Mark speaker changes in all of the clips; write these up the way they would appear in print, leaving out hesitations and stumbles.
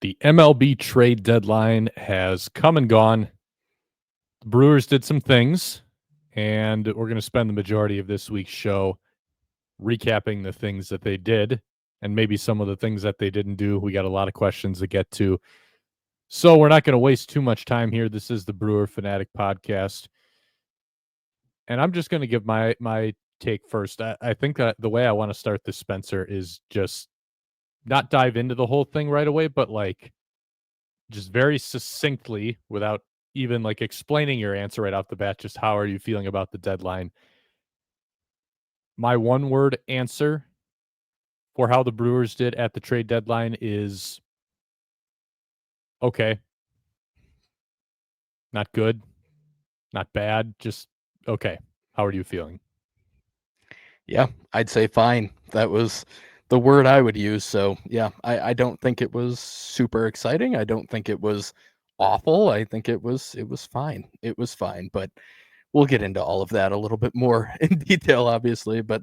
Speaker 1: The MLB trade deadline has come and gone. The Brewers did some things, and we're going to spend the majority of this week's show recapping the things that they did and maybe some of the things that they didn't do. We got a lot of questions to get to. So we're not going to waste too much time here. This is the Brewer Fanatic podcast. And I'm just going to give my take first. I think that the way I want to start this, Spencer, is just not dive into the whole thing right away, but just very succinctly, without even explaining your answer right off the bat, just how are you feeling about the deadline? My one word answer for how the Brewers did at the trade deadline is okay. Not good, not bad, just okay. How are you feeling?
Speaker 2: Yeah, I'd say fine. That was the word I would use. So yeah, I don't think it was super exciting. I don't think it was awful. I think it was fine. It was fine. But we'll get into all of that a little bit more in detail, obviously. But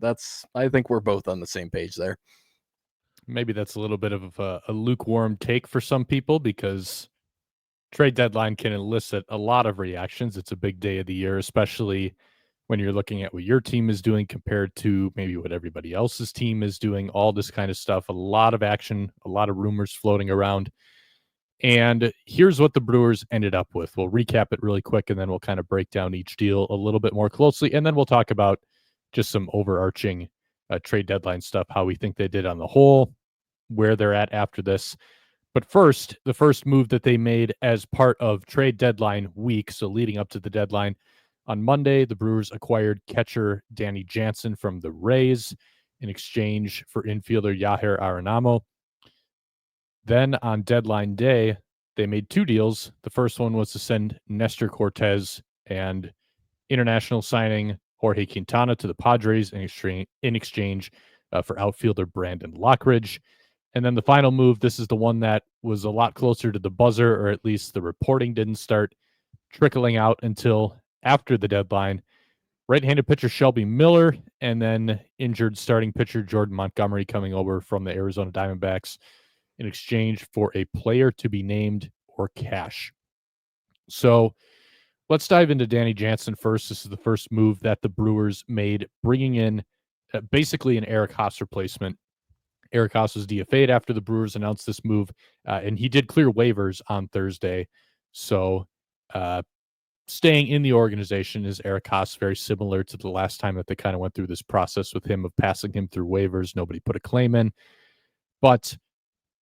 Speaker 2: I think we're both on the same page there.
Speaker 1: Maybe that's a little bit of a lukewarm take for some people because trade deadline can elicit a lot of reactions. It's a big day of the year, especially when you're looking at what your team is doing compared to maybe what everybody else's team is doing, all this kind of stuff. A lot of action, a lot of rumors floating around. And here's what the Brewers ended up with. We'll recap it really quick and then we'll kind of break down each deal a little bit more closely. And then we'll talk about just some overarching trade deadline stuff, how we think they did on the whole, where they're at after this. But first, the first move that they made as part of trade deadline week, so leading up to the deadline, on Monday, the Brewers acquired catcher Danny Jansen from the Rays in exchange for infielder Yaher Arenamo. Then on deadline day, they made two deals. The first one was to send Nestor Cortez and international signing Jorge Quintana to the Padres in exchange for outfielder Brandon Lockridge. And then the final move, this is the one that was a lot closer to the buzzer, or at least the reporting didn't start trickling out until after the deadline. Right-handed pitcher Shelby Miller, and then injured starting pitcher Jordan Montgomery coming over from the Arizona Diamondbacks in exchange for a player to be named or cash. So let's dive into Danny Jansen first. This is the first move that the Brewers made, bringing in basically an Eric Haas replacement. Eric Haas was DFA'd after the Brewers announced this move, and he did clear waivers on Thursday. So staying in the organization is Eric Haas, very similar to the last time that they kind of went through this process with him of passing him through waivers. Nobody put a claim in. But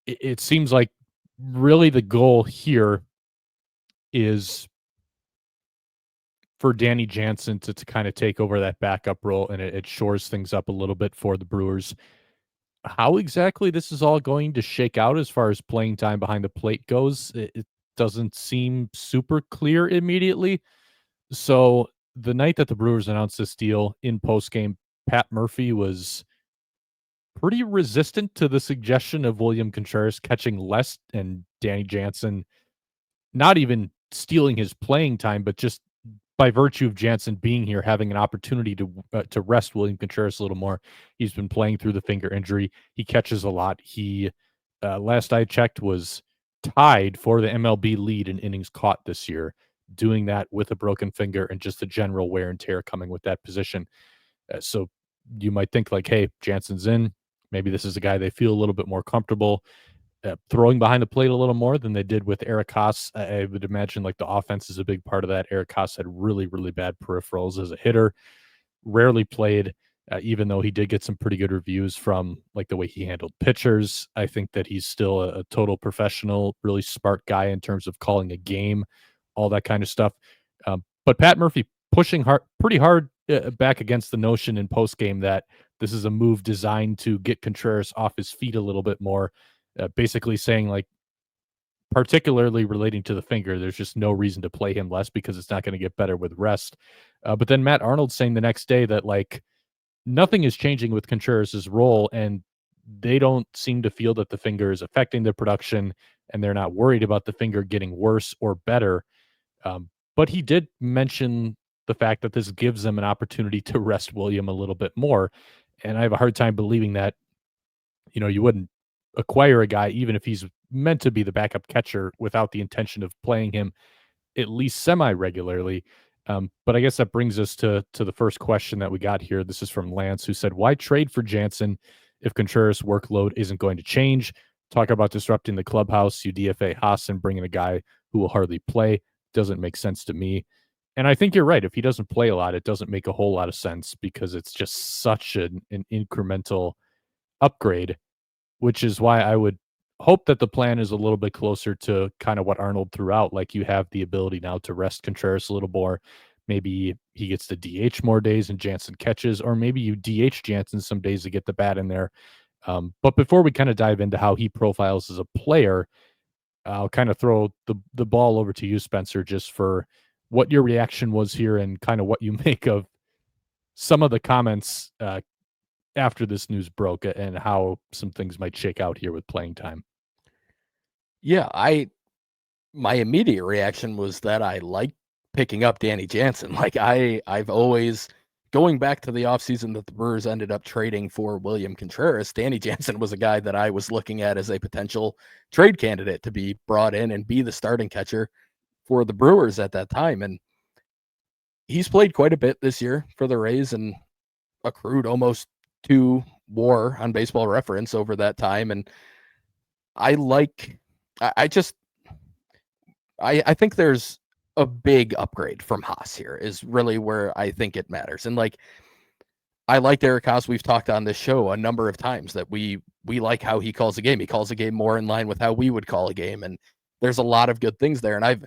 Speaker 1: it seems like really the goal here is for Danny Jansen to kind of take over that backup role, and it shores things up a little bit for the Brewers. How exactly this is all going to shake out as far as playing time behind the plate goes, it doesn't seem super clear immediately. So the night that the Brewers announced this deal in postgame, Pat Murphy was pretty resistant to the suggestion of William Contreras catching less and Danny Jansen not even stealing his playing time, but just by virtue of Jansen being here, having an opportunity to rest William Contreras a little more. He's been playing through the finger injury. He catches a lot. He, last I checked, was tied for the MLB lead in innings caught this year, doing that with a broken finger and just the general wear and tear coming with that position. So you might think hey, Jansen's in. Maybe this is a guy they feel a little bit more comfortable throwing behind the plate a little more than they did with Eric Haas. I would imagine the offense is a big part of that. Eric Haas had really, really bad peripherals as a hitter, rarely played, even though he did get some pretty good reviews from the way he handled pitchers. I think that he's still a total professional, really smart guy in terms of calling a game, all that kind of stuff. But Pat Murphy pushing pretty hard back against the notion in postgame that this is a move designed to get Contreras off his feet a little bit more. Basically saying particularly relating to the finger, there's just no reason to play him less because it's not going to get better with rest. But then Matt Arnold saying the next day that nothing is changing with Contreras' role, and they don't seem to feel that the finger is affecting their production, and they're not worried about the finger getting worse or better. But he did mention the fact that this gives them an opportunity to rest William a little bit more, and I have a hard time believing that you wouldn't acquire a guy, even if he's meant to be the backup catcher, without the intention of playing him at least semi-regularly. But I guess that brings us to the first question that we got here. This is from Lance, who said, "Why trade for Jansen if Contreras' workload isn't going to change? Talk about disrupting the clubhouse. You DFA Haas and bring in a guy who will hardly play. Doesn't make sense to me." And I think you're right. If he doesn't play a lot, it doesn't make a whole lot of sense because it's just such an incremental upgrade, which is why I would hope that the plan is a little bit closer to kind of what Arnold threw out. Like, you have the ability now to rest Contreras a little more. Maybe he gets to DH more days and Jansen catches, or maybe you DH Jansen some days to get the bat in there. But before we kind of dive into how he profiles as a player, I'll kind of throw the ball over to you, Spencer, just for what your reaction was here and kind of what you make of some of the comments after this news broke and how some things might shake out here with playing time.
Speaker 2: Yeah, my immediate reaction was that I like picking up Danny Jansen. Like I've always, going back to the offseason that the Brewers ended up trading for William Contreras, Danny Jansen was a guy that I was looking at as a potential trade candidate to be brought in and be the starting catcher for the Brewers at that time. And he's played quite a bit this year for the Rays and accrued almost 2 WAR on Baseball Reference over that time. And I like, I just, I think there's a big upgrade from Haas here is really where I think it matters. And like, I like Eric Haas. We've talked on this show a number of times that we like how he calls a game. He calls a game more in line with how we would call a game. And there's a lot of good things there. And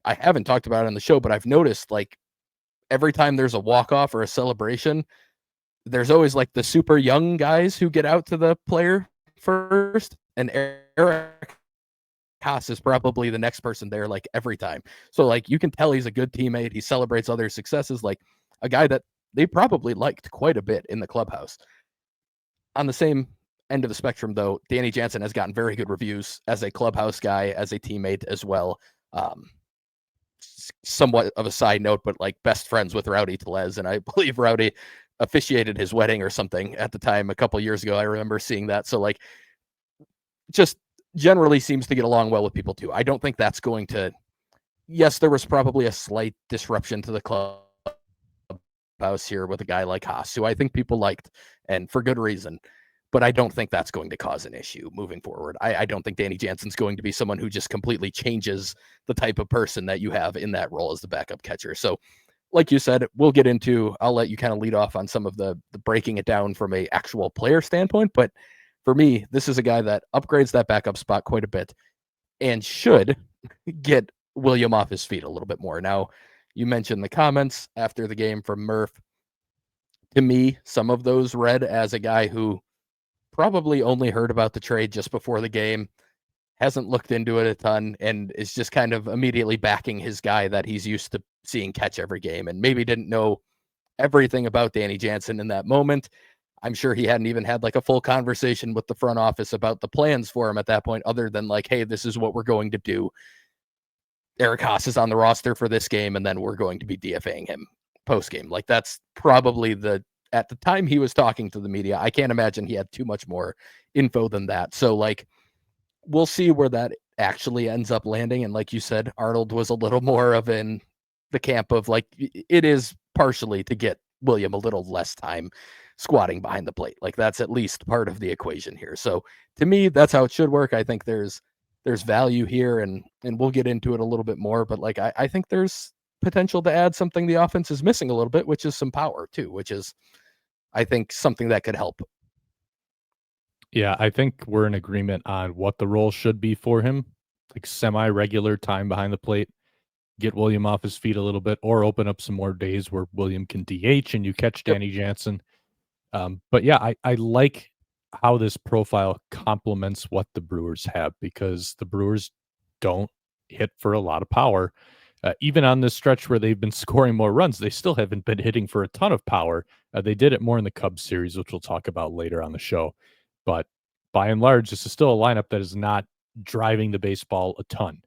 Speaker 2: I haven't talked about it on the show, but I've noticed like every time there's a walk-off or a celebration, there's always like the super young guys who get out to the player first. And Eric Haas is probably the next person there, like every time. So like you can tell he's a good teammate. He celebrates other successes, like a guy that they probably liked quite a bit in the clubhouse. On the same end of the spectrum, though, Danny Jansen has gotten very good reviews as a clubhouse guy, as a teammate as well. Somewhat of a side note, but like best friends with Rowdy Tellez, and I believe Rowdy officiated his wedding or something at the time a couple years ago. I remember seeing that. So like, just generally seems to get along well with people too. I don't think that's going to. Yes, there was probably a slight disruption to the clubhouse here with a guy like Haas, who I think people liked, and for good reason. But I don't think that's going to cause an issue moving forward. I don't think Danny Jansen's going to be someone who just completely changes the type of person that you have in that role as the backup catcher. So, like you said, we'll get into. I'll let you kind of lead off on some of the breaking it down from a actual player standpoint. But for me, this is a guy that upgrades that backup spot quite a bit and should get William off his feet a little bit more. Now, you mentioned the comments after the game from Murph. To me, some of those read as a guy who probably only heard about the trade just before the game, hasn't looked into it a ton, and is just kind of immediately backing his guy that he's used to seeing catch every game, and maybe didn't know everything about Danny Jansen in that moment. I'm sure he hadn't even had like a full conversation with the front office about the plans for him at that point, other than like, hey, this is what we're going to do. Eric Haas is on the roster for this game, and then we're going to be DFAing him post game. Like that's probably at the time he was talking to the media. I can't imagine he had too much more info than that. So like, we'll see where that actually ends up landing. And like you said, Arnold was a little more of in the camp of like, it is partially to get William a little less time squatting behind the plate. Like that's at least part of the equation here. So to me, that's how it should work. I think there's value here, and we'll get into it a little bit more, but like, I think there's potential to add something the offense is missing a little bit, which is some power too, which is, I think, something that could help.
Speaker 1: Yeah, I think we're in agreement on what the role should be for him, like semi-regular time behind the plate, get William off his feet a little bit, or open up some more days where William can DH and you catch
Speaker 2: Yep.
Speaker 1: Danny Jansen. But yeah, I like how this profile complements what the Brewers have, because the Brewers don't hit for a lot of power. Even on this stretch where they've been scoring more runs, they still haven't been hitting for a ton of power. They did it more in the Cubs series, which we'll talk about later on the show. But by and large, this is still a lineup that is not driving the baseball a ton.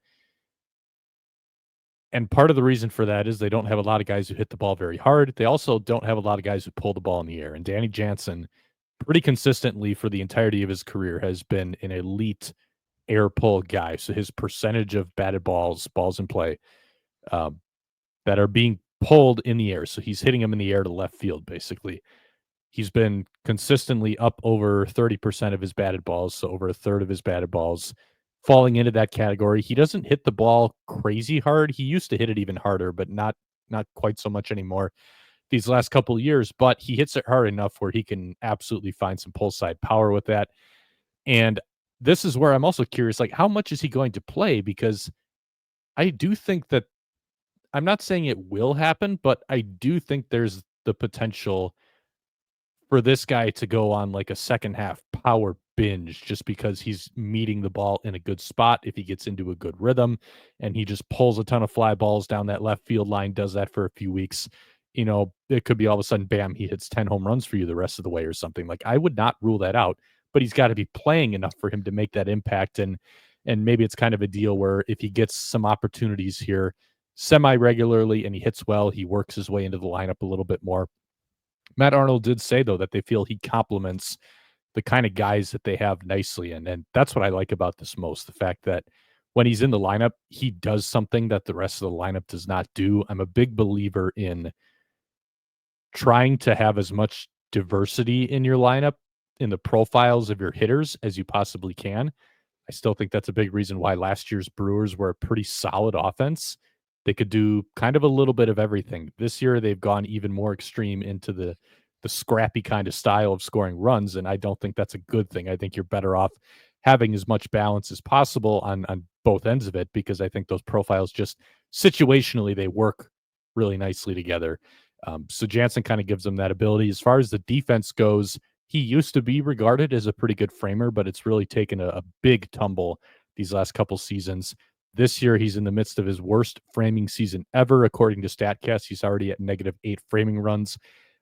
Speaker 1: And part of the reason for that is they don't have a lot of guys who hit the ball very hard. They also don't have a lot of guys who pull the ball in the air. And Danny Jansen pretty consistently for the entirety of his career has been an elite air pull guy. So his percentage of batted balls in play, um, that are being pulled in the air. So he's hitting them in the air to left field, basically. He's been consistently up over 30% of his batted balls, so over a third of his batted balls falling into that category. He doesn't hit the ball crazy hard. He used to hit it even harder, but not quite so much anymore these last couple of years, but he hits it hard enough where he can absolutely find some pull side power with that. And this is where I'm also curious, like, how much is he going to play? Because I do think that I'm not saying it will happen, but I do think there's the potential for this guy to go on like a second half power binge just because he's meeting the ball in a good spot if he gets into a good rhythm and he just pulls a ton of fly balls down that left field line, does that for a few weeks. It could be all of a sudden, bam, he hits 10 home runs for you the rest of the way or something. Like, I would not rule that out, but he's got to be playing enough for him to make that impact. And maybe it's kind of a deal where if he gets some opportunities here semi regularly and he hits well, he works his way into the lineup a little bit more. Matt Arnold did say, though, that they feel he complements the kind of guys that they have nicely. And that's what I like about this most, the fact that when he's in the lineup, he does something that the rest of the lineup does not do. I'm a big believer in trying to have as much diversity in your lineup, in the profiles of your hitters, as you possibly can. I still think that's a big reason why last year's Brewers were a pretty solid offense. They could do kind of a little bit of everything. This year, they've gone even more extreme into the scrappy kind of style of scoring runs, and I don't think that's a good thing. I think you're better off having as much balance as possible on both ends of it, because I think those profiles just situationally they work really nicely together. So Jansen kind of gives them that ability. As far as the defense goes, he used to be regarded as a pretty good framer, but it's really taken a big tumble these last couple seasons. This year, he's in the midst of his worst framing season ever, according to StatCast. He's already at -8 framing runs.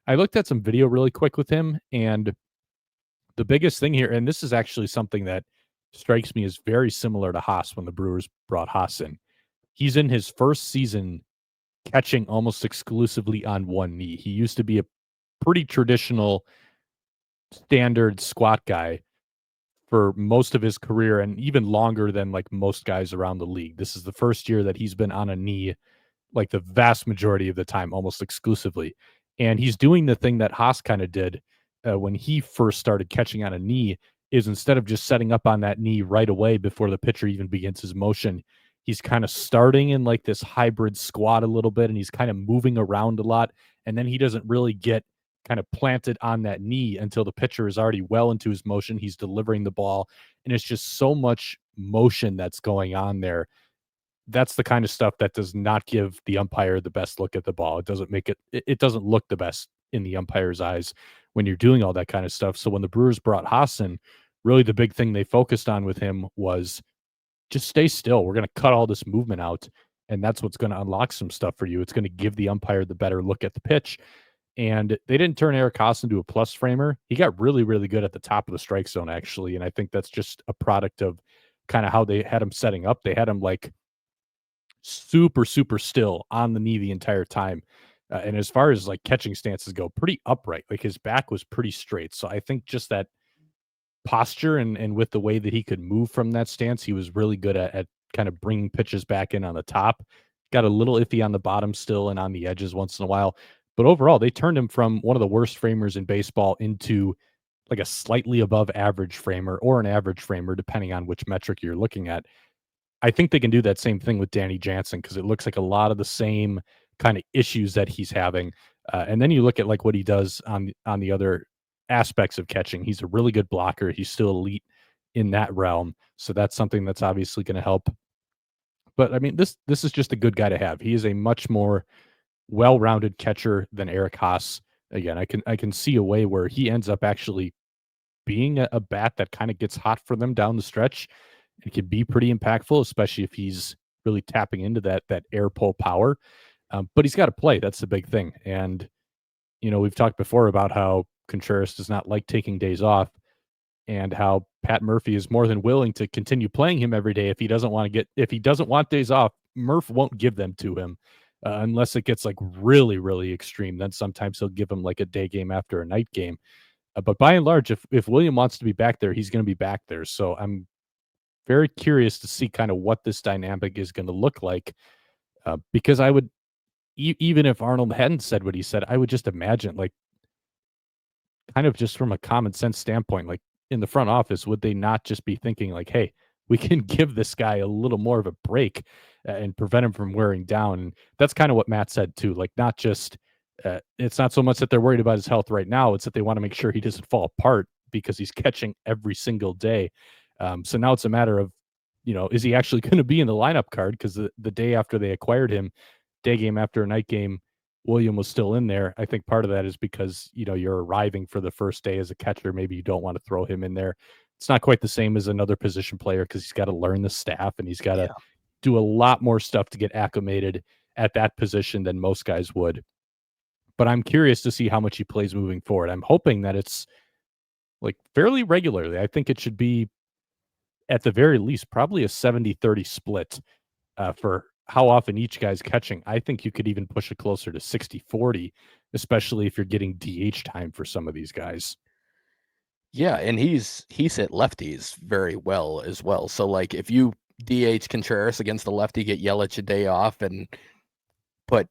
Speaker 1: I looked at some video really quick with him, and the biggest thing here, and this is actually something that strikes me as very similar to Haas when the Brewers brought Haas in. He's in his first season catching almost exclusively on one knee. He used to be a pretty traditional standard squat guy for most of his career and even longer than like most guys around the league. This is the first year that he's been on a knee like the vast majority of the time, almost exclusively. And he's doing the thing that Haas kind of did when he first started catching on a knee, is instead of just setting up on that knee right away before the pitcher even begins his motion, he's kind of starting in like this hybrid squat a little bit and he's kind of moving around a lot. And then he doesn't really get kind of planted on that knee until the pitcher is already well into his motion. He's delivering the ball, and it's just so much motion that's going on there. That's the kind of stuff that does not give the umpire the best look at the ball. It doesn't make it doesn't look the best in the umpire's eyes when you're doing all that kind of stuff. So when the Brewers brought Haas in, really the big thing they focused on with him was just stay still. We're going to cut all this movement out, and that's what's going to unlock some stuff for you. It's going to give the umpire the better look at the pitch. And they didn't turn Eric Haas into a plus framer. He got really, really good at the top of the strike zone, actually. And I think that's just a product of kind of how they had him setting up. They had him like super, super still on the knee the entire time. And as far as like catching stances go, pretty upright. Like his back was pretty straight. So I think just that posture and with the way that he could move from that stance, he was really good at kind of bringing pitches back in on the top. Got a little iffy on the bottom still and on the edges once in a while. But overall, they turned him from one of the worst framers in baseball into like a slightly above average framer or an average framer, depending on which metric you're looking at. I think they can do that same thing with Danny Jansen because it looks like a lot of the same kind of issues that he's having. And then you look at like what he does on the other aspects of catching. He's a really good blocker. He's still elite in that realm. So that's something that's obviously going to help. But I mean, this is just a good guy to have. He is a much more well-rounded catcher than Eric Haas. Again, I can see a way where he ends up actually being a bat that kind of gets hot for them down the stretch. It can be pretty impactful, especially if he's really tapping into that air pull power. But he's got to play. That's the big thing. And we've talked before about how Contreras does not like taking days off, and how Pat Murphy is more than willing to continue playing him every day if he doesn't want days off. Murph won't give them to him unless it gets like really, really extreme. Then sometimes he'll give him like a day game after a night game. But by and large, if William wants to be back there, he's going to be back there. So I'm very curious to see kind of what this dynamic is going to look like, because I would, even if Arnold hadn't said what he said, I would just imagine, like, kind of just from a common sense standpoint, like in the front office, would they not just be thinking like, hey, we can give this guy a little more of a break and prevent him from wearing down? And that's kind of what Matt said too. Like, not just, it's not so much that they're worried about his health right now; it's that they want to make sure he doesn't fall apart because he's catching every single day. So now it's a matter of, is he actually going to be in the lineup card? Because the day after they acquired him, day game after night game, William was still in there. I think part of that is because, you're arriving for the first day as a catcher. Maybe you don't want to throw him in there. It's not quite the same as another position player because he's got to learn the staff and he's got to do a lot more stuff to get acclimated at that position than most guys would. But I'm curious to see how much he plays moving forward. I'm hoping that it's like fairly regularly. I think it should be at the very least probably a 70-30 split for how often each guy's catching. I think you could even push it closer to 60-40, especially if you're getting DH time for some of these guys.
Speaker 2: Yeah, and he's hit lefties very well as well. So like if you DH Contreras against the lefty, get Yelich a day off and put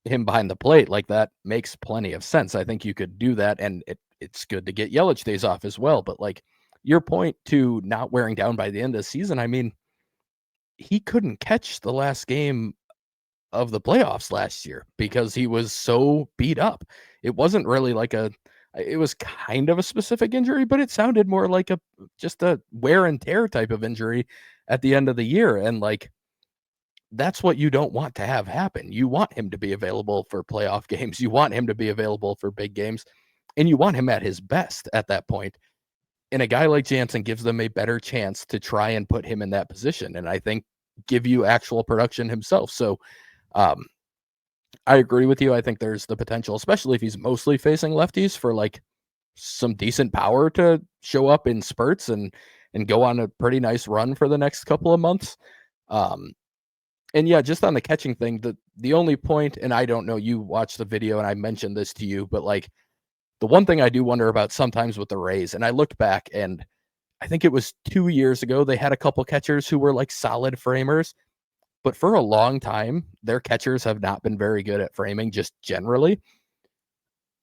Speaker 2: him behind the plate, like that makes plenty of sense. I think you could do that, and it's good to get Yelich days off as well. But like your point to not wearing down by the end of the season, I mean, he couldn't catch the last game of the playoffs last year because he was so beat up. It wasn't really like it was kind of a specific injury, but it sounded more like just a wear and tear type of injury at the end of the year. And like, that's what you don't want to have happen. You want him to be available for playoff games. You want him to be available for big games, and you want him at his best at that point. And a guy like Jansen gives them a better chance to try and put him in that position. And I think give you actual production himself. So, I agree with you. I think there's the potential, especially if he's mostly facing lefties, for like some decent power to show up in spurts and go on a pretty nice run for the next couple of months. And yeah, just on the catching thing, the only point, and I don't know, you watched the video and I mentioned this to you, but like the one thing I do wonder about sometimes with the Rays, and I looked back and I think it was 2 years ago, they had a couple catchers who were like solid framers, but for a long time, their catchers have not been very good at framing just generally.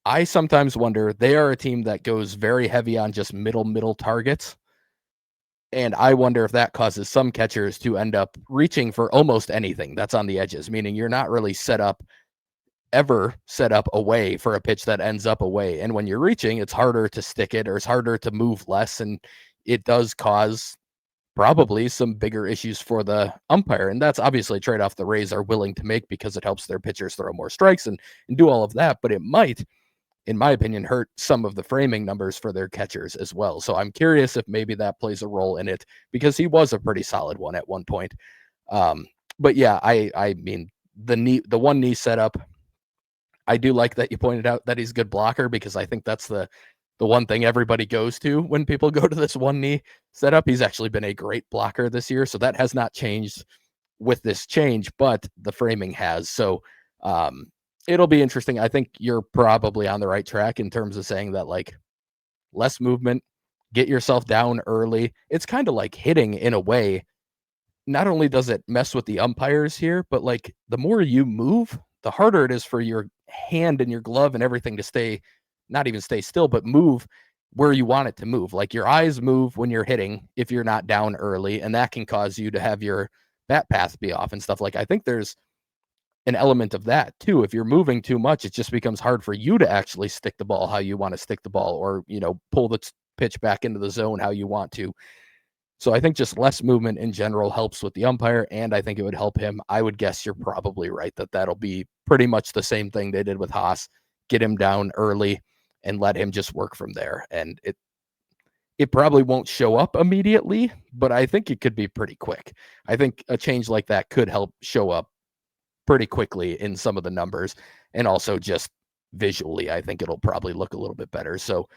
Speaker 2: I sometimes wonder, they are a team that goes very heavy on just middle targets. And I wonder if that causes some catchers to end up reaching for almost anything that's on the edges, meaning you're not really set up away for a pitch that ends up away. And when you're reaching, it's harder to stick it or it's harder to move less. And it does cause probably some bigger issues for the umpire. And that's obviously a trade-off the Rays are willing to make because it helps their pitchers throw more strikes and do all of that. But it might, in my opinion, hurt some of the framing numbers for their catchers as well. So I'm curious if maybe that plays a role in it because he was a pretty solid one at one point. But yeah, I mean, the one knee setup, I do like that you pointed out that he's a good blocker because I think that's the one thing everybody goes to when people go to this one knee setup. He's actually been a great blocker this year. So that has not changed with this change, but the framing has. So it'll be interesting. I think you're probably on the right track in terms of saying that like less movement, get yourself down early. It's kind of like hitting in a way. Not only does it mess with the umpires here, but like the more you move, the harder it is for your hand and your glove and everything to not even stay still, but move where you want it to move. Like your eyes move when you're hitting if you're not down early, and that can cause you to have your bat path be off and stuff. Like I think there's an element of that too. If you're moving too much, it just becomes hard for you to actually stick the ball how you want to stick the ball, or pull the pitch back into the zone how you want to. So I think just less movement in general helps with the umpire, and I think it would help him. I would guess you're probably right that that'll be pretty much the same thing they did with Haas. Get him down early and let him just work from there. And it probably won't show up immediately, but I think it could be pretty quick. I think a change like that could help show up pretty quickly in some of the numbers, and also just visually, I think it'll probably look a little bit better. So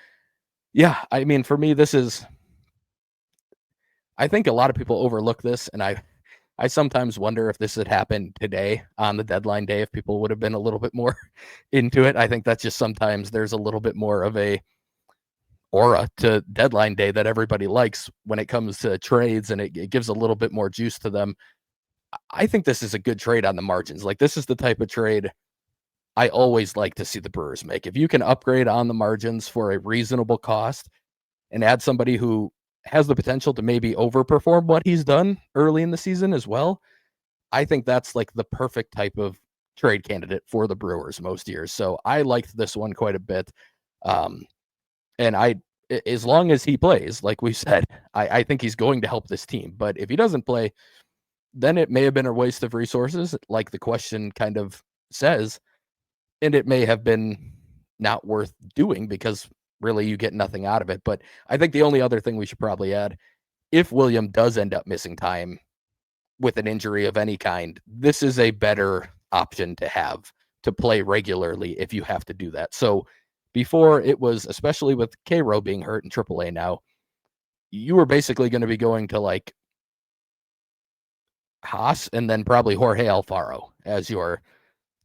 Speaker 2: yeah, I mean, for me, I think a lot of people overlook this, and I sometimes wonder if this had happened today on the deadline day, if people would have been a little bit more into it. I think that's just sometimes there's a little bit more of a aura to deadline day that everybody likes when it comes to trades, and it gives a little bit more juice to them. I think this is a good trade on the margins. Like, this is the type of trade I always like to see the Brewers make. If you can upgrade on the margins for a reasonable cost and add somebody who has the potential to maybe overperform what he's done early in the season as well, I think that's like the perfect type of trade candidate for the Brewers most years. So I liked this one quite a bit. Um, and as long as he plays, like we said, I think he's going to help this team. But if he doesn't play, then it may have been a waste of resources, like the question kind of says, and it may have been not worth doing because really you get nothing out of it. But I think the only other thing we should probably add, if William does end up missing time with an injury of any kind, this is a better option to have to play regularly if you have to do that. So before, it was, especially with K-Row being hurt in AAA now, you were basically going to be going to like Haas and then probably Jorge Alfaro as your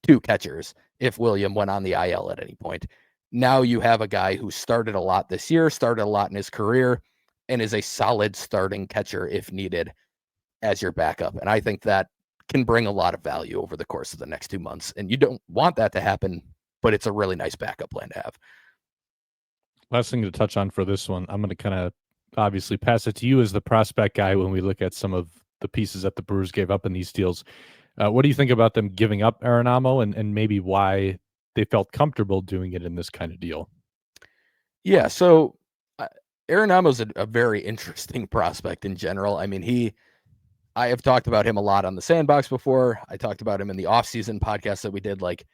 Speaker 2: two catchers if William went on the IL at any point. Now you have a guy who started a lot this year, started a lot in his career, and is a solid starting catcher if needed as your backup. And I think that can bring a lot of value over the course of the next 2 months. And you don't want that to happen, but it's a really nice backup plan to have.
Speaker 1: Last thing to touch on for this one, I'm going to kind of obviously pass it to you as the prospect guy when we look at some of the pieces that the Brewers gave up in these deals. What do you think about them giving up Arenamo and maybe why they felt comfortable doing it in this kind of deal?
Speaker 2: Yeah, so Arenamo's a very interesting prospect in general. I mean, I have talked about him a lot on the Sandbox before. I talked about him in the offseason podcast that we did. Like,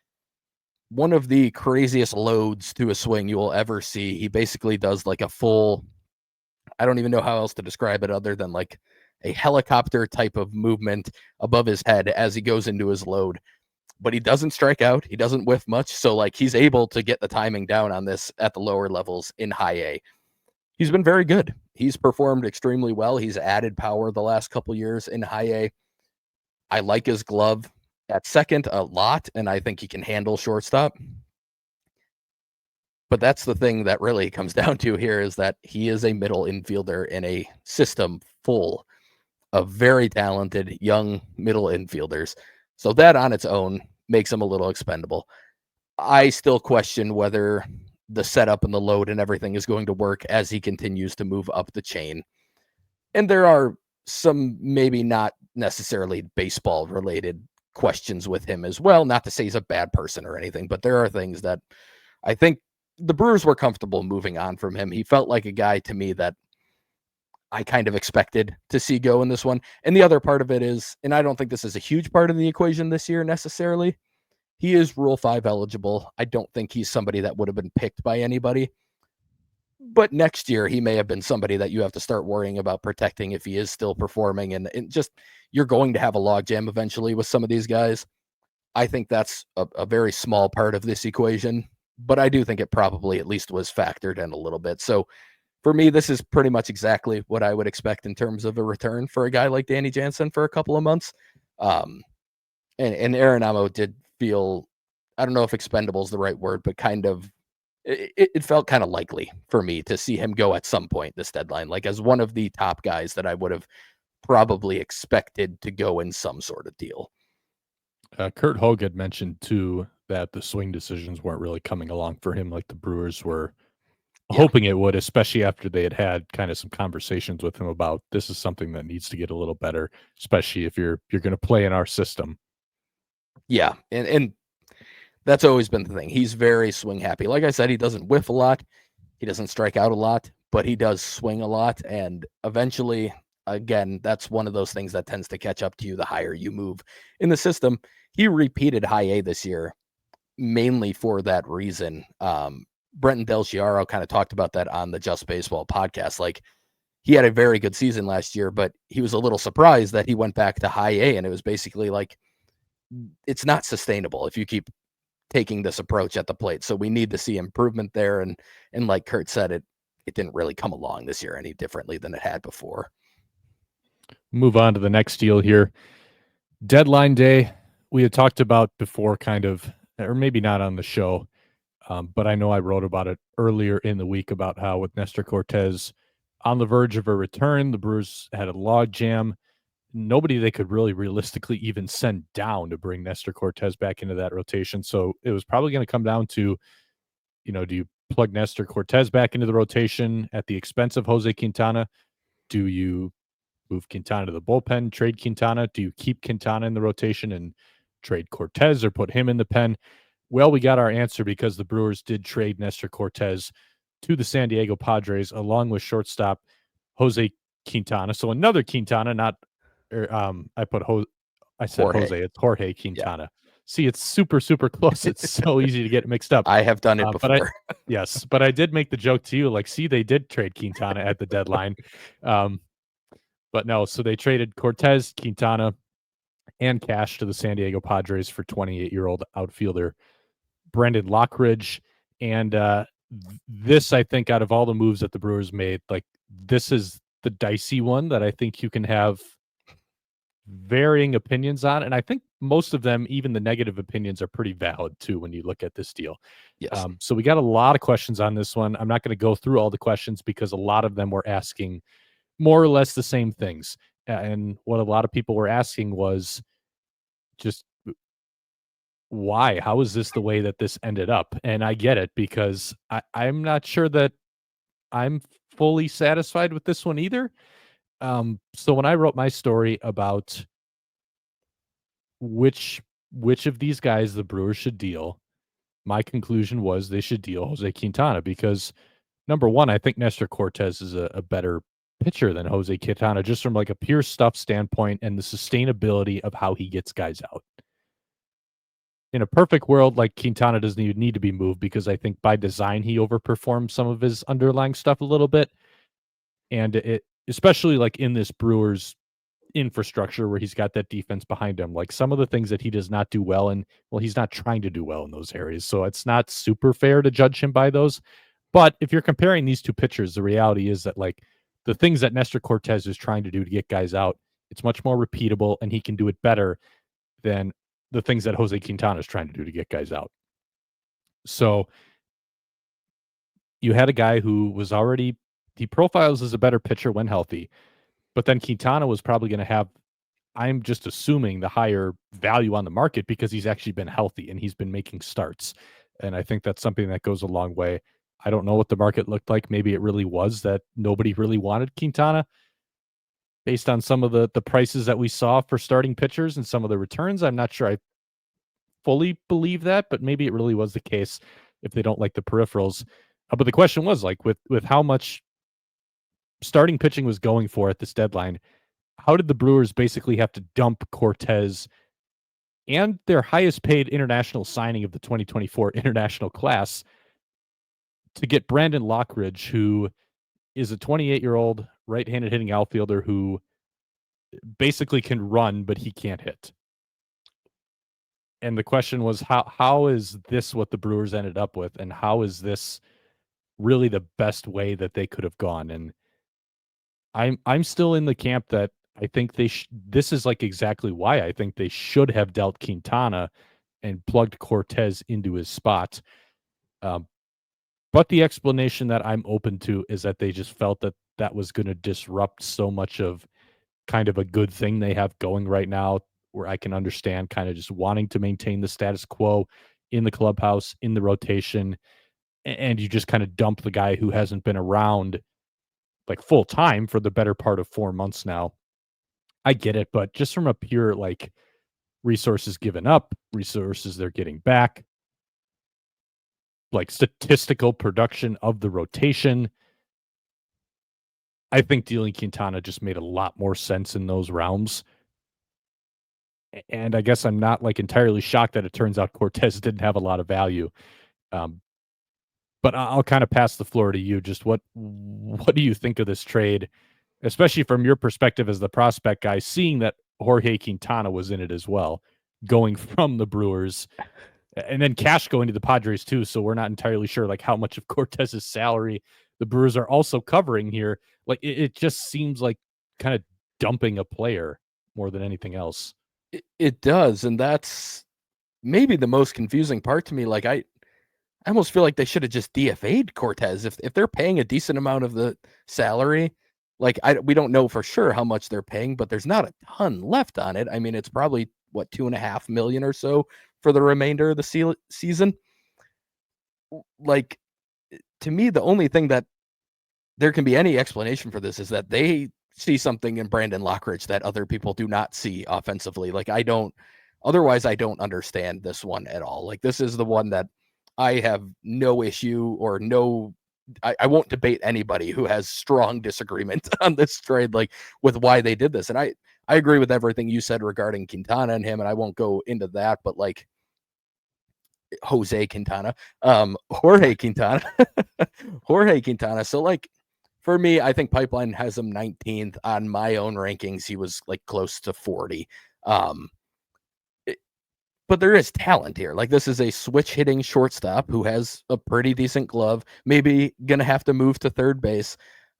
Speaker 2: one of the craziest loads to a swing you will ever see. He basically does like a full, I don't even know how else to describe it other than like a helicopter type of movement above his head as he goes into his load. But he doesn't strike out. He doesn't whiff much. So like he's able to get the timing down on this at the lower levels in high A. He's been very good. He's performed extremely well. He's added power the last couple years in high A. I like his glove at second a lot, and I think he can handle shortstop. But that's the thing that really comes down to here is that he is a middle infielder in a system full of very talented young middle infielders. So that on its own makes him a little expendable. I still question whether the setup and the load and everything is going to work as he continues to move up the chain. And there are some maybe not necessarily baseball related questions with him as well. Not to say he's a bad person or anything, but there are things that I think the Brewers were comfortable moving on from him. He felt like a guy to me that I kind of expected to see go in this one. And the other part of it is, and I don't think this is a huge part of the equation this year necessarily, he is Rule 5 eligible. I don't think he's somebody that would have been picked by anybody. But next year, he may have been somebody that you have to start worrying about protecting if he is still performing. And just, you're going to have a logjam eventually with some of these guys. I think that's a very small part of this equation, but I do think it probably at least was factored in a little bit. So for me, this is pretty much exactly what I would expect in terms of a return for a guy like Danny Jansen for a couple of months. And Arenamo did feel, I don't know if expendable is the right word, but kind of, it felt kind of likely for me to see him go at some point this deadline, like as one of the top guys that I would have probably expected to go in some sort of deal.
Speaker 1: Kurt Hogue had mentioned too that the swing decisions weren't really coming along for him like the Brewers were hoping it would, especially after they had kind of some conversations with him about this is something that needs to get a little better, especially if you're going to play in our system.
Speaker 2: Yeah, and that's always been the thing. He's very swing happy. Like I said, he doesn't whiff a lot. He doesn't strike out a lot, but he does swing a lot. And eventually, again, that's one of those things that tends to catch up to you the higher you move in the system. He repeated high A this year, mainly for that reason. Brenton Del Chiaro kind of talked about that on the Just Baseball podcast. Like, he had a very good season last year, but he was a little surprised that he went back to high A. And it was basically like, it's not sustainable if you keep taking this approach at the plate. So we need to see improvement there. And like Kurt said, it didn't really come along this year any differently than it had before.
Speaker 1: Move on to the next deal here. Deadline day, we had talked about before kind of, or maybe not on the show, But I know I wrote about it earlier in the week about how with Nestor Cortez on the verge of a return, the Brewers had a log jam. Nobody they could really realistically even send down to bring Nestor Cortez back into that rotation. So it was probably going to come down to, do you plug Nestor Cortez back into the rotation at the expense of Jose Quintana? Do you move Quintana to the bullpen, trade Quintana? Do you keep Quintana in the rotation and trade Cortez or put him in the pen? Well, we got our answer because the Brewers did trade Nestor Cortez to the San Diego Padres along with shortstop Jose Quintana. So another Quintana, not I said
Speaker 2: Jorge.
Speaker 1: Jose. It's Jorge Quintana. Yeah. See, it's super, super close. It's so easy to get mixed up.
Speaker 2: I have done it before.
Speaker 1: Yes, but I did make the joke to you, like, see, they did trade Quintana at the deadline. But no, so they traded Cortez, Quintana, and cash to the San Diego Padres for 28-year-old outfielder Brendan Lockridge. And this, I think, out of all the moves that the Brewers made, like, this is the dicey one that I think you can have varying opinions on. And I think most of them, even the negative opinions, are pretty valid too when you look at this deal.
Speaker 2: Yes.
Speaker 1: So we got a lot of questions on this one. I'm not going to go through all the questions because a lot of them were asking more or less the same things. And what a lot of people were asking was just why? How is this the way that this ended up? And I get it because I'm not sure that I'm fully satisfied with this one either. So when I wrote my story about which of these guys the Brewers should deal, my conclusion was they should deal Jose Quintana because, number one, I think Nestor Cortez is a better pitcher than Jose Quintana just from like a pure stuff standpoint and the sustainability of how he gets guys out. In a perfect world, like, Quintana doesn't even need to be moved because I think by design he overperforms some of his underlying stuff a little bit. And it, especially like in this Brewers infrastructure where he's got that defense behind him, like some of the things that he does not do well, and well, he's not trying to do well in those areas. So it's not super fair to judge him by those. But if you're comparing these two pitchers, the reality is that, like, the things that Nestor Cortez is trying to do to get guys out, it's much more repeatable and he can do it better than the things that Jose Quintana is trying to do to get guys out. So you had a guy who was already, he profiles as a better pitcher when healthy, but then Quintana was probably going to have, I'm just assuming, the higher value on the market because he's actually been healthy and he's been making starts. And I think that's something that goes a long way. I don't know what the market looked like. Maybe it really was that nobody really wanted Quintana based on some of the prices that we saw for starting pitchers and some of the returns. I'm not sure I fully believe that, but maybe it really was the case if they don't like the peripherals. But the question was, like, with how much starting pitching was going for at this deadline, how did the Brewers basically have to dump Cortez and their highest paid international signing of the 2024 international class to get Brandon Lockridge, who is a 28-year-old right-handed hitting outfielder who basically can run, but he can't hit. And the question was, how is this what the Brewers ended up with? And how is this really the best way that they could have gone? And I'm still in the camp that I think this is like exactly why I think they should have dealt Quintana and plugged Cortez into his spot. But the explanation that I'm open to is that they just felt that that was going to disrupt so much of kind of a good thing they have going right now, where I can understand kind of just wanting to maintain the status quo in the clubhouse, in the rotation, and you just kind of dump the guy who hasn't been around like full time for the better part of 4 months now. I get it, but just from a pure, like, resources given up, resources they're getting back, like statistical production of the rotation, I think dealing Quintana just made a lot more sense in those realms. And I guess I'm not like entirely shocked that it turns out Cortez didn't have a lot of value. But I'll kind of pass the floor to you. Just what do you think of this trade, especially from your perspective as the prospect guy, seeing that Jorge Quintana was in it as well, going from the Brewers, and then cash going to the Padres too. So we're not entirely sure like how much of Cortez's salary the Brewers are also covering here. Like it just seems like kind of dumping a player more than anything else.
Speaker 2: It does, and that's maybe the most confusing part to me. Like I almost feel like they should have just DFA'd Cortez if they're paying a decent amount of the salary. Like we don't know for sure how much they're paying, but there's not a ton left on it. I mean, it's probably what 2.5 million or so for the remainder of the season. Like to me, the only thing that there can be any explanation for this is that they see something in Brandon Lockridge that other people do not see offensively. Like otherwise I don't understand this one at all. Like this is the one that I have no issue or I won't debate anybody who has strong disagreement on this trade, like with why they did this. And I agree with everything you said regarding Quintana and him, and I won't go into that, but like Jorge Quintana. Jorge Quintana. So like for me, I think Pipeline has him 19th on my own rankings. He was like close to 40. But there is talent here. Like this is a switch hitting shortstop who has a pretty decent glove. Maybe gonna have to move to third base.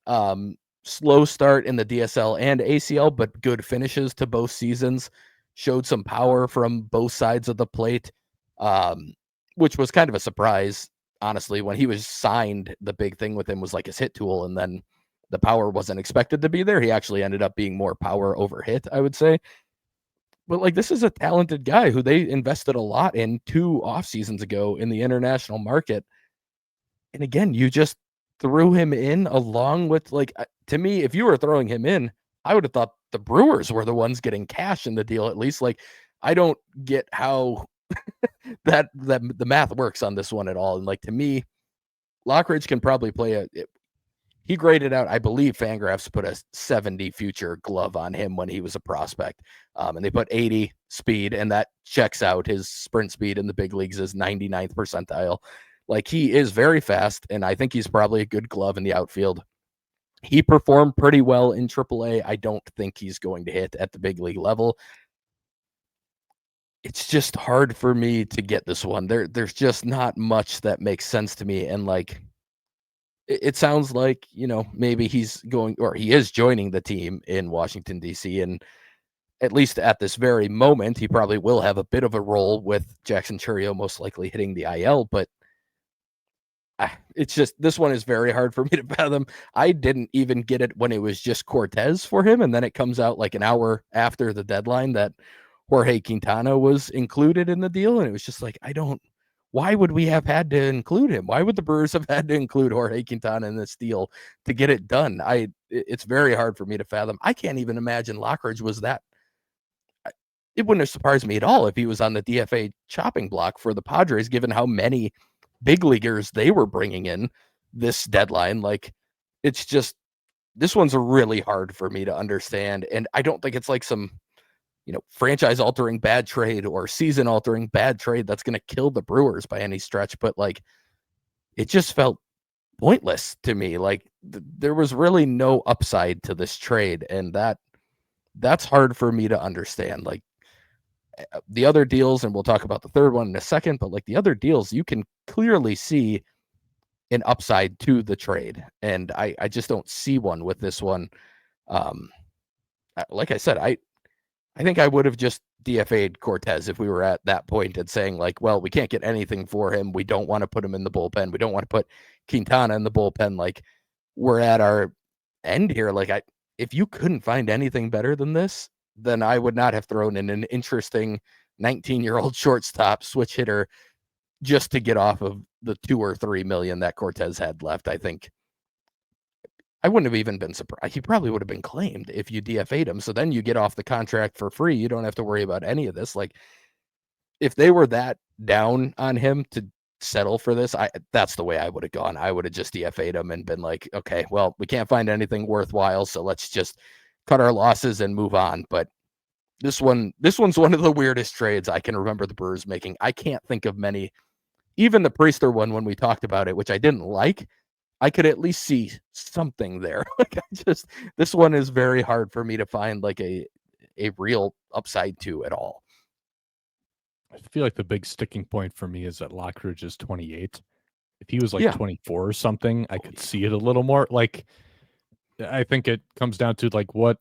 Speaker 2: Slow start in the DSL and ACL, but good finishes to both seasons. Showed some power from both sides of the plate, which was kind of a surprise, honestly. When he was signed, the big thing with him was like his hit tool, and then the power wasn't expected to be there. He actually ended up being more power over hit, I would say. But like this is a talented guy who they invested a lot in 2 off seasons ago in the international market. And again, you just threw him in along with like to me, if you were throwing him in, I would have thought the Brewers were the ones getting cash in the deal at least. Like I don't get how that the math works on this one at all. And like to me, Lockridge can probably play he graded out, I believe Fangraphs put a 70 future glove on him when he was a prospect. And they put 80 speed, and that checks out. His sprint speed in the big leagues is 99th percentile. Like he is very fast, and I think he's probably a good glove in the outfield. He performed pretty well in AAA. I don't think he's going to hit at the big league level. It's just hard for me to get this one. There's just not much that makes sense to me. And like, it sounds like, maybe he's going or he is joining the team in Washington, D.C. And at least at this very moment, he probably will have a bit of a role with Jackson Churio most likely hitting the IL. But it's just this one is very hard for me to fathom. I didn't even get it when it was just Cortez for him. And then it comes out like an hour after the deadline that Jorge Quintana was included in the deal. And it was just like, why would we have had to include him? Why would the Brewers have had to include Jorge Quintana in this deal to get it done? It's very hard for me to fathom. I can't even imagine Lockridge was that. It wouldn't have surprised me at all if he was on the DFA chopping block for the Padres, given how many big leaguers they were bringing in this deadline. Like, it's just, this one's really hard for me to understand. And I don't think it's like some franchise altering bad trade or season altering bad trade that's going to kill the Brewers by any stretch. But like, it just felt pointless to me. Like there was really no upside to this trade. And that's hard for me to understand. Like the other deals, and we'll talk about the third one in a second, but like the other deals, you can clearly see an upside to the trade. And I just don't see one with this one. Like I said, I think I would have just DFA'd Cortez if we were at that point and saying like, well, we can't get anything for him. We don't want to put him in the bullpen. We don't want to put Quintana in the bullpen. Like we're at our end here. Like if you couldn't find anything better than this, then I would not have thrown in an interesting 19-year-old shortstop switch hitter just to get off of the 2 or 3 million that Cortez had left. I think I wouldn't have even been surprised. He probably would have been claimed if you DFA'd him. So then you get off the contract for free. You don't have to worry about any of this. Like if they were that down on him to settle for this, that's the way I would have gone. I would have just DFA'd him and been like, okay, well, we can't find anything worthwhile, so let's just cut our losses and move on. But this one's one of the weirdest trades I can remember the Brewers making. I can't think of many. Even the Priester one, when we talked about it, which I didn't like, I could at least see something there. Like this one is very hard for me to find like a real upside to at all.
Speaker 1: I feel like the big sticking point for me is that Lockridge is 28. If he was like 24 or something, I could see it a little more. Like, I think it comes down to like, what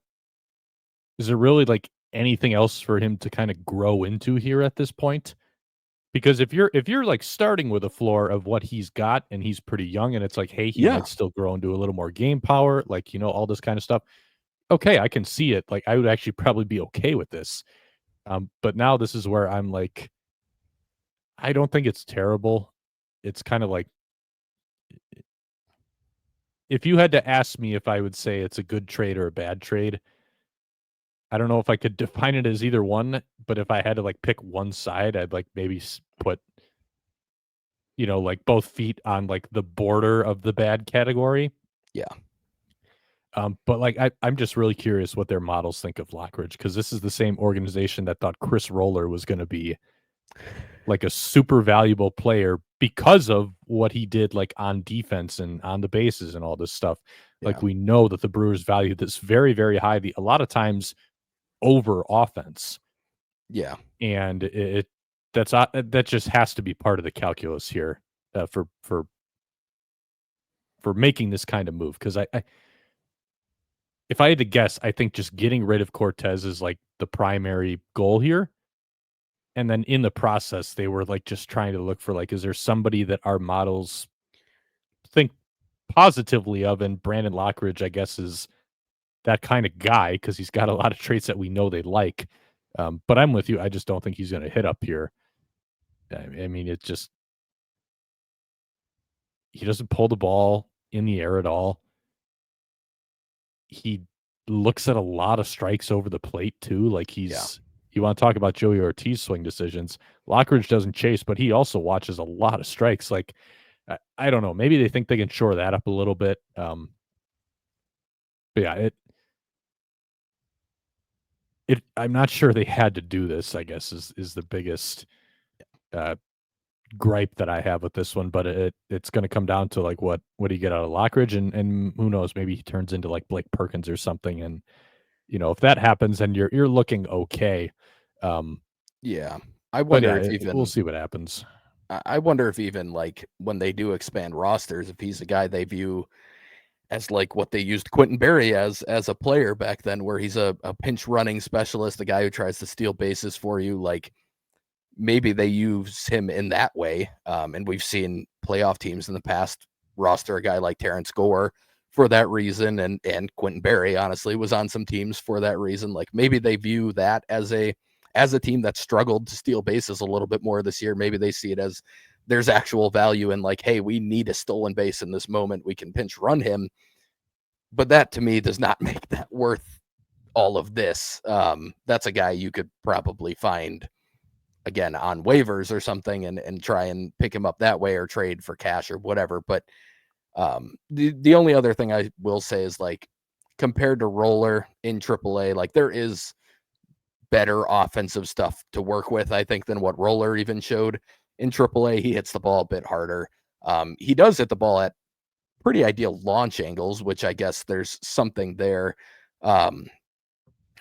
Speaker 1: is there really like anything else for him to kind of grow into here at this point? Because if you're like starting with a floor of what he's got and he's pretty young and it's like, hey, he
Speaker 2: Yeah,
Speaker 1: might still grow into a little more game power, like, all this kind of stuff. Okay, I can see it. Like I would actually probably be okay with this. But now this is where I'm like, I don't think it's terrible. It's kind of like if you had to ask me if I would say it's a good trade or a bad trade, I don't know if I could define it as either one, but if I had to like pick one side, I'd like maybe put, like both feet on like the border of the bad category.
Speaker 2: yeah,
Speaker 1: But like I'm just really curious what their models think of Lockridge because this is the same organization that thought Chris Roller was going to be like a super valuable player because of what he did like on defense and on the bases and all this stuff.
Speaker 2: yeah,
Speaker 1: Like we know that the Brewers value this very, very highly, a lot of times over offense.
Speaker 2: yeah,
Speaker 1: And that just has to be part of the calculus here for making this kind of move. Because I if I had to guess, I think just getting rid of Cortez is like the primary goal here. And then in the process, they were like just trying to look for like, is there somebody that our models think positively of? And Brandon Lockridge, I guess, is that kind of guy because he's got a lot of traits that we know they like. But I'm with you. I just don't think he's going to hit up here. I mean, it just he doesn't pull the ball in the air at all. He looks at a lot of strikes over the plate too. Like
Speaker 2: yeah.
Speaker 1: you want to talk about Joey Ortiz swing decisions. Lockridge doesn't chase, but he also watches a lot of strikes. Like I don't know. Maybe they think they can shore that up a little bit. But yeah, it I'm not sure they had to do this, I guess is the biggest uh gripe that I have with this one, but it's going to come down to like what do you get out of Lockridge and who knows, maybe he turns into like Blake Perkins or something, and if that happens, then you're looking okay. Um,
Speaker 2: Yeah. I
Speaker 1: but
Speaker 2: wonder
Speaker 1: yeah,
Speaker 2: if
Speaker 1: we'll
Speaker 2: even
Speaker 1: see what happens.
Speaker 2: I wonder if even like when they do expand rosters, if he's a guy they view as like what they used Quentin Berry as a player back then, where he's a pinch running specialist, a guy who tries to steal bases for you. Like maybe they use him in that way. And we've seen playoff teams in the past roster a guy like Terrence Gore for that reason, and Quentin Berry honestly was on some teams for that reason. Like maybe they view that as a team that struggled to steal bases a little bit more this year. Maybe they see it as there's actual value in like, hey, we need a stolen base in this moment. We can pinch run him. But that to me does not make that worth all of this. That's a guy you could probably find again on waivers or something and try and pick him up that way or trade for cash or whatever. But the only other thing I will say is like compared to Roller in AAA, like there is better offensive stuff to work with, I think, than what Roller even showed in AAA. He hits the ball a bit harder. He does hit the ball at pretty ideal launch angles, which I guess there's something there. Um,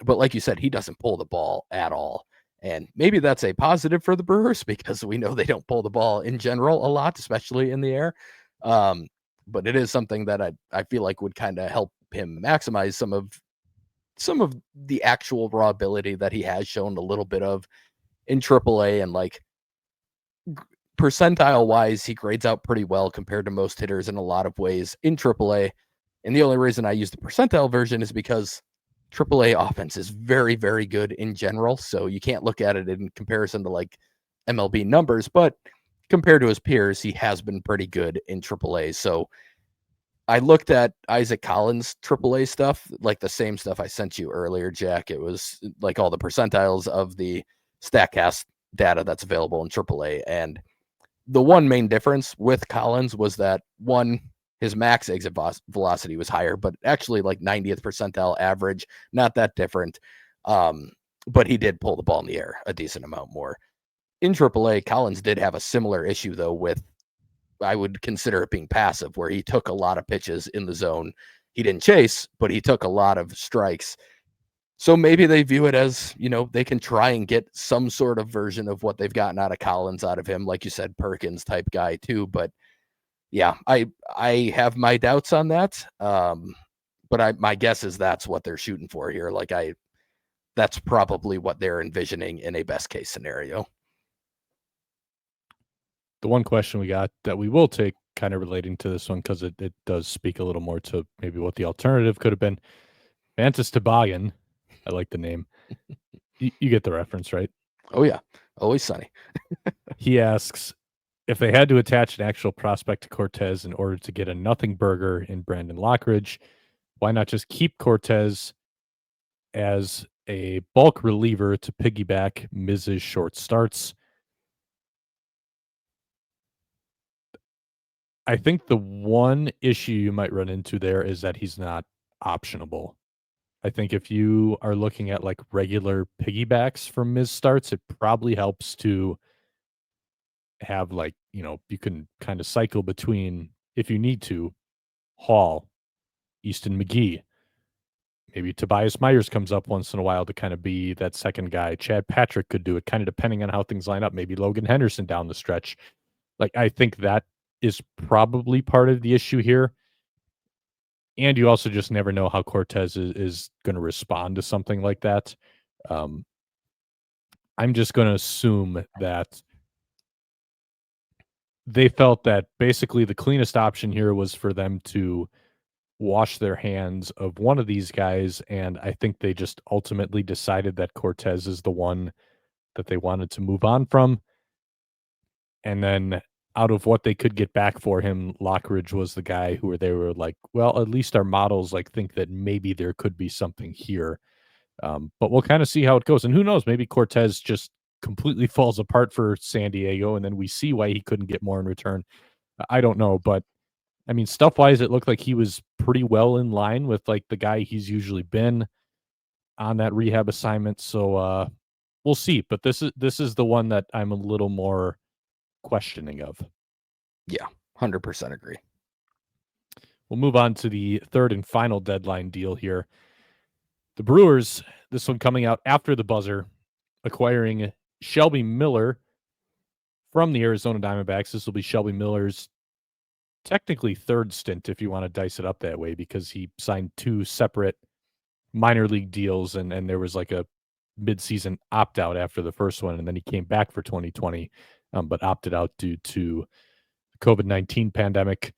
Speaker 2: but like you said, he doesn't pull the ball at all. And maybe that's a positive for the Brewers because we know they don't pull the ball in general a lot, especially in the air. Um, but it is something that I feel like would kind of help him maximize some of the actual raw ability that he has shown a little bit of in AAA. And like percentile wise, he grades out pretty well compared to most hitters in a lot of ways in AAA. And the only reason I use the percentile version is because AAA offense is very, very good in general. So you can't look at it in comparison to like MLB numbers, but compared to his peers, he has been pretty good in AAA. So I looked at Isaac Collins' AAA stuff, like the same stuff I sent you earlier, Jack. It was like all the percentiles of the StatCast data that's available in AAA. And the one main difference with Collins was that one, his max exit velocity was higher, but actually like 90th percentile average, not that different. But he did pull the ball in the air a decent amount more. In AAA, Collins did have a similar issue though with I would consider it being passive, where he took a lot of pitches in the zone. He didn't chase, but he took a lot of strikes. So maybe they view it as, they can try and get some sort of version of what they've gotten out of Collins out of him. Like you said, Perkins type guy too. But yeah, I have my doubts on that. But my guess is that's what they're shooting for here. Like that's probably what they're envisioning in a best case scenario.
Speaker 1: The one question we got that we will take kind of relating to this one because it does speak a little more to maybe what the alternative could have been. Mantis Toboggan. I like the name. You get the reference, right?
Speaker 2: Oh yeah, always sunny.
Speaker 1: He asks if they had to attach an actual prospect to Cortez in order to get a nothing burger in Brandon Lockridge, why not just keep Cortez as a bulk reliever to piggyback Miz's short starts? I think the one issue you might run into there is that he's not optionable. I think if you are looking at like regular piggybacks from Miz starts, it probably helps to have like, you can kind of cycle between, if you need to, Hall, Easton McGee. Maybe Tobias Myers comes up once in a while to kind of be that second guy. Chad Patrick could do it, kind of depending on how things line up. Maybe Logan Henderson down the stretch. Like, I think that is probably part of the issue here. And you also just never know how Cortez is going to respond to something like that. I'm just going to assume that they felt that basically the cleanest option here was for them to wash their hands of one of these guys, and I think they just ultimately decided that Cortez is the one that they wanted to move on from. And then out of what they could get back for him, Lockridge was the guy who they were like, well, at least our models like think that maybe there could be something here. But we'll kind of see how it goes. And who knows, maybe Cortez just completely falls apart for San Diego, and then we see why he couldn't get more in return. I don't know, but I mean, stuff wise, it looked like he was pretty well in line with like the guy he's usually been on that rehab assignment. So we'll see. But this is the one that I'm a little more questioning of.
Speaker 2: Yeah, 100% agree.
Speaker 1: We'll move on to the third and final deadline deal here. The Brewers, this one coming out after the buzzer, acquiring Shelby Miller from the Arizona Diamondbacks. This will be Shelby Miller's technically third stint, if you want to dice it up that way, because he signed two separate minor league deals, and there was like a midseason opt out after the first one, and then he came back for 2020, but opted out due to the COVID-19 pandemic.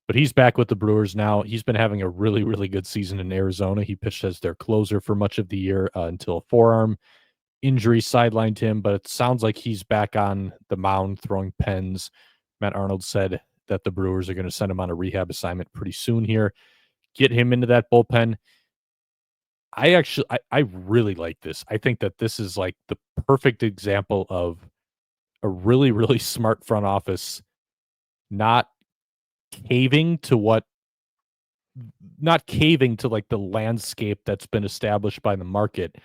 Speaker 1: But he's back with the Brewers now. He's been having a really, really good season in Arizona. He pitched as their closer for much of the year until a forearm injury sidelined him, but it sounds like he's back on the mound throwing pens. Matt Arnold said that the Brewers are going to send him on a rehab assignment pretty soon here, get him into that bullpen. I really like this. I think that this is like the perfect example of a really, really smart front office not caving to like the landscape that's been established by the market,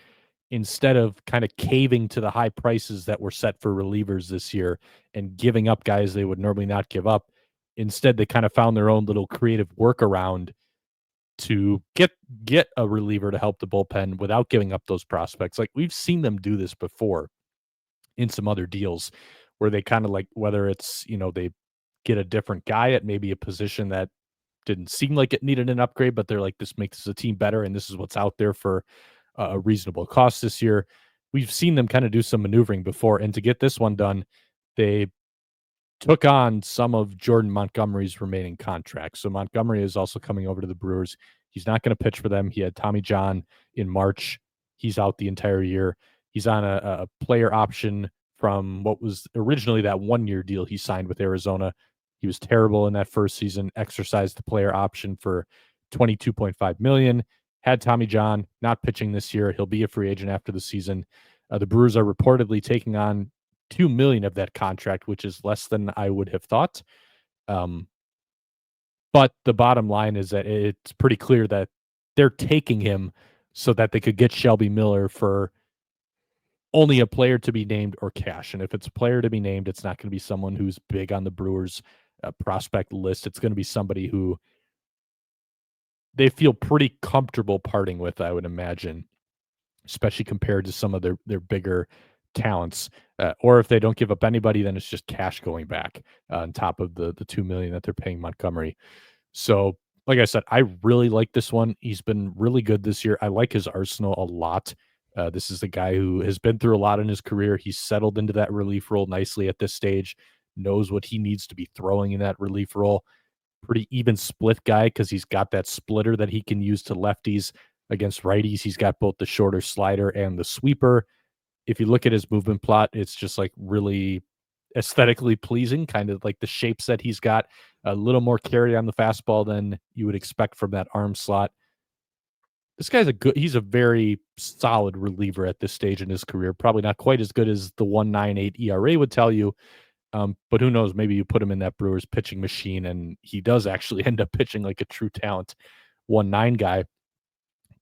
Speaker 1: instead of kind of caving to the high prices that were set for relievers this year and giving up guys they would normally not give up. Instead, they kind of found their own little creative workaround to get a reliever to help the bullpen without giving up those prospects. Like, we've seen them do this before in some other deals where they kind of like, whether it's, they get a different guy at maybe a position that didn't seem like it needed an upgrade, but they're like, this makes the team better, and this is what's out there for a reasonable cost this year. We've seen them kind of do some maneuvering before, and to get this one done, they took on some of Jordan Montgomery's remaining contracts. So Montgomery is also coming over to the Brewers. He's not going to pitch for them. He had Tommy John in March. He's out the entire year. He's on a player option from what was originally that 1-year deal he signed with Arizona. He was terrible in that first season, exercised the player option for $22.5 million. Had Tommy John, not pitching this year. He'll be a free agent after the season. The Brewers are reportedly taking on $2 million of that contract, which is less than I would have thought. But the bottom line is that it's pretty clear that they're taking him so that they could get Shelby Miller for only a player to be named or cash. And if it's a player to be named, it's not going to be someone who's big on the Brewers prospect list. It's going to be somebody who they feel pretty comfortable parting with, I would imagine, especially compared to some of their bigger talents. Or if they don't give up anybody, then it's just cash going back on top of the $2 million that they're paying Montgomery. So, like I said, I really like this one. He's been really good this year. I like his arsenal a lot. This is the guy who has been through a lot in his career. He's settled into that relief role nicely at this stage. knows what he needs to be throwing in that relief role. Pretty even split guy because he's got that splitter that he can use to lefties against righties. He's got both the shorter slider and the sweeper. If you look at his movement plot, it's just like really aesthetically pleasing, kind of like the shapes that he's got. A little more carry on the fastball than you would expect from that arm slot. This guy's he's a very solid reliever at this stage in his career. Probably not quite as good as the 1.98 ERA would tell you. But who knows? Maybe you put him in that Brewers pitching machine and he does actually end up pitching like a true talent 1.9 guy.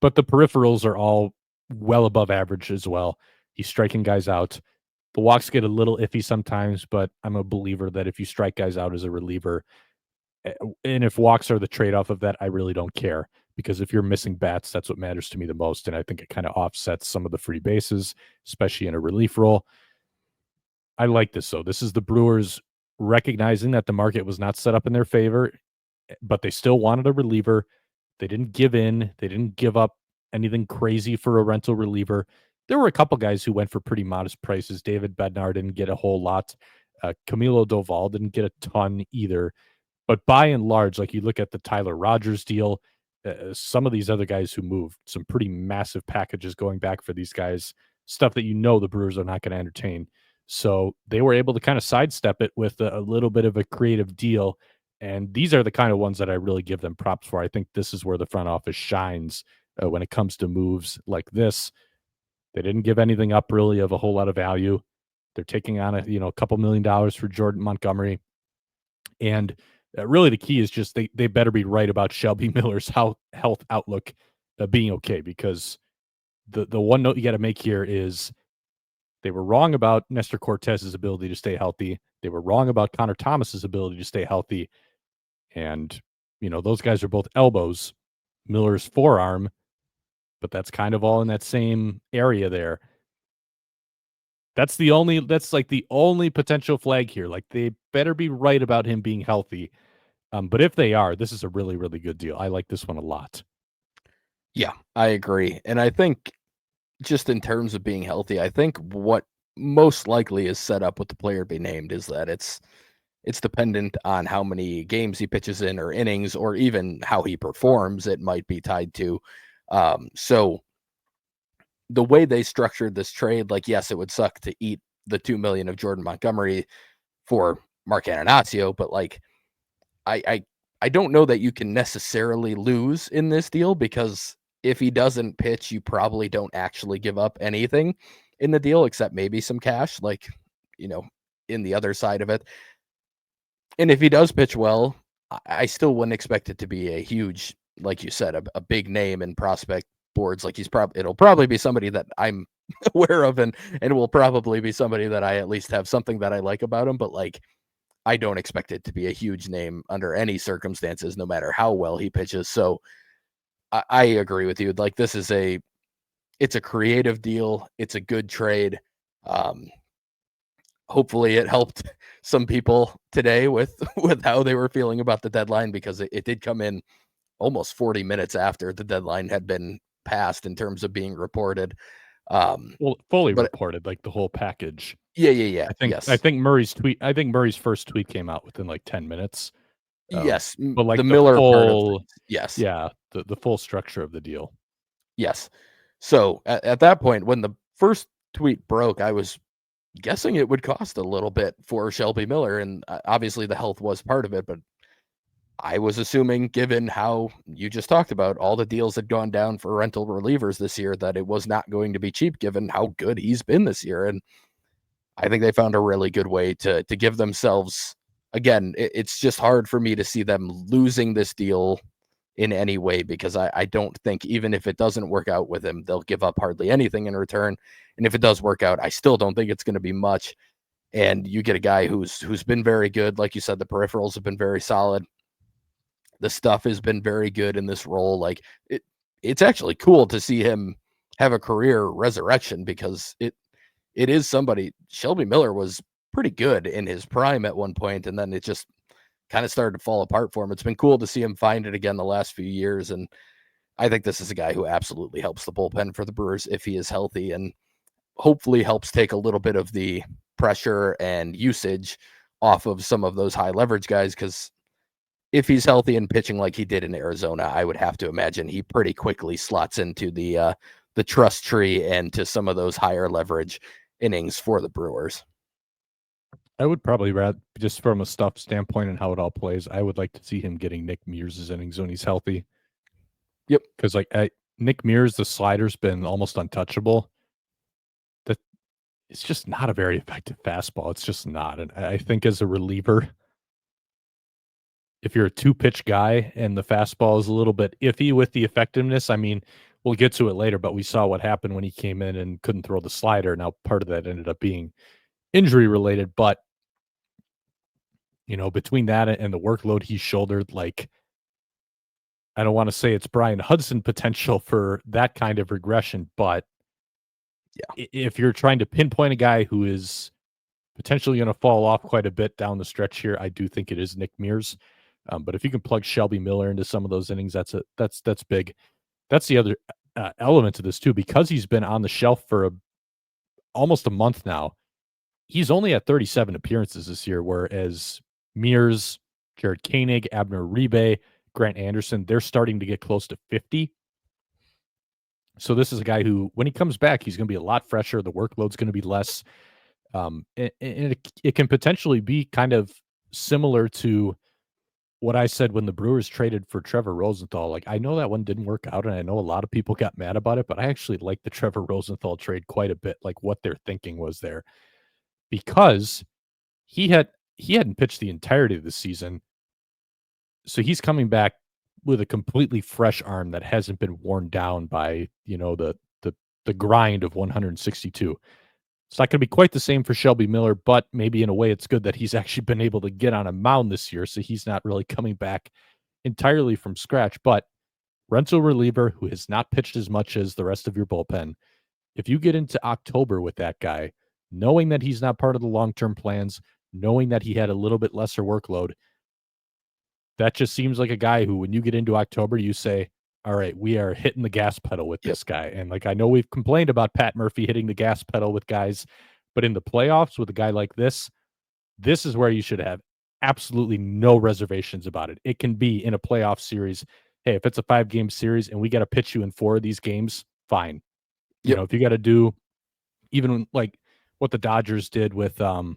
Speaker 1: But the peripherals are all well above average as well. He's striking guys out. The walks get a little iffy sometimes, but I'm a believer that if you strike guys out as a reliever, and if walks are the trade-off of that, I really don't care, because if you're missing bats, that's what matters to me the most. And I think it kind of offsets some of the free bases, especially in a relief role. I like this, though. This is the Brewers recognizing that the market was not set up in their favor, but they still wanted a reliever. They didn't give in. They didn't give up anything crazy for a rental reliever. There were a couple guys who went for pretty modest prices. David Bednar didn't get a whole lot. Camilo Doval didn't get a ton either. But by and large, like you look at the Tyler Rogers deal, some of these other guys who moved, some pretty massive packages going back for these guys, stuff that the Brewers are not going to entertain. So they were able to kind of sidestep it with a little bit of a creative deal. And these are the kind of ones that I really give them props for. I think this is where the front office shines when it comes to moves like this. They didn't give anything up really of a whole lot of value. They're taking on a couple $1 million for Jordan Montgomery. And really the key is just they better be right about Shelby Miller's health outlook being okay, because the one note you got to make here is they were wrong about Nestor Cortez's ability to stay healthy. They were wrong about Connor Thomas's ability to stay healthy. And, those guys are both elbows. Miller's forearm, but that's kind of all in that same area there. That's the only potential flag here. Like, they better be right about him being healthy. But if they are, this is a really, really good deal. I like this one a lot.
Speaker 2: Yeah, I agree. And I think just in terms of being healthy, I think what most likely is set up with the player be named is that it's dependent on how many games he pitches in or innings, or even how he performs. It might be tied to. So the way they structured this trade, like, yes, it would suck to eat the $2 million of Jordan Montgomery for Mark Ananazio, but like, I don't know that you can necessarily lose in this deal, because if he doesn't pitch, you probably don't actually give up anything in the deal except maybe some cash, like, in the other side of it. And if he does pitch well, I still wouldn't expect it to be a huge, like you said, a big name in prospect boards. Like, it'll probably be somebody that I'm aware of, and will probably be somebody that I at least have something that I like about him. But like, I don't expect it to be a huge name under any circumstances, no matter how well he pitches. So I agree with you. Like, it's a creative deal. It's a good trade. Hopefully it helped some people today with how they were feeling about the deadline, because it did come in almost 40 minutes after the deadline had been passed in terms of being reported.
Speaker 1: Well, fully reported, like the whole package.
Speaker 2: Yeah.
Speaker 1: I think Murray's first tweet came out within like 10 minutes.
Speaker 2: Yes,
Speaker 1: but like
Speaker 2: the Miller part of things. Yes.
Speaker 1: Yeah, the full structure of the deal.
Speaker 2: Yes. So at that point, when the first tweet broke, I was guessing it would cost a little bit for Shelby Miller, and obviously the health was part of it, but I was assuming, given how you just talked about all the deals had gone down for rental relievers this year, that it was not going to be cheap, given how good he's been this year. And I think they found a really good way to give themselves, again, it's just hard for me to see them losing this deal in any way, because I don't think, even if it doesn't work out with him, they'll give up hardly anything in return. And if it does work out, I still don't think it's going to be much. And you get a guy who's been very good. Like you said, the peripherals have been very solid. The stuff has been very good in this role. Like, it's actually cool to see him have a career resurrection, because it is somebody. Shelby Miller was pretty good in his prime at one point, and then it just kind of started to fall apart for him. It's been cool to see him find it again the last few years, and I think this is a guy who absolutely helps the bullpen for the Brewers if he is healthy, and hopefully helps take a little bit of the pressure and usage off of some of those high leverage guys, because if he's healthy and pitching like he did in Arizona, I would have to imagine he pretty quickly slots into the trust tree and to some of those higher leverage innings for the Brewers.
Speaker 1: I would probably rather, just from a stuff standpoint and how it all plays, I would like to see him getting Nick Mears' innings when he's healthy.
Speaker 2: Yep.
Speaker 1: Because Nick Mears, the slider's been almost untouchable. That it's just not a very effective fastball. It's just not. And I think as a reliever, if you're a two-pitch guy and the fastball is a little bit iffy with the effectiveness, I mean, we'll get to it later, but we saw what happened when he came in and couldn't throw the slider. Now, part of that ended up being injury related, but between that and the workload he shouldered, like, I don't want to say it's Brian Hudson potential for that kind of regression, but
Speaker 2: yeah,
Speaker 1: if you're trying to pinpoint a guy who is potentially going to fall off quite a bit down the stretch here, I do think it is Nick Mears. But if you can plug Shelby Miller into some of those innings, that's big. That's the other element to this too, because he's been on the shelf for almost a month now. He's only at 37 appearances this year, whereas Mears, Jared Koenig, Abner Uribe, Grant Anderson, they're starting to get close to 50. So this is a guy who, when he comes back, he's going to be a lot fresher. The workload's going to be less. And it can potentially be kind of similar to what I said when the Brewers traded for Trevor Rosenthal. Like, I know that one didn't work out, and I know a lot of people got mad about it, but I actually like the Trevor Rosenthal trade quite a bit, like what their thinking was there, because he hadn't pitched the entirety of the season. So he's coming back with a completely fresh arm that hasn't been worn down by, the grind of 162. It's not going to be quite the same for Shelby Miller, but maybe in a way it's good that he's actually been able to get on a mound this year, so he's not really coming back entirely from scratch. But rental reliever who has not pitched as much as the rest of your bullpen, if you get into October with that guy, knowing that he's not part of the long-term plans, knowing that he had a little bit lesser workload, that just seems like a guy who, when you get into October, you say, all right, we are hitting the gas pedal with this guy. And like, I know we've complained about Pat Murphy hitting the gas pedal with guys, but in the playoffs with a guy like this is where you should have absolutely no reservations about it. It can be in a playoff series. Hey, if it's a 5-game series and we got to pitch you in 4 of these games, fine. If you got to do even like what the Dodgers did with, God,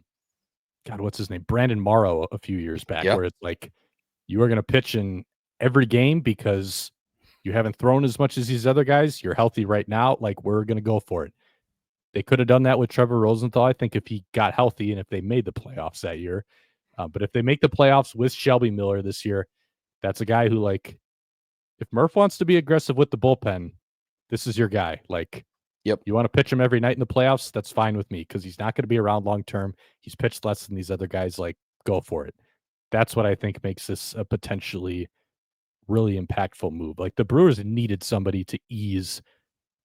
Speaker 1: what's his name? Brandon Morrow a few years back, where it's like, you are going to pitch in every game because you haven't thrown as much as these other guys. You're healthy right now. Like, we're going to go for it. They could have done that with Trevor Rosenthal, I think, if he got healthy and if they made the playoffs that year. But if they make the playoffs with Shelby Miller this year, that's a guy who, like, if Murph wants to be aggressive with the bullpen, this is your guy. Like, you want to pitch him every night in the playoffs? That's fine with me because he's not going to be around long term. He's pitched less than these other guys. Like, go for it. That's what I think makes this a potentially really impactful move. Like, the Brewers needed somebody to ease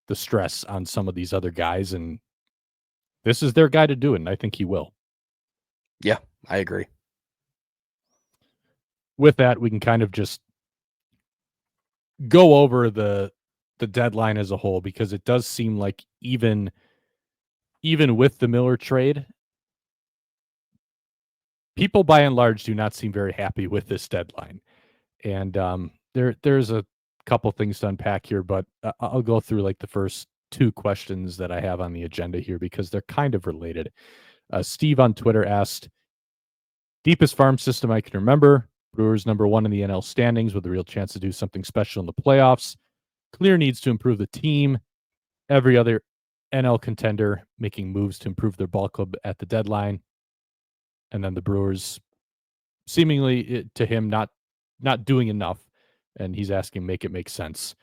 Speaker 1: the stress on some of these other guys, and this is their guy to do it, and I think he will.
Speaker 2: Yeah, I agree.
Speaker 1: With that, we can kind of just go over the deadline as a whole, because it does seem like even with the Miller trade, people by and large do not seem very happy with this deadline. And there's a couple things to unpack here, but I'll go through like the first 2 questions that I have on the agenda here because they're kind of related. Steve on Twitter asked, deepest farm system I can remember. Brewers #1 in the NL standings with a real chance to do something special in the playoffs. Clear needs to improve the team. Every other NL contender making moves to improve their ball club at the deadline. And then the Brewers seemingly, to him, not doing enough. And he's asking, make it make sense.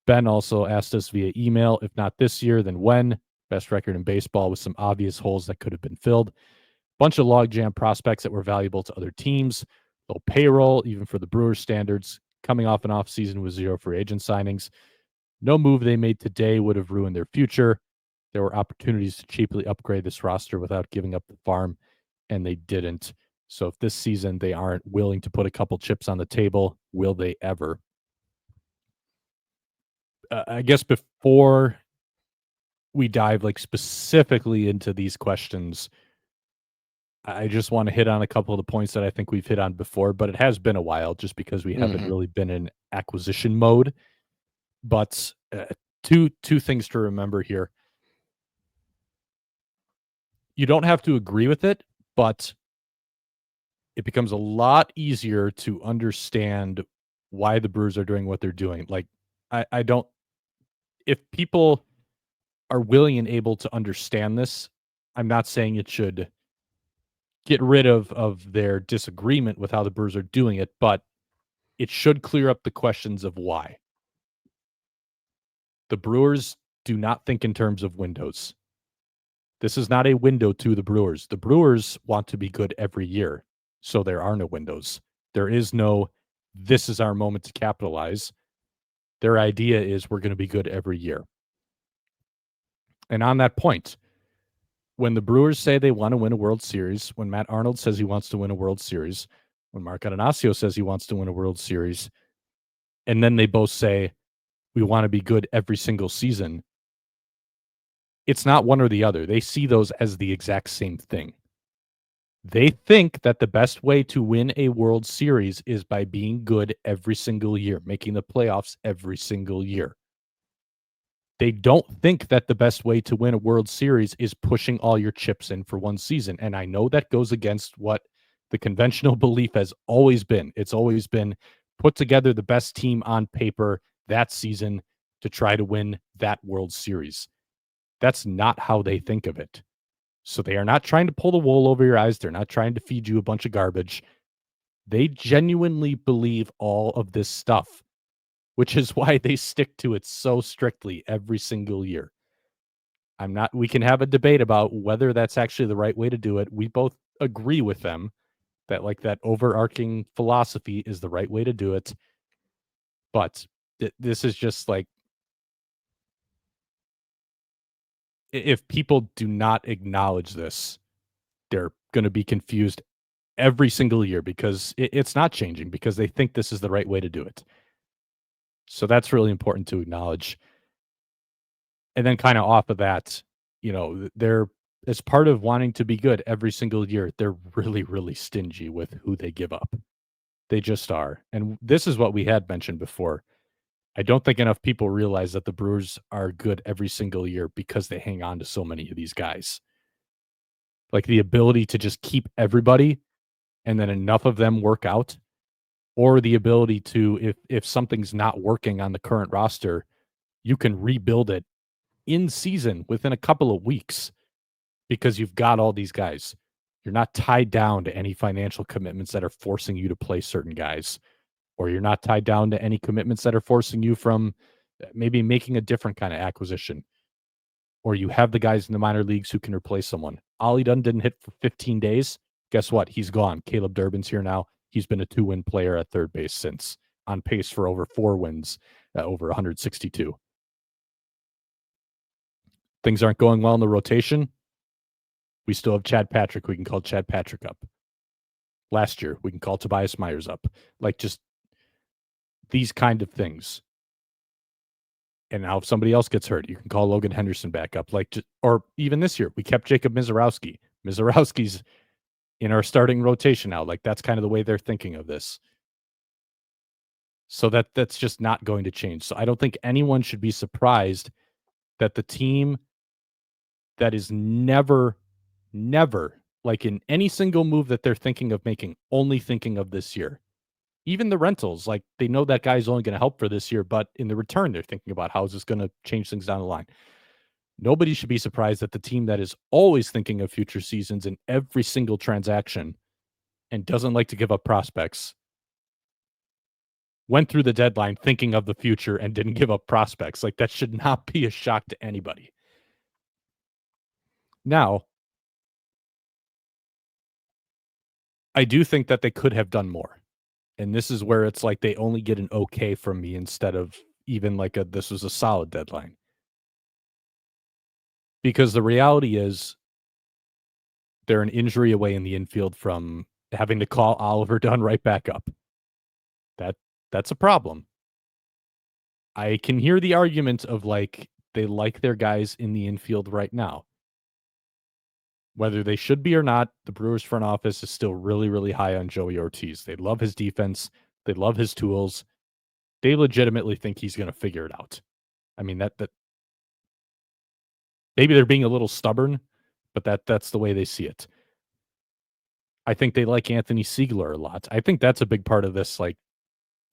Speaker 1: Ben also asked us via email, if not this year, then when? Best record in baseball with some obvious holes that could have been filled. Bunch of logjam prospects that were valuable to other teams. Low payroll, even for the Brewers standards. Coming off an offseason with 0 free agent signings. No move they made today would have ruined their future. There were opportunities to cheaply upgrade this roster without giving up the farm, and they didn't. So if this season they aren't willing to put a couple chips on the table, will they ever? I guess before we dive like specifically into these questions, I just want to hit on a couple of the points that I think we've hit on before, but it has been a while just because we haven't
Speaker 2: Mhm.
Speaker 1: really been in acquisition mode. But two things to remember here. You don't have to agree with it, but it becomes a lot easier to understand why the Brewers are doing what they're doing. Like, I don't, if people are willing and able to understand this, I'm not saying it should get rid of their disagreement with how the Brewers are doing it, but it should clear up the questions of why. The Brewers do not think in terms of windows. This is not a window to the Brewers. The Brewers want to be good every year, so there are no windows. There is no, this is our moment to capitalize. Their idea is we're going to be good every year. And on that point, when the Brewers say they want to win a World Series, when Matt Arnold says he wants to win a World Series, when Mark Atanasio says he wants to win a World Series, and then they both say we want to be good every single season, it's not one or the other. They see those as the exact same thing. They think that the best way to win a World Series is by being good every single year, making the playoffs every single year. They don't think that the best way to win a World Series is pushing all your chips in for one season. And I know that goes against what the conventional belief has always been. It's always been put together the best team on paper that season to try to win that World Series. That's not how they think of it. So they are not trying to pull the wool over your eyes. They're not trying to feed you a bunch of garbage. They genuinely believe all of this stuff, which is why they stick to it so strictly every single year. We can have a debate about whether that's actually the right way to do it. We both agree with them that like that overarching philosophy is the right way to do it. But this is just like, if people do not acknowledge this, they're going to be confused every single year because it's not changing because they think this is the right way to do it. So that's really important to acknowledge. And then kind of off of that, they're as part of wanting to be good every single year, they're really, really stingy with who they give up. They just are. And this is what we had mentioned before. I don't think enough people realize that the Brewers are good every single year because they hang on to so many of these guys. Like the ability to just keep everybody and then enough of them work out, or the ability to, if something's not working on the current roster, you can rebuild it in season within a couple of weeks because you've got all these guys. You're not tied down to any financial commitments that are forcing you to play certain guys, or you're not tied down to any commitments that are forcing you from maybe making a different kind of acquisition, or you have the guys in the minor leagues who can replace someone. Ollie Dunn didn't hit for 15 days. Guess what? He's gone. Caleb Durbin's here now. He's been a 2-win player at third base since, on pace for over 4 wins, over 162. Things aren't going well in the rotation. We still have Chad Patrick. We can call Chad Patrick up. Last year, we can call Tobias Myers up. Like, just these kind of things. And now if somebody else gets hurt, you can call Logan Henderson back up. Or even this year, we kept Jacob Mizorowski. Mizorowski's in our starting rotation now. Like, that's kind of the way they're thinking of this. So that's just not going to change. So I don't think anyone should be surprised that the team that is never, like in any single move that they're thinking of making, only thinking of this year. Even the rentals, like they know that guy's only going to help for this year, but in the return, they're thinking about how is this going to change things down the line. Nobody should be surprised that the team that is always thinking of future seasons in every single transaction and doesn't like to give up prospects went through the deadline thinking of the future and didn't give up prospects. Like, that should not be a shock to anybody. Now, I do think that they could have done more. And this is where it's like they only get an okay from me instead of even like this was a solid deadline. Because the reality is they're an injury away in the infield from having to call Oliver Dunn right back up. That's a problem. I can hear the argument of like they like their guys in the infield right now. Whether they should be or not, the Brewers front office is still really, really high on Joey Ortiz. They love his defense. They love his tools. They legitimately think he's going to figure it out. I mean, that maybe they're being a little stubborn, but that's the way they see it. I think they like Anthony Siegler a lot. I think that's a big part of this. Like,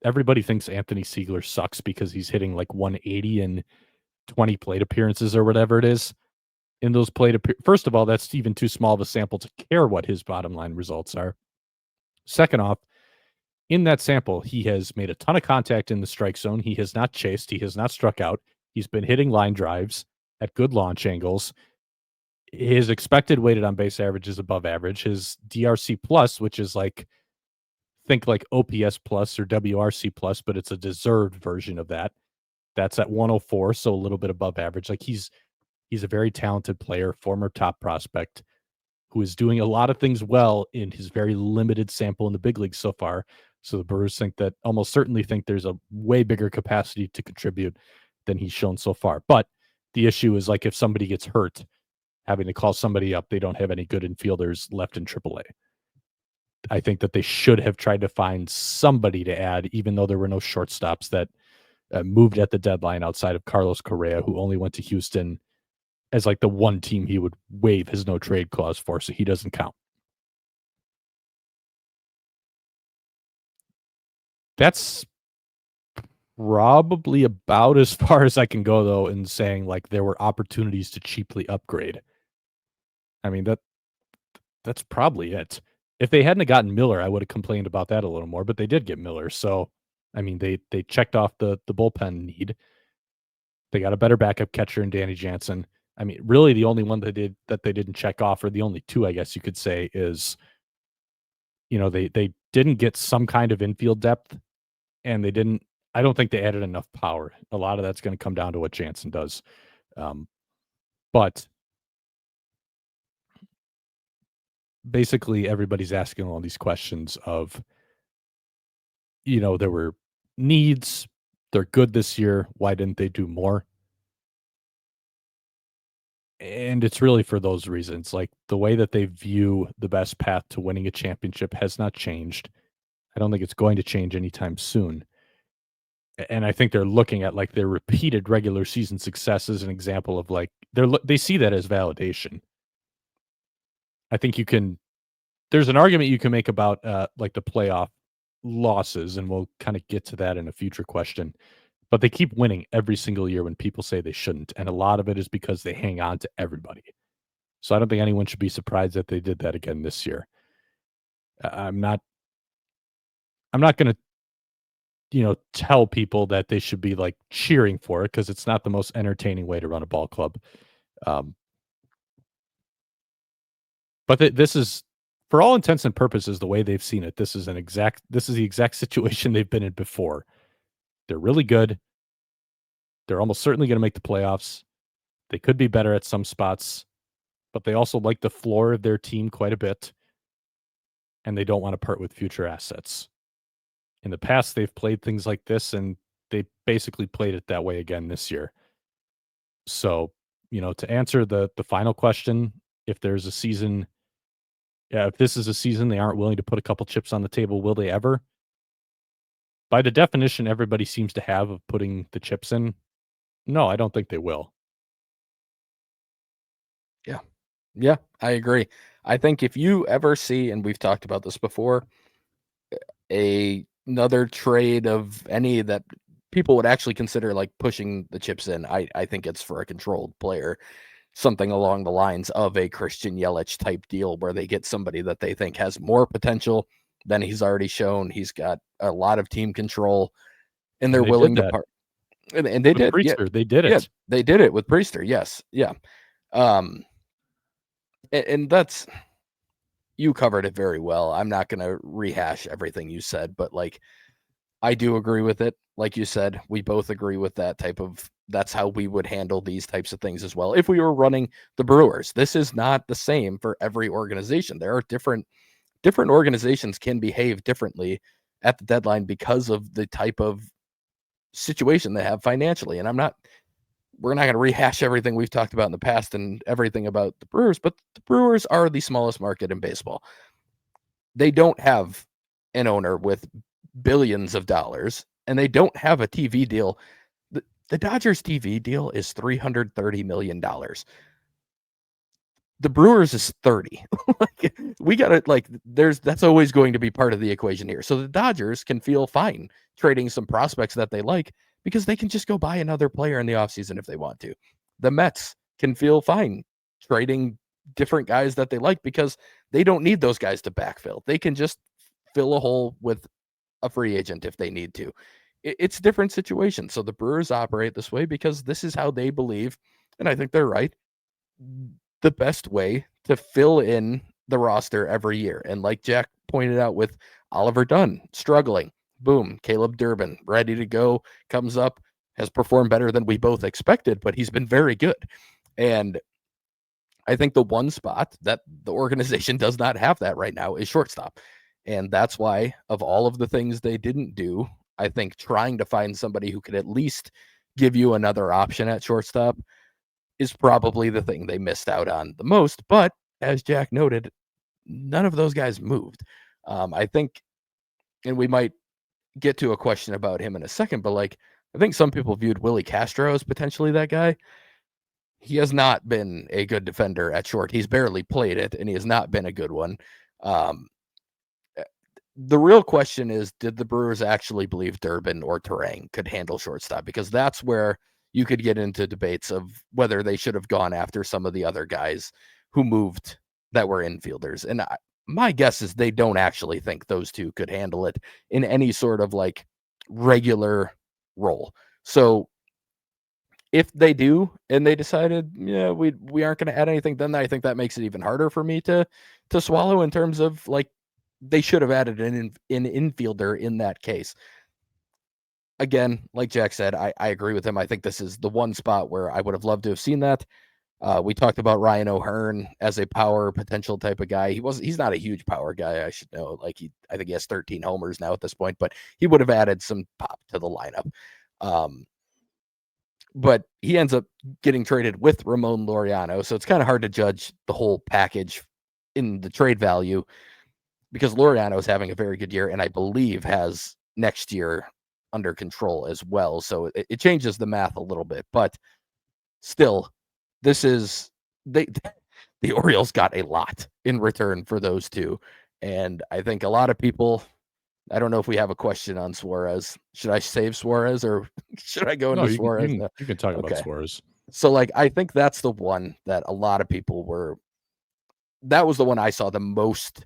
Speaker 1: everybody thinks Anthony Siegler sucks because he's hitting like 180 in 20 plate appearances or whatever it is. In those first of all, that's even too small of a sample to care what his bottom line results are. Second off, in that sample, he has made a ton of contact in the strike zone. He has not chased. He has not struck out. He's been hitting line drives at good launch angles. His expected weighted on base average is above average. His DRC plus, which is like, think like OPS plus or WRC plus, but it's a deserved version of that. That's at 104, so a little bit above average. Like, he's a very talented player, former top prospect, who is doing a lot of things well in his very limited sample in the big leagues so far. So the Brewers almost certainly think there's a way bigger capacity to contribute than he's shown so far. But the issue is, like, if somebody gets hurt, having to call somebody up, they don't have any good infielders left in AAA. I think that they should have tried to find somebody to add, even though there were no shortstops that moved at the deadline outside of Carlos Correa, who only went to Houston as like the one team he would waive his no trade clause for, so he doesn't count. That's probably about as far as I can go, though, in saying like there were opportunities to cheaply upgrade. I mean, that's probably it. If they hadn't gotten Miller, I would have complained about that a little more, but they did get Miller. So, I mean, they checked off the bullpen need. They got a better backup catcher in Danny Jansen. I mean, really the only one that they didn't check off, or the only two, I guess you could say, is, they didn't get some kind of infield depth, and I don't think they added enough power. A lot of that's going to come down to what Jansen does. But basically everybody's asking all these questions of, there were needs. They're good this year. Why didn't they do more? And it's really for those reasons. Like, the way that they view the best path to winning a championship has not changed. I don't think it's going to change anytime soon. And I think they're looking at like their repeated regular season success as an example of like they see that as validation. I think there's an argument you can make about like the playoff losses, and we'll kind of get to that in a future question. But they keep winning every single year when people say they shouldn't, and a lot of it is because they hang on to everybody. So I don't think anyone should be surprised that they did that again this year. I'm not going to tell people that they should be like cheering for it, because it's not the most entertaining way to run a ball club. But this is, for all intents and purposes, the way they've seen it. This is the exact situation they've been in before. They're really good. They're almost certainly going to make the playoffs. They could be better at some spots, but they also like the floor of their team quite a bit, and they don't want to part with future assets. In the past, they've played things like this, and they basically played it that way again this year. So, to answer the final question, if there's a season, if this is a season they aren't willing to put a couple chips on the table, will they ever? By the definition everybody seems to have of putting the chips in, no, I don't think they will.
Speaker 2: Yeah, I agree. I think if you ever see, and we've talked about this before, another trade of any that people would actually consider like pushing the chips in, I think it's for a controlled player, something along the lines of a Christian Yelich type deal, where they get somebody that they think has more potential than he's already shown. He's got a lot of team control, and they're willing to part. And they did.
Speaker 1: Priester,
Speaker 2: yeah,
Speaker 1: they did it.
Speaker 2: Yeah, they did it with Priester. Yes. Yeah. And that's, you covered it very well. I'm not going to rehash everything you said, but like, I do agree with it. Like you said, we both agree with that's how we would handle these types of things as well. If we were running the Brewers, this is not the same for every organization. There are different organizations can behave differently at the deadline because of the type of situation they have financially. And I'm not we're not going to rehash everything we've talked about in the past and everything about the Brewers, but the Brewers are the smallest market in baseball. They don't have an owner with billions of dollars, and they don't have a TV deal. The Dodgers TV deal is $330 million. The Brewers is 30. Like, we got to, like, that's always going to be part of the equation here. So the Dodgers can feel fine trading some prospects that they like because they can just go buy another player in the offseason if they want to. The Mets can feel fine trading different guys that they like because they don't need those guys to backfill. They can just fill a hole with a free agent if they need to. It's different situations. So the Brewers operate this way because this is how they believe, and I think they're right, the best way to fill in the roster every year. And like Jack pointed out with Oliver Dunn struggling, boom, Caleb Durbin ready to go, comes up, has performed better than we both expected, but he's been very good. And I think the one spot that the organization does not have that right now is shortstop. And that's why, of all of the things they didn't do, I think trying to find somebody who could at least give you another option at shortstop is probably the thing they missed out on the most. But as Jack noted, none of those guys moved. I think, and we might get to a question about him in a second, but like, I think some people viewed Willie Castro as potentially that guy. He has not been a good defender at short. He's barely played it, and he has not been a good one. Um, the real question is, did the Brewers actually believe Durbin or Terang could handle shortstop? Because that's where you could get into debates of whether they should have gone after some of the other guys who moved that were infielders. And my guess is they don't actually think those two could handle it in any sort of like regular role. So if they do and they decided, yeah, we aren't going to add anything, then I think that makes it even harder for me to swallow in terms of like they should have added an infielder in that case. Again, like Jack said, I agree with him. I think this is the one spot where I would have loved to have seen that. We talked about Ryan O'Hearn as a power potential type of guy. He's not a huge power guy, I should know. Like I think he has 13 homers now at this point, but he would have added some pop to the lineup. But he ends up getting traded with Ramon Laureano, so it's kind of hard to judge the whole package in the trade value because Laureano is having a very good year, and I believe has next year under control as well. So it changes the math a little bit, but still, this is the Orioles got a lot in return for those two, and I think a lot of people. I don't know if we have a question on Suarez. Should I save Suarez or should I go into Suarez?
Speaker 1: You can talk about
Speaker 2: Okay.
Speaker 1: Suarez.
Speaker 2: So, like, I think that's the one that a lot of people were. That was the one I saw the most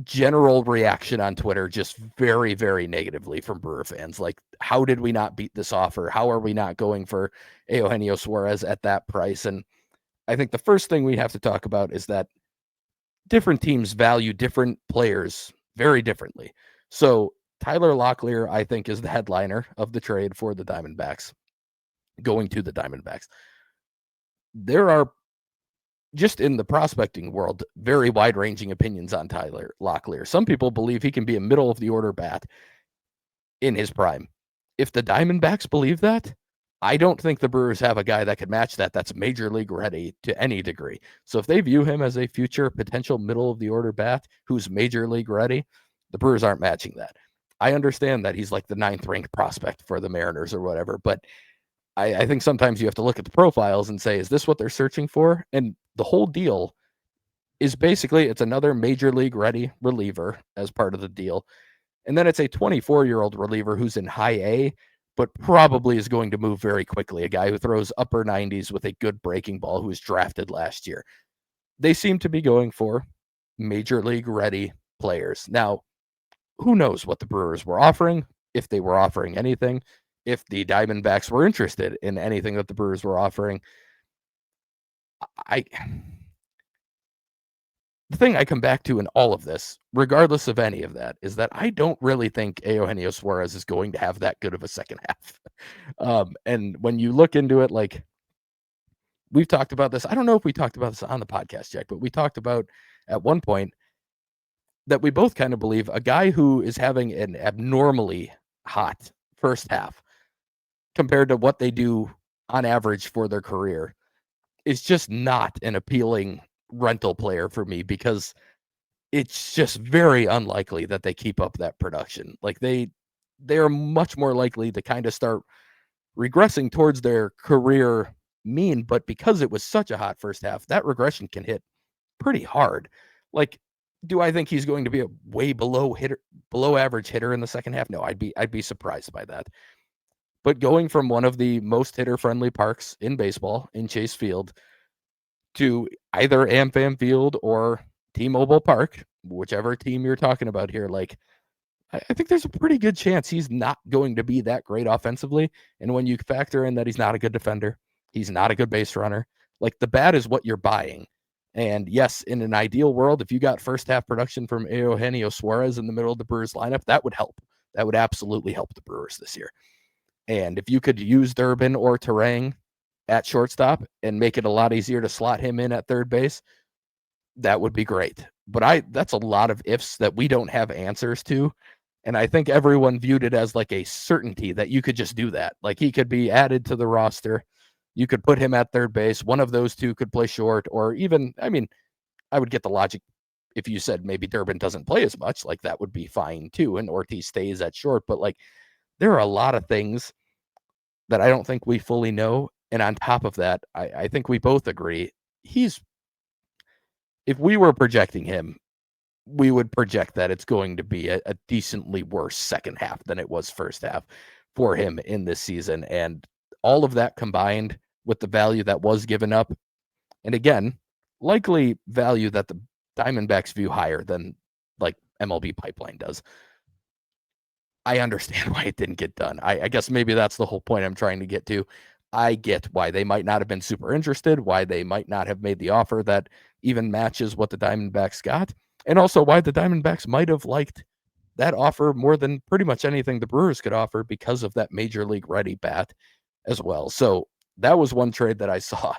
Speaker 2: general reaction on Twitter, just very, very negatively from Brewer fans. Like, how did we not beat this offer? How are we not going for Eugenio Suarez at that price? And I think the first thing we have to talk about is that different teams value different players very differently. So Tyler Locklear, I think, is the headliner of the trade for the Diamondbacks, going to the Diamondbacks. There are, just in the prospecting world, very wide-ranging opinions on Tyler Locklear. Some people believe he can be a middle-of-the-order bat in his prime. If the Diamondbacks believe that, I don't think the Brewers have a guy that could match that that's major league ready to any degree. So if they view him as a future potential middle-of-the-order bat who's major league ready, the Brewers aren't matching that. I understand that he's like the 9th-ranked prospect for the Mariners or whatever, but I think sometimes you have to look at the profiles and say, is this what they're searching for? And the whole deal is basically it's another major league ready reliever as part of the deal. And then it's a 24-year-old reliever who's in high A, but probably is going to move very quickly. A guy who throws upper 90s with a good breaking ball who was drafted last year. They seem to be going for major league ready players. Now, who knows what the Brewers were offering, if they were offering anything, if the Diamondbacks were interested in anything that the Brewers were offering. The thing I come back to in all of this, regardless of any of that, is that I don't really think Eugenio Suarez is going to have that good of a second half. And when you look into it, like we've talked about this, I don't know if we talked about this on the podcast, Jack, but we talked about at one point that we both kind of believe a guy who is having an abnormally hot first half compared to what they do on average for their career, is just not an appealing rental player for me, because it's just very unlikely that they keep up that production. Like they are much more likely to kind of start regressing towards their career mean, but because it was such a hot first half, that regression can hit pretty hard. Like, do I think he's going to be a way below average hitter in the second half? No, I'd be surprised by that. But going from one of the most hitter friendly parks in baseball, in Chase Field, to either AmFam Field or T-Mobile Park, whichever team you're talking about here, like, I think there's a pretty good chance he's not going to be that great offensively. And when you factor in that he's not a good defender, he's not a good base runner, like, the bat is what you're buying. And yes, in an ideal world, if you got first half production from Eugenio Suarez in the middle of the Brewers lineup, that would help. That would absolutely help the Brewers this year. And if you could use Durbin or Terang at shortstop and make it a lot easier to slot him in at third base, that would be great. But that's a lot of ifs that we don't have answers to. And I think everyone viewed it as like a certainty that you could just do that. Like, he could be added to the roster. You could put him at third base. One of those two could play short, or even, I mean, I would get the logic if you said maybe Durbin doesn't play as much, like that would be fine too. And Ortiz stays at short. But like, there are a lot of things that I don't think we fully know. And on top of that, I think we both agree if we were projecting him, we would project that it's going to be a decently worse second half than it was first half for him in this season. And all of that combined with the value that was given up, and again, likely value that the Diamondbacks view higher than like MLB Pipeline does. I understand why it didn't get done. I guess maybe that's the whole point I'm trying to get to. I get why they might not have been super interested, why they might not have made the offer that even matches what the Diamondbacks got, and also why the Diamondbacks might have liked that offer more than pretty much anything the Brewers could offer because of that major league ready bat as well. So that was one trade that I saw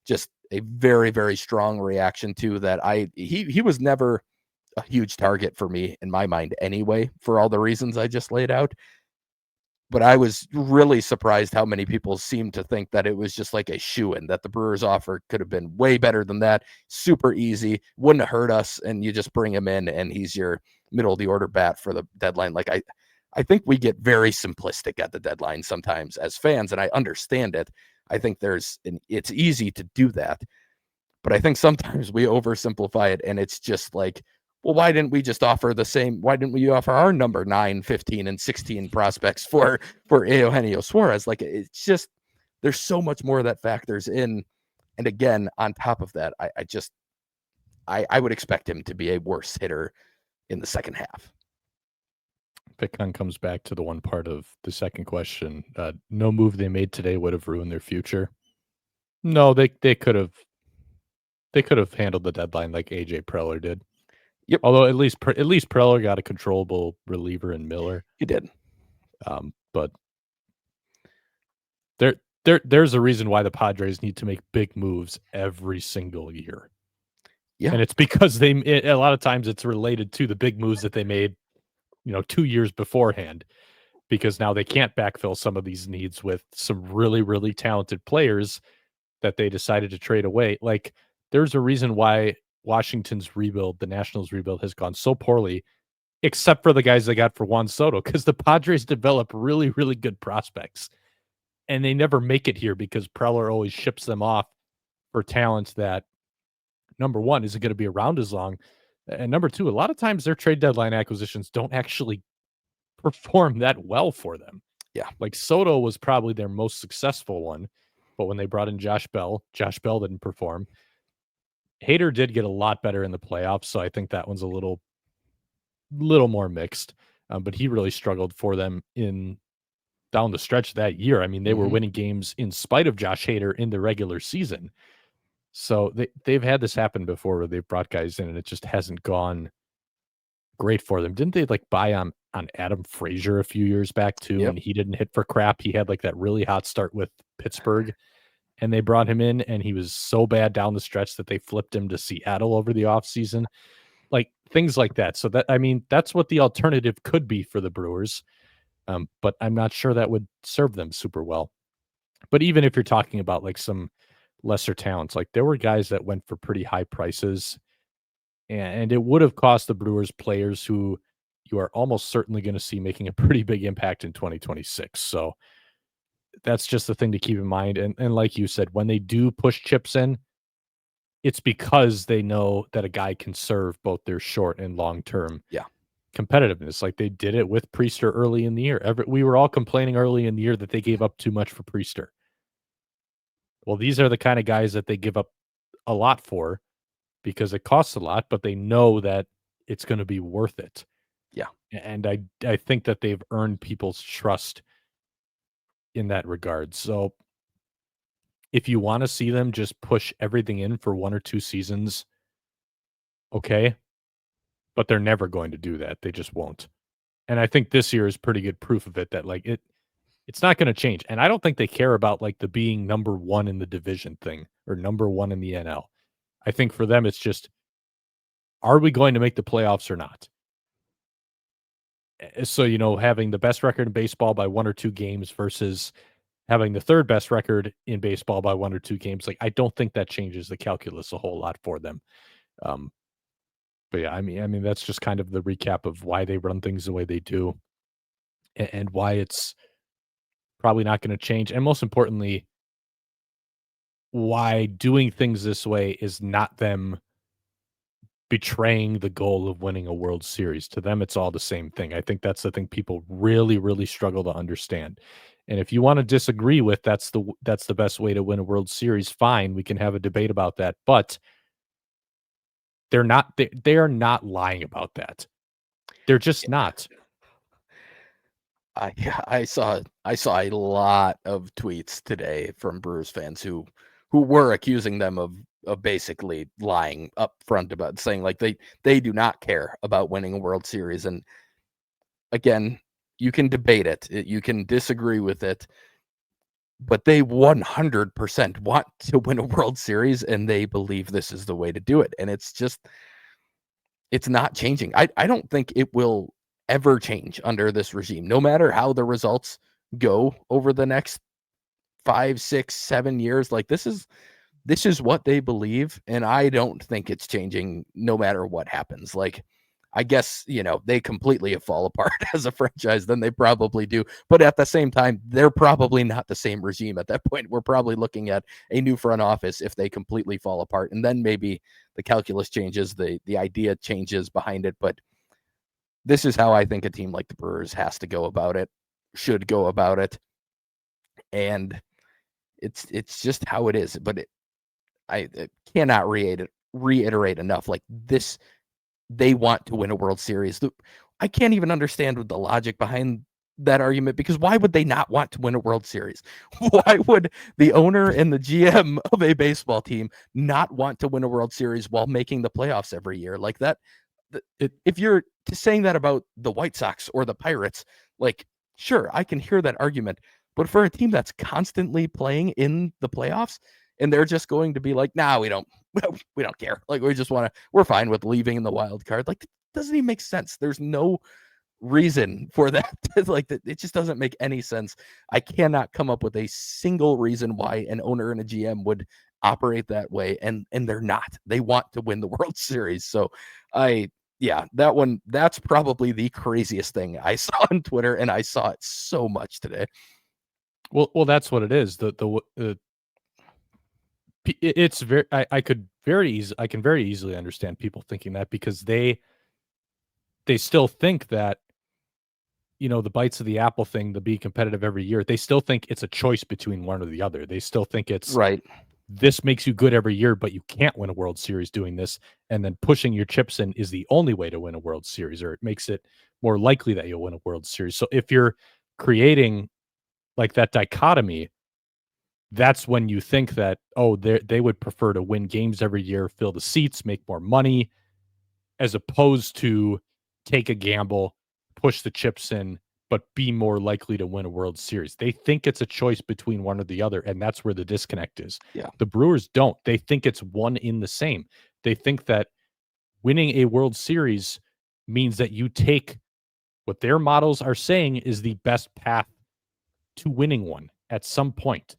Speaker 2: just a very, very strong reaction to. That he was never a huge target for me in my mind anyway, for all the reasons I just laid out. But I was really surprised how many people seemed to think that it was just like a shoo-in, that the Brewers offer could have been way better than that. Super easy, wouldn't have hurt us, and you just bring him in and he's your middle of the order bat for the deadline. Like, I think we get very simplistic at the deadline sometimes as fans, and I understand it. I think it's easy to do that, but I think sometimes we oversimplify it, and it's just like, well, why didn't we just offer the same? Why didn't we offer our number 9, 15, and 16 prospects for Eugenio Suarez? Like, it's just, there's so much more that factors in. And again, on top of that, I would expect him to be a worse hitter in the second half.
Speaker 1: Pickon comes back to the one part of the second question. No move they made today would have ruined their future. No, they could have handled the deadline like AJ Preller did.
Speaker 2: Yep.
Speaker 1: Although at least Preller got a controllable reliever in Miller.
Speaker 2: He did.
Speaker 1: But there's a reason why the Padres need to make big moves every single year.
Speaker 2: Yeah.
Speaker 1: And it's because a lot of times it's related to the big moves that they made, 2 years beforehand, because now they can't backfill some of these needs with some really, really talented players that they decided to trade away. Like, there's a reason why Washington's rebuild, the Nationals rebuild, has gone so poorly, except for the guys they got for Juan Soto, because the Padres develop really, really good prospects, and they never make it here because Preller always ships them off for talent that, number one, isn't going to be around as long, and number two, a lot of times their trade deadline acquisitions don't actually perform that well for them.
Speaker 2: Yeah.
Speaker 1: Like, Soto was probably their most successful one, but when they brought in Josh Bell didn't perform. Hader did get a lot better in the playoffs, so I think that one's a little more mixed. But he really struggled for them in down the stretch that year. I mean, they were winning games in spite of Josh Hader in the regular season. So they've had this happen before where they've brought guys in and it just hasn't gone great for them. Didn't they like buy on Adam Frazier a few years back too?
Speaker 2: Yep.
Speaker 1: And he didn't hit for crap. He had like that really hot start with Pittsburgh, and they brought him in and he was so bad down the stretch that they flipped him to Seattle over the offseason. Like, things like that. So that, I mean, that's what the alternative could be for the Brewers. But I'm not sure that would serve them super well. But even if you're talking about like some lesser towns, like there were guys that went for pretty high prices, and it would have cost the Brewers players who you are almost certainly going to see making a pretty big impact in 2026. So that's just the thing to keep in mind. And like you said, when they do push chips in, it's because they know that a guy can serve both their short and long term
Speaker 2: Yeah.
Speaker 1: competitiveness. Like they did it with Priester early in the year. We were all complaining early in the year that they gave up too much for Priester. Well, these are the kind of guys that they give up a lot for because it costs a lot, but they know that it's going to be worth it.
Speaker 2: Yeah.
Speaker 1: And I think that they've earned people's trust in that regard. So if you want to see them just push everything in for 1 or 2 seasons, okay, but they're never going to do that. They just won't. And I think this year is pretty good proof of it that like it's not going to change. And I don't think they care about like the being number 1 in the division thing or number 1 in the NL. I think for them it's just, are we going to make the playoffs or not? So, having the best record in baseball by 1 or 2 games versus having the third best record in baseball by 1 or 2 games, like I don't think that changes the calculus a whole lot for them. Um, but yeah, I mean that's just kind of the recap of why they run things the way they do, and why it's probably not going to change, and most importantly, why doing things this way is not them betraying the goal of winning a World Series. To them, it's all the same thing. I think that's the thing people really, really struggle to understand. And if you want to disagree with that's the best way to win a World Series, fine, we can have a debate about that. But they are not lying about that. They're just not.
Speaker 2: I saw a lot of tweets today from Brewers fans who were accusing them of basically lying up front about saying like they do not care about winning a World Series. And again, you can debate it, you can disagree with it, but they 100% want to win a World Series and they believe this is the way to do it. And it's not changing. I don't think it will ever change under this regime, no matter how the results go over the next 5, 6, 7 years. Like this is what they believe, and I don't think it's changing no matter what happens. Like I guess, they completely fall apart as a franchise, then they probably do. But at the same time, they're probably not the same regime at that point. We're probably looking at a new front office if they completely fall apart. And then maybe the calculus changes, the idea changes behind it. But this is how I think a team like the Brewers has to go about it, should go about it. And it's just how it is. But I cannot reiterate enough. Like this, they want to win a World Series. I can't even understand the logic behind that argument, because why would they not want to win a World Series? Why would the owner and the GM of a baseball team not want to win a World Series while making the playoffs every year? Like that, if you're saying that about the White Sox or the Pirates, like, sure, I can hear that argument. But for a team that's constantly playing in the playoffs and they're just going to be like, nah, we don't care. Like, we're fine with leaving in the wild card. Like, it doesn't even make sense. There's no reason for that. Like, it just doesn't make any sense. I cannot come up with a single reason why an owner and a GM would operate that way. And they're not. They want to win the World Series. So that's probably the craziest thing I saw on Twitter, and I saw it so much today.
Speaker 1: Well, that's what it is. It's very. I can very easily understand people thinking that, because they still think that, the bites of the apple thing, the be competitive every year. They still think it's a choice between one or the other. They still think it's
Speaker 2: Right.
Speaker 1: this makes you good every year, but you can't win a World Series doing this. And then pushing your chips in is the only way to win a World Series, or it makes it more likely that you'll win a World Series. So if you're creating like that dichotomy, that's when you think that, oh, they would prefer to win games every year, fill the seats, make more money, as opposed to take a gamble, push the chips in, but be more likely to win a World Series. They think it's a choice between one or the other, and that's where the disconnect is.
Speaker 2: Yeah.
Speaker 1: The Brewers don't. They think it's one in the same. They think that winning a World Series means that you take What their models are saying is the best path to winning one at some point.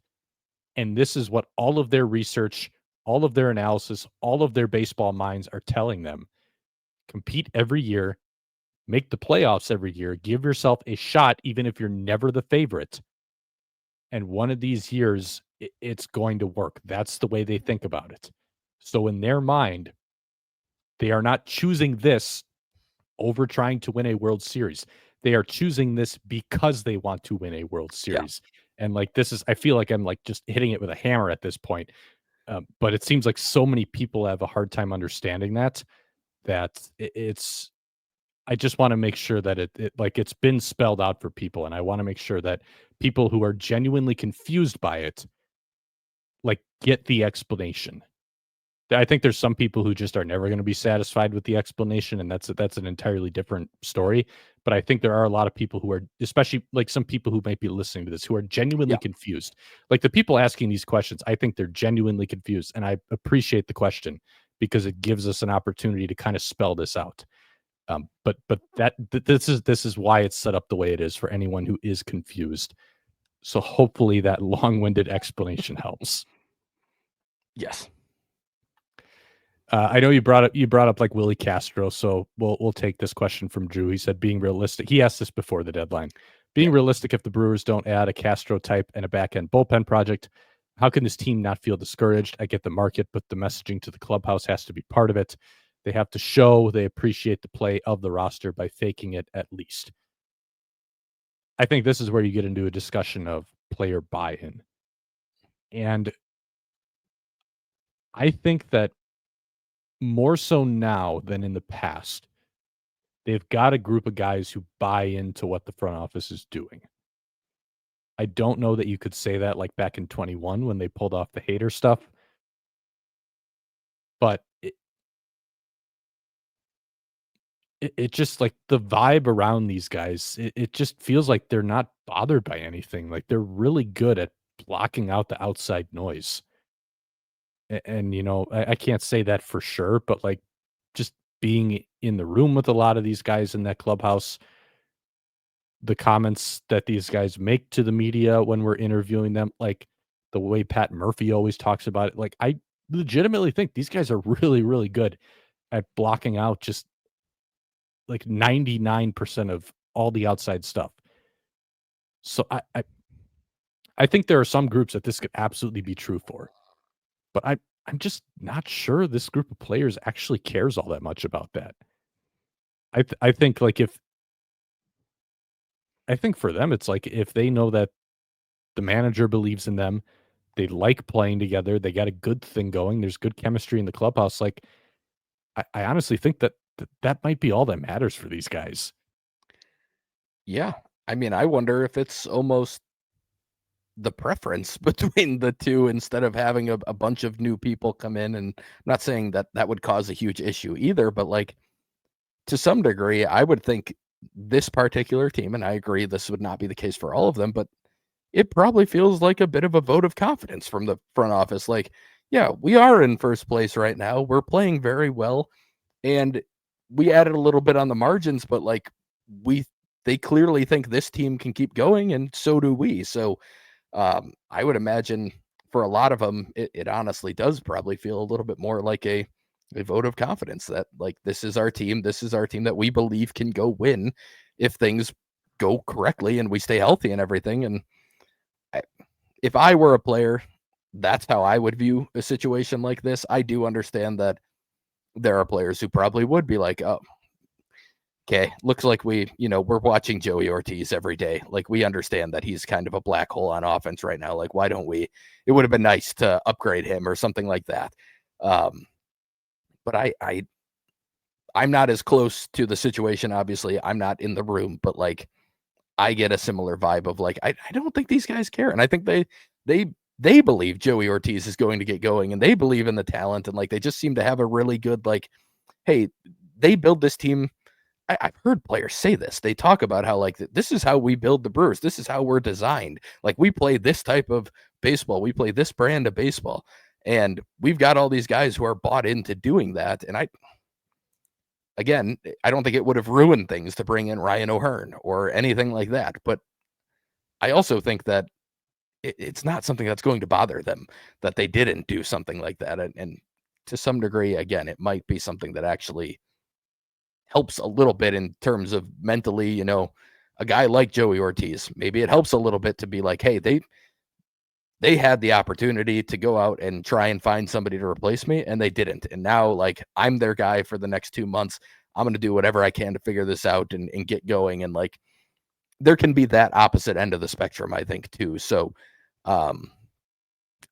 Speaker 1: And this is what all of their research, all of their analysis, all of their baseball minds are telling them. Compete every year, make the playoffs every year, give yourself a shot, even if you're never the favorite. And one of these years, it's going to work. That's the way they think about it. So in their mind, they are not choosing this over trying to win a World Series. They are choosing this because they want to win a World
Speaker 2: Yeah.
Speaker 1: Series. And like this is, I feel like I'm like just hitting it with a hammer at this point. But it seems like so many people have a hard time understanding that. It's. I just want to make sure that it like it's been spelled out for people, and I want to make sure that people who are genuinely confused by it, like, get the explanation. I think there's some people who just are never going to be satisfied with the explanation, and that's an entirely different story. But I think there are a lot of people who are, especially like some people who might be listening to this, who are genuinely
Speaker 2: Yeah.
Speaker 1: confused. Like the people asking these questions, I think they're genuinely confused, and I appreciate the question because it gives us an opportunity to kind of spell this out. But this is why it's set up the way it is for anyone who is confused. So hopefully that long-winded explanation helps.
Speaker 2: Yes.
Speaker 1: I know you brought up like Willie Castro, so we'll take this question from Drew. He said, being realistic, he asked this before the deadline. Being realistic, if the Brewers don't add a Castro type and a back end bullpen project, how can this team not feel discouraged? I get the market, but the messaging to the clubhouse has to be part of it. They have to show they appreciate the play of the roster by faking it at least. I think this is where you get into a discussion of player buy-in. And I think that more so now than in the past, they've got a group of guys who buy into what the front office is doing. I don't know that you could say that like back in 21 when they pulled off the hater stuff, but it just like the vibe around these guys, it just feels like they're not bothered by anything. Like they're really good at blocking out the outside noise. And you know, I can't say that for sure, but like just being in the room with a lot of these guys in that clubhouse, the comments that these guys make to the media when we're interviewing them, like the way Pat Murphy always talks about it, like I legitimately think these guys are really, really good at blocking out just like 99% of all the outside stuff. So I think there are some groups that this could absolutely be true for, but I'm just not sure this group of players actually cares all that much about that. I think like if I think for them it's like if they know that the manager believes in them, they like playing together, they got a good thing going, there's good chemistry in the clubhouse. Like I honestly think that might be all that matters for these guys.
Speaker 2: Yeah. I mean, I wonder if it's almost the preference between the two instead of having a bunch of new people come in. And I'm not saying that that would cause a huge issue either, but like to some degree, I would think this particular team, and I agree this would not be the case for all of them, but it probably feels like a bit of a vote of confidence from the front office. Like, yeah, we are in first place right now. We're playing very well. And we added a little bit on the margins, but like we they clearly think this team can keep going, and so do we. So I would imagine for a lot of them, it honestly does probably feel a little bit more like a vote of confidence that like this is our team that we believe can go win if things go correctly and we stay healthy and everything. And if I were a player, that's how I would view a situation like this. I do understand that there are players who probably would be like, oh, okay, looks like we're watching Joey Ortiz every day. Like we understand that he's kind of a black hole on offense right now. Like, why don't we? It would have been nice to upgrade him or something like that. But I'm not as close to the situation. Obviously, I'm not in the room, but like I get a similar vibe of like, I don't think these guys care. And I think they believe Joey Ortiz is going to get going and they believe in the talent. And like, they just seem to have a really good, like, hey, they build this team. I've heard players say this. They talk about how like, this is how we build the Brewers. This is how we're designed. Like we play this type of baseball. We play this brand of baseball. And we've got all these guys who are bought into doing that. And again, I don't think it would have ruined things to bring in Ryan O'Hearn or anything like that. But I also think that it's not something that's going to bother them that they didn't do something like that. And to some degree, again, it might be something that actually helps a little bit in terms of mentally, a guy like Joey Ortiz, maybe it helps a little bit to be like, hey, they had the opportunity to go out and try and find somebody to replace me, and they didn't. And now, like, I'm their guy for the next 2 months. I'm going to do whatever I can to figure this out and get going. And like, there can be that opposite end of the spectrum, I think, too. So, um,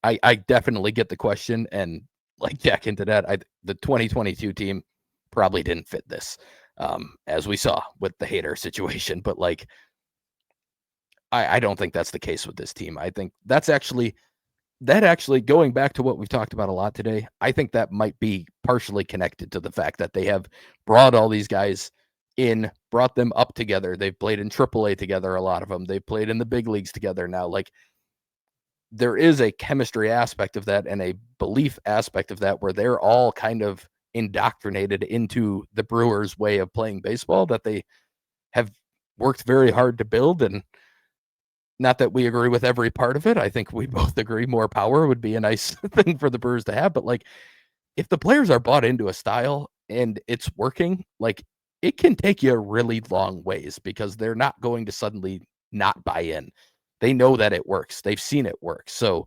Speaker 2: I definitely get the question, and like Jack hinted at, the 2022 team probably didn't fit this, as we saw with the Hader situation. But like, I don't think that's the case with this team. I think that's actually going back to what we've talked about a lot today. I think that might be partially connected to the fact that they have brought all these guys in, brought them up together. They've played in AAA together, a lot of them. They've played in the big leagues together now. Like, there is a chemistry aspect of that and a belief aspect of that where they're all kind of indoctrinated into the Brewers' way of playing baseball that they have worked very hard to build. And not that we agree with every part of it. I think we both agree more power would be a nice thing for the Brewers to have. But like, if the players are bought into a style and it's working, like, it can take you a really long ways because they're not going to suddenly not buy in. They know that it works. They've seen it work. So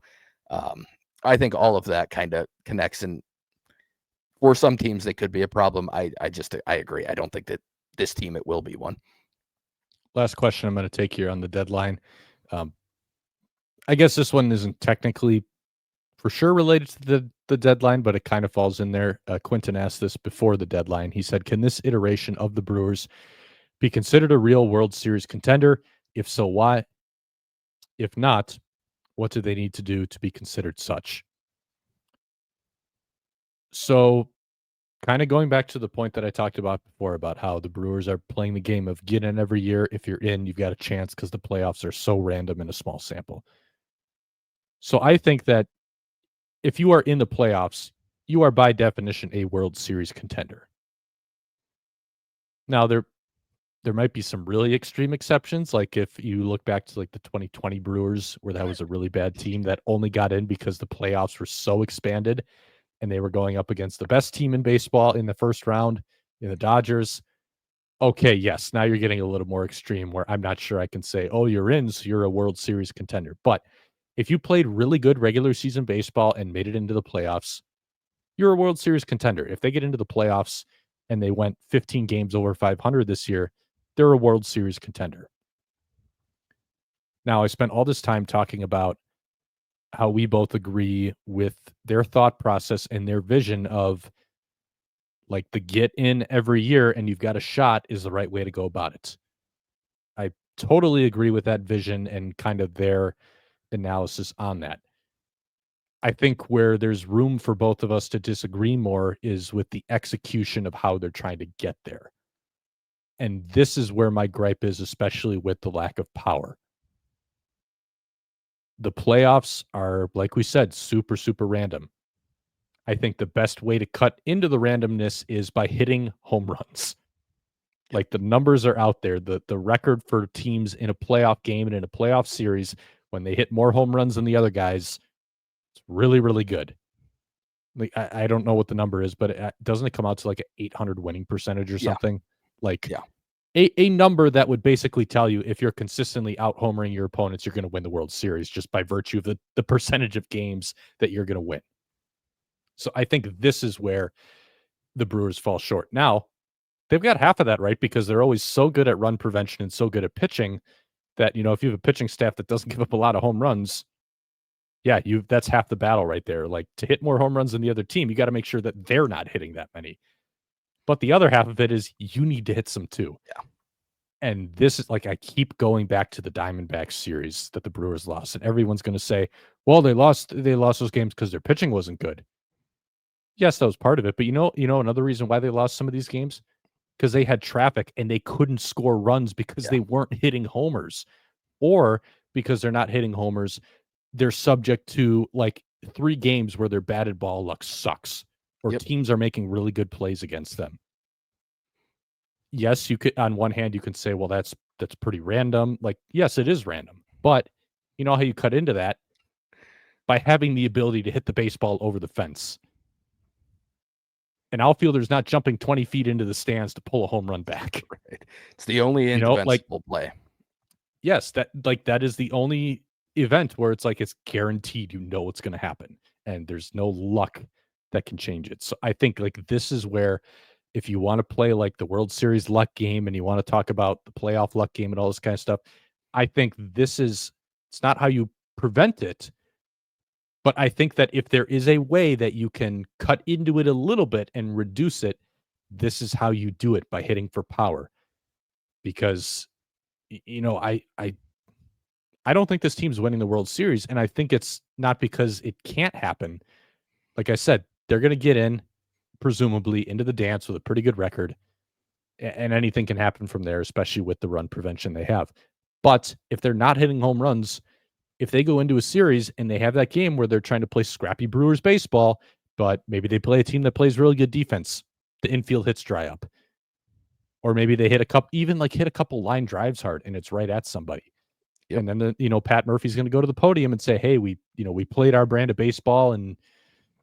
Speaker 2: I think all of that kind of connects. And for some teams, that could be a problem. I agree. I don't think that this team, it will be one.
Speaker 1: Last question I'm going to take here on the deadline. I guess this one isn't technically for sure related to the deadline, but it kind of falls in there. Quentin asked this before the deadline. He said, can this iteration of the Brewers be considered a real World Series contender? If so, why? If not, what do they need to do to be considered such? So, kind of going back to the point that I talked about before about how the Brewers are playing the game of get in every year. If you're in, you've got a chance because the playoffs are so random in a small sample. So I think that if you are in the playoffs, you are by definition a World Series contender. Now, there might be some really extreme exceptions, like if you look back to like the 2020 Brewers, where that was a really bad team that only got in because the playoffs were so expanded and they were going up against the best team in baseball in the first round in the Dodgers. Okay, yes, now you're getting a little more extreme where I'm not sure I can say, oh, you're in, so you're a World Series contender. But if you played really good regular season baseball and made it into the playoffs, you're a World Series contender. If they get into the playoffs and they went 15 games over 500 this year, they're a World Series contender. Now, I spent all this time talking about how we both agree with their thought process and their vision of like the get in every year and you've got a shot is the right way to go about it. I totally agree with that vision and kind of their analysis on that. I think where there's room for both of us to disagree more is with the execution of how they're trying to get there. And this is where my gripe is, especially with the lack of power. The playoffs are, like we said, super, super random. I think the best way to cut into the randomness is by hitting home runs. Like the numbers are out there. The record for teams in a playoff game and in a playoff series, when they hit more home runs than the other guys, it's really, really good. Like I don't know what the number is, but doesn't it come out to like an 800 winning percentage or something? Like a number that would basically tell you if you're consistently out homering your opponents, you're going to win the World Series just by virtue of the percentage of games that you're going to win. So I think this is where the Brewers fall short. Now, they've got half of that right because they're always so good at run prevention and so good at pitching that, if you have a pitching staff that doesn't give up a lot of home runs, yeah, that's half the battle right there. Like to hit more home runs than the other team, you got to make sure that they're not hitting that many. But the other half of it is you need to hit some too.
Speaker 2: Yeah.
Speaker 1: And this is like, I keep going back to the Diamondbacks series that the Brewers lost. And everyone's going to say, well, they lost those games because their pitching wasn't good. Yes, that was part of it. But another reason why they lost some of these games, because they had traffic and they couldn't score runs because they weren't hitting homers, or because they're not hitting homers, they're subject to like 3 games where their batted ball luck sucks or teams are making really good plays against them. yes, you could, on one hand, you can say, well, that's pretty random. Like, yes, it is random, but you know how you cut into that? By having the ability to hit the baseball over the fence. An outfielder's not jumping 20 feet into the stands to pull a home run back.
Speaker 2: Right. It's the only
Speaker 1: You know, like,
Speaker 2: indefensible play.
Speaker 1: yes, that is the only event where it's like it's guaranteed, you know what's going to happen, and there's no luck that can change it. So I think like this is where, if you want to play like the World Series luck game and you want to talk about the playoff luck game and all this kind of stuff, I think this is, it's not how you prevent it, but I think that if there is a way that you can cut into it a little bit and reduce it, this is how you do it, by hitting for power. Because you know, I don't think this team's winning the World Series, and I think it's not because it can't happen. Like I said, they're going to get in, presumably, into the dance with a pretty good record, and anything can happen from there, especially with the run prevention they have. But if they're not hitting home runs, if they go into a series and they have that game where they're trying to play scrappy Brewers baseball, but maybe they play a team that plays really good defense, the infield hits dry up. Or maybe they hit a couple line drives hard and it's right at somebody.
Speaker 2: Yep.
Speaker 1: And then, Pat Murphy's going to go to the podium and say, hey, we played our brand of baseball and,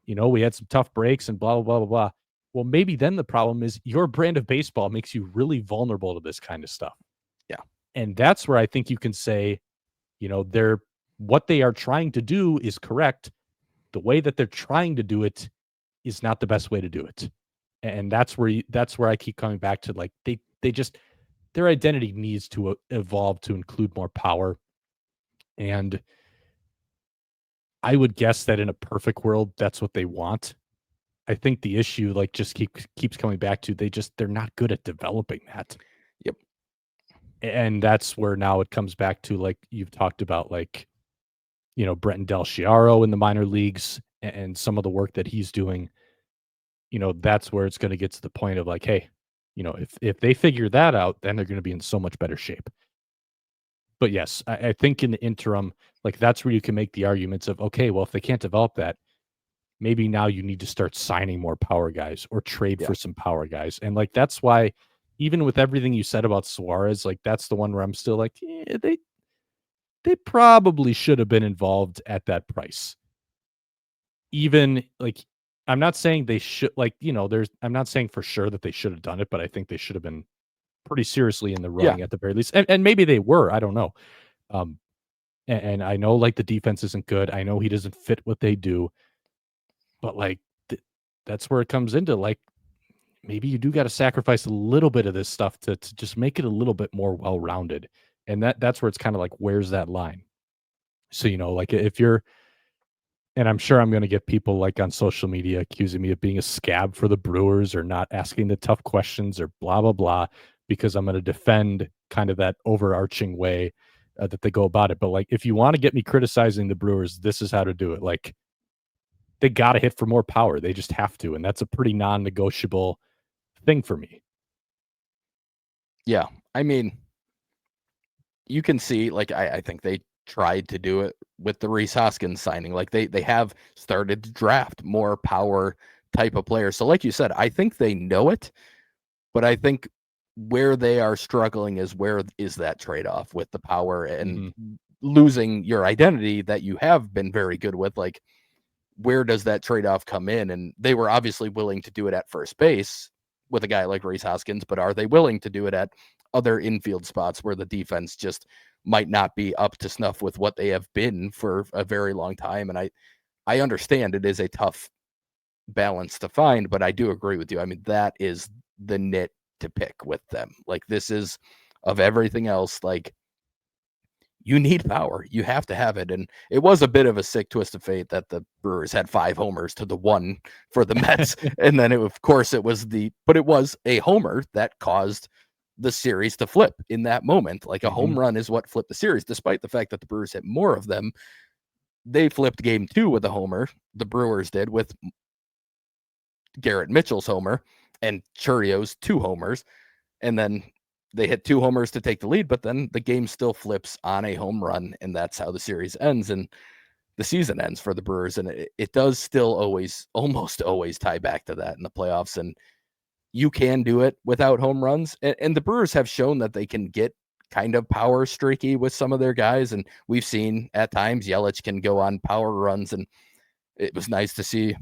Speaker 1: we had some tough breaks and blah, blah, blah, blah, blah. Well, maybe then the problem is your brand of baseball makes you really vulnerable to this kind of stuff.
Speaker 2: Yeah.
Speaker 1: And that's where I think you can say, what they are trying to do is correct. The way that they're trying to do it is not the best way to do it. And that's where I keep coming back to, like, they just, their identity needs to evolve to include more power. And I would guess that in a perfect world, that's what they want. I think the issue, like, just keeps coming back to, they're not good at developing that.
Speaker 2: Yep.
Speaker 1: And that's where now it comes back to, like, you've talked about, like, Brenton Del Chiaro in the minor leagues and some of the work that he's doing. That's where it's going to get to the point of, like, hey, if they figure that out, then they're going to be in so much better shape. But yes, I think in the interim, like, that's where you can make the arguments of, okay, well, if they can't develop that, maybe now you need to start signing more power guys or trade for some power guys. And, like, that's why, even with everything you said about Suarez, like, that's the one where I'm still like, they probably should have been involved at that price. Even, like, I'm not saying they should, like, I'm not saying for sure that they should have done it, but I think they should have been pretty seriously in the running at the very least. And maybe they were, I don't know. And I know, like, the defense isn't good. I know he doesn't fit what they do, but, like, that's where it comes into, like, maybe you do got to sacrifice a little bit of this stuff to just make it a little bit more well-rounded. And that's where it's kind of like, where's that line? So, like, if you're, and I'm sure I'm going to get people, like, on social media accusing me of being a scab for the Brewers or not asking the tough questions or blah, blah, blah, because I'm going to defend kind of that overarching way that they go about it. But, like, if you want to get me criticizing the Brewers, this is how to do it. Like, they got to hit for more power. They just have to. And that's a pretty non-negotiable thing for me.
Speaker 2: Yeah. I mean, you can see, like, I think they tried to do it with the Rhys Hoskins signing. Like, they have started to draft more power type of players. So like you said, I think they know it, but I think where they are struggling is where is that trade-off with the power and losing your identity that you have been very good with. Like, where does that trade-off come in? And they were obviously willing to do it at first base with a guy like Rhys Hoskins, but are they willing to do it at other infield spots where the defense just might not be up to snuff with what they have been for a very long time? And I understand it is a tough balance to find, but I do agree with you. I mean, that is the nit to pick with them. Like, this is, of everything else, like, you need power. You have to have it. And it was a bit of a sick twist of fate that the Brewers had 5 homers to the 1 for the Mets. And then, of course, it was a homer that caused the series to flip in that moment. Like, a home run is what flipped the series, despite the fact that the Brewers hit more of them. They flipped game 2 with a homer. The Brewers did, with Garrett Mitchell's homer and Churio's 2 homers. And then they hit 2 homers to take the lead, but then the game still flips on a home run, and that's how the series ends and the season ends for the Brewers. And it does still almost always tie back to that in the playoffs. And you can do it without home runs. And the Brewers have shown that they can get kind of power streaky with some of their guys. And we've seen at times Yelich can go on power runs. And it was nice to see.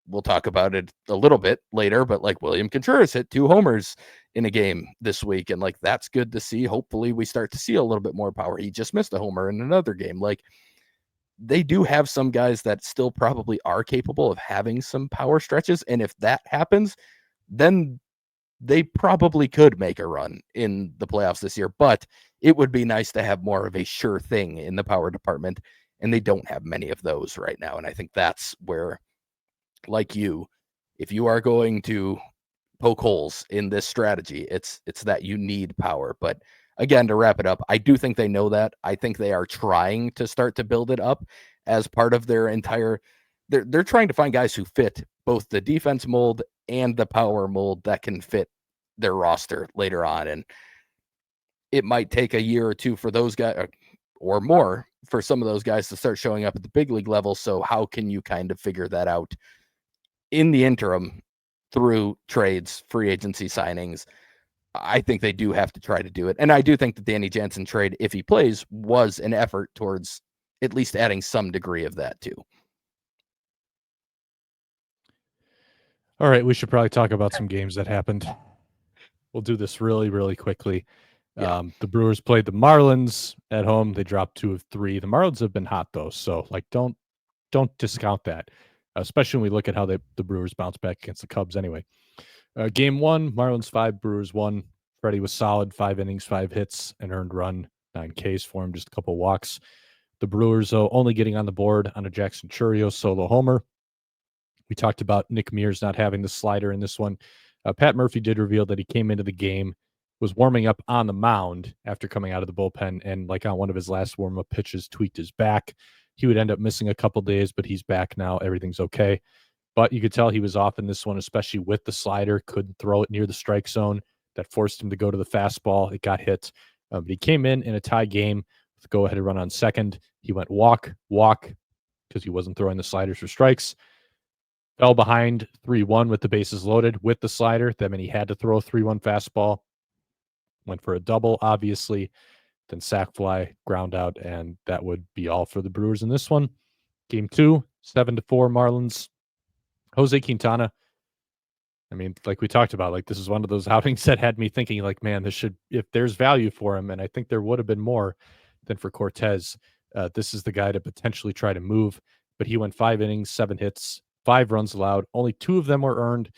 Speaker 2: We'll talk about it a little bit later, but like William Contreras hit 2 homers in a game this week. And like, that's good to see. Hopefully we start to see a little bit more power. He just missed a homer in another game. Like, they do have some guys that still probably are capable of having some power stretches. And if that happens, then they probably could make a run in the playoffs this year. But it would be nice to have more of a sure thing in the power department. And they don't have many of those right now. And I think that's where, like you, if you are going to poke holes in this strategy, it's that you need power. But again, to wrap it up, I do think they know that. I think they are trying to start to build it up as part of their entire. They're trying to find guys who fit both the defense mold and the power mold that can fit their roster later on. And it might take a year or two for those guys, or more, for some of those guys to start showing up at the big league level. So how can you kind of figure that out in the interim through trades, free agency signings? I think they do have to try to do it. And I do think the Danny Jansen trade, if he plays, was an effort towards at least adding some degree of that too.
Speaker 1: All right, we should probably talk about some games that happened. We'll do this really, really quickly.
Speaker 2: Yeah.
Speaker 1: The Brewers played the Marlins at home. They dropped 2 of 3. The Marlins have been hot though, so like don't discount that, especially when we look at how the Brewers bounced back against the Cubs anyway. Game 1, Marlins 5, Brewers 1. Freddie was solid, 5 innings, 5 hits, an earned run, 9 Ks for him, just a couple walks. The Brewers only getting on the board on a Jackson Chourio solo homer. We talked about Nick Mears not having the slider in this one. Pat Murphy did reveal that he came into the game, was warming up on the mound after coming out of the bullpen, and like on one of his last warm-up pitches, tweaked his back. He would end up missing a couple days, but he's back now. Everything's okay. But you could tell he was off in this one, especially with the slider. Couldn't throw it near the strike zone. That forced him to go to the fastball. It got hit. But he came in a tie game with go-ahead run on second. He went walk, because he wasn't throwing the sliders for strikes. Fell behind 3-1 with the bases loaded with the slider. That meant he had to throw a 3-1 fastball. Went for a double, obviously. Then sac fly, ground out, and that would be all for the Brewers in this one. Game 2, 7-4 Marlins. Jose Quintana, I mean, like we talked about, like this is one of those outings that had me thinking, like, man, this should, if there's value for him, and I think there would have been more than for Cortez, this is the guy to potentially try to move. But he went 5 innings, 7 hits, 5 runs allowed. Only 2 of them were earned.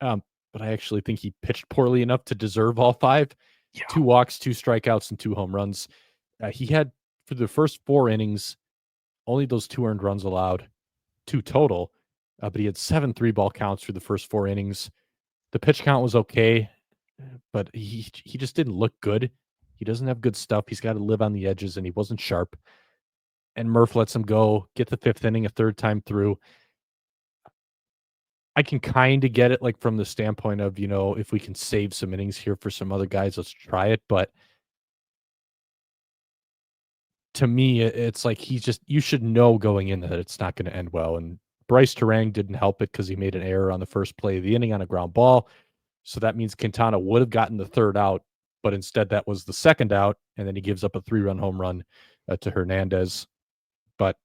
Speaker 1: But I actually think he pitched poorly enough to deserve all 5. Yeah. 2 walks, 2 strikeouts, and 2 home runs. He had, for the first 4 innings, only those 2 earned runs allowed, 2 total. But he had 7 3-ball counts through the first 4 innings. The pitch count was okay, but he just didn't look good. He doesn't have good stuff. He's got to live on the edges, and he wasn't sharp. And Murph lets him go, get the 5th inning a 3rd time through. I can kind of get it, like from the standpoint of, if we can save some innings here for some other guys, let's try it. But to me, it's like you should know going in that it's not going to end well. And Bryce Terang didn't help it because he made an error on the first play of the inning on a ground ball. So that means Quintana would have gotten the 3rd out, but instead that was the 2nd out. And then he gives up a 3-run home run to Hernandez. But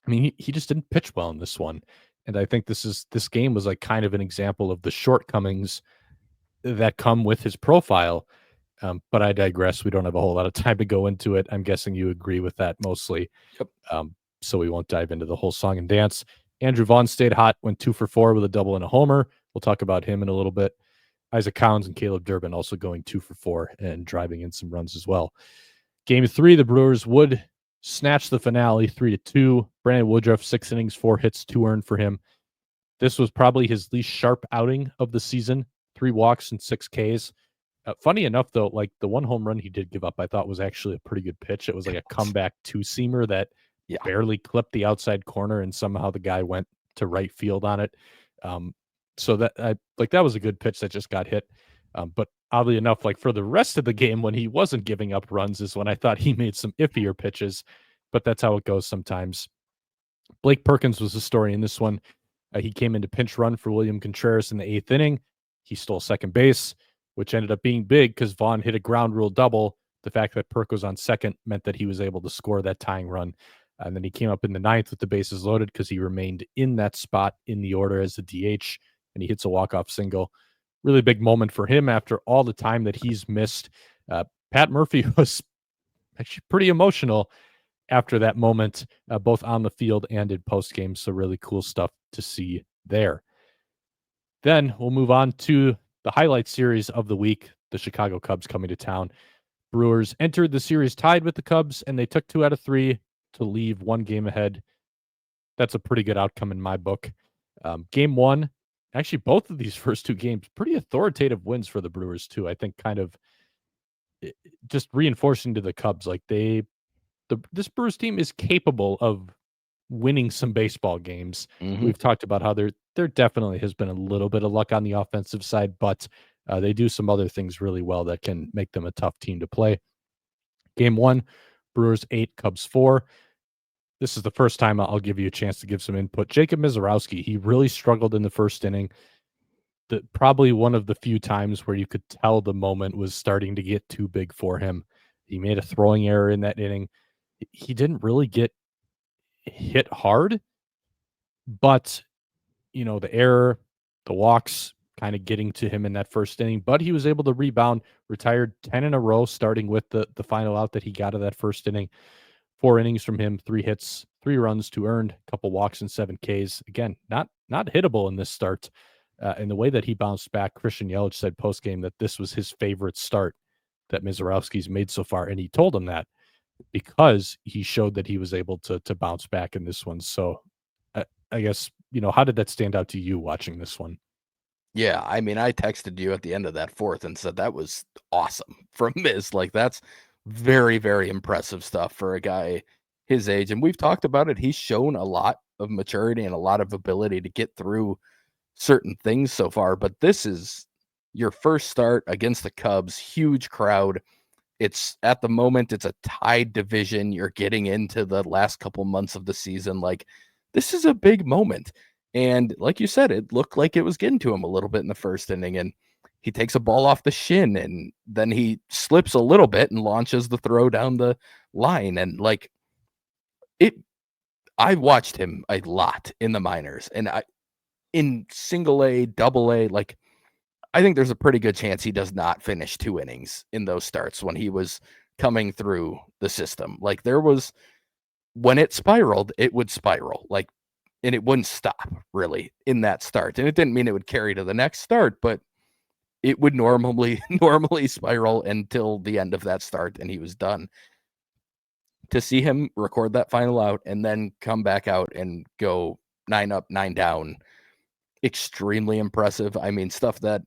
Speaker 1: I mean, he just didn't pitch well in this one. And I think this game was like kind of an example of the shortcomings that come with his profile. But I digress. We don't have a whole lot of time to go into it. I'm guessing you agree with that mostly.
Speaker 2: Yep.
Speaker 1: So we won't dive into the whole song and dance. Andrew Vaughn stayed hot, went 2 for 4 with a double and a homer. We'll talk about him in a little bit. Isaac Collins and Caleb Durbin also going 2 for 4 and driving in some runs as well. Game 3, the Brewers would snatch the finale 3-2. Brandon Woodruff, 6 innings, 4 hits, 2 earned for him. This was probably his least sharp outing of the season. 3 walks and 6 Ks. Funny enough, though, like the 1 home run he did give up, I thought was actually a pretty good pitch. It was like a comeback 2-seamer that barely clipped the outside corner, and somehow the guy went to right field on it. So that was a good pitch that just got hit. But oddly enough, like for the rest of the game, when he wasn't giving up runs, is when I thought he made some iffier pitches. But that's how it goes sometimes. Blake Perkins was the story in this one. He came into pinch run for William Contreras in the 8th inning. He stole second base, which ended up being big because Vaughn hit a ground rule double. The fact that Perk was on second meant that he was able to score that tying run. And then he came up in the ninth with the bases loaded because he remained in that spot in the order as the DH, and he hits a walk-off single. Really big moment for him after all the time that he's missed. Pat Murphy was actually pretty emotional after that moment, both on the field and in post-game. So really cool stuff to see there. Then we'll move on to the highlight series of the week, the Chicago Cubs coming to town. Brewers entered the series tied with the Cubs, and they took 2 out of 3 to leave 1 game ahead. That's a pretty good outcome in my book. Game 1, actually both of these first 2 games, pretty authoritative wins for the Brewers too. I think kind of just reinforcing to the Cubs, like this Brewers team is capable of winning some baseball games. We've talked about how there definitely has been a little bit of luck on the offensive side, but they do some other things really well that can make them a tough team to play. Game 1, Brewers 8, Cubs 4. This is the first time I'll give you a chance to give some input. Jacob Mizorowski, he really struggled in the first inning. Probably one of the few times where you could tell the moment was starting to get too big for him. He made a throwing error in that inning. He didn't really get hit hard, but the error, the walks kind of getting to him in that first inning, but he was able to rebound, retired 10 in a row, starting with the final out that he got of that first inning. 4 innings from him, 3 hits, 3 runs, 2 earned, a couple walks and 7 Ks. Again, not hittable in this start. And the way that he bounced back, Christian Yelich said post-game that this was his favorite start that Mizorowski's made so far, and he told him that because he showed that he was able to bounce back in this one. So I guess, how did that stand out to you watching this one?
Speaker 2: Yeah, I mean, I texted you at the end of that fourth and said that was awesome from Miz. Like, that's very, very impressive stuff for a guy his age. And we've talked about it. He's shown a lot of maturity and a lot of ability to get through certain things so far. But this is your first start against the Cubs, huge crowd. It's at the moment, it's a tied division. You're getting into the last couple months of the season. Like, this is a big moment. And like you said, it looked like it was getting to him a little bit in the first inning. And he takes a ball off the shin and then he slips a little bit and launches the throw down the line. And like I watched him a lot in the minors and in single A, double A, like I think there's a pretty good chance he does not finish 2 innings in those starts when he was coming through the system. Like there was when it spiraled, it would spiral. Like and it wouldn't stop really in that start. And it didn't mean it would carry to the next start, but it would normally spiral until the end of that start and he was done. To see him record that final out and then come back out and go 9 up, 9 down, extremely impressive. I mean, stuff that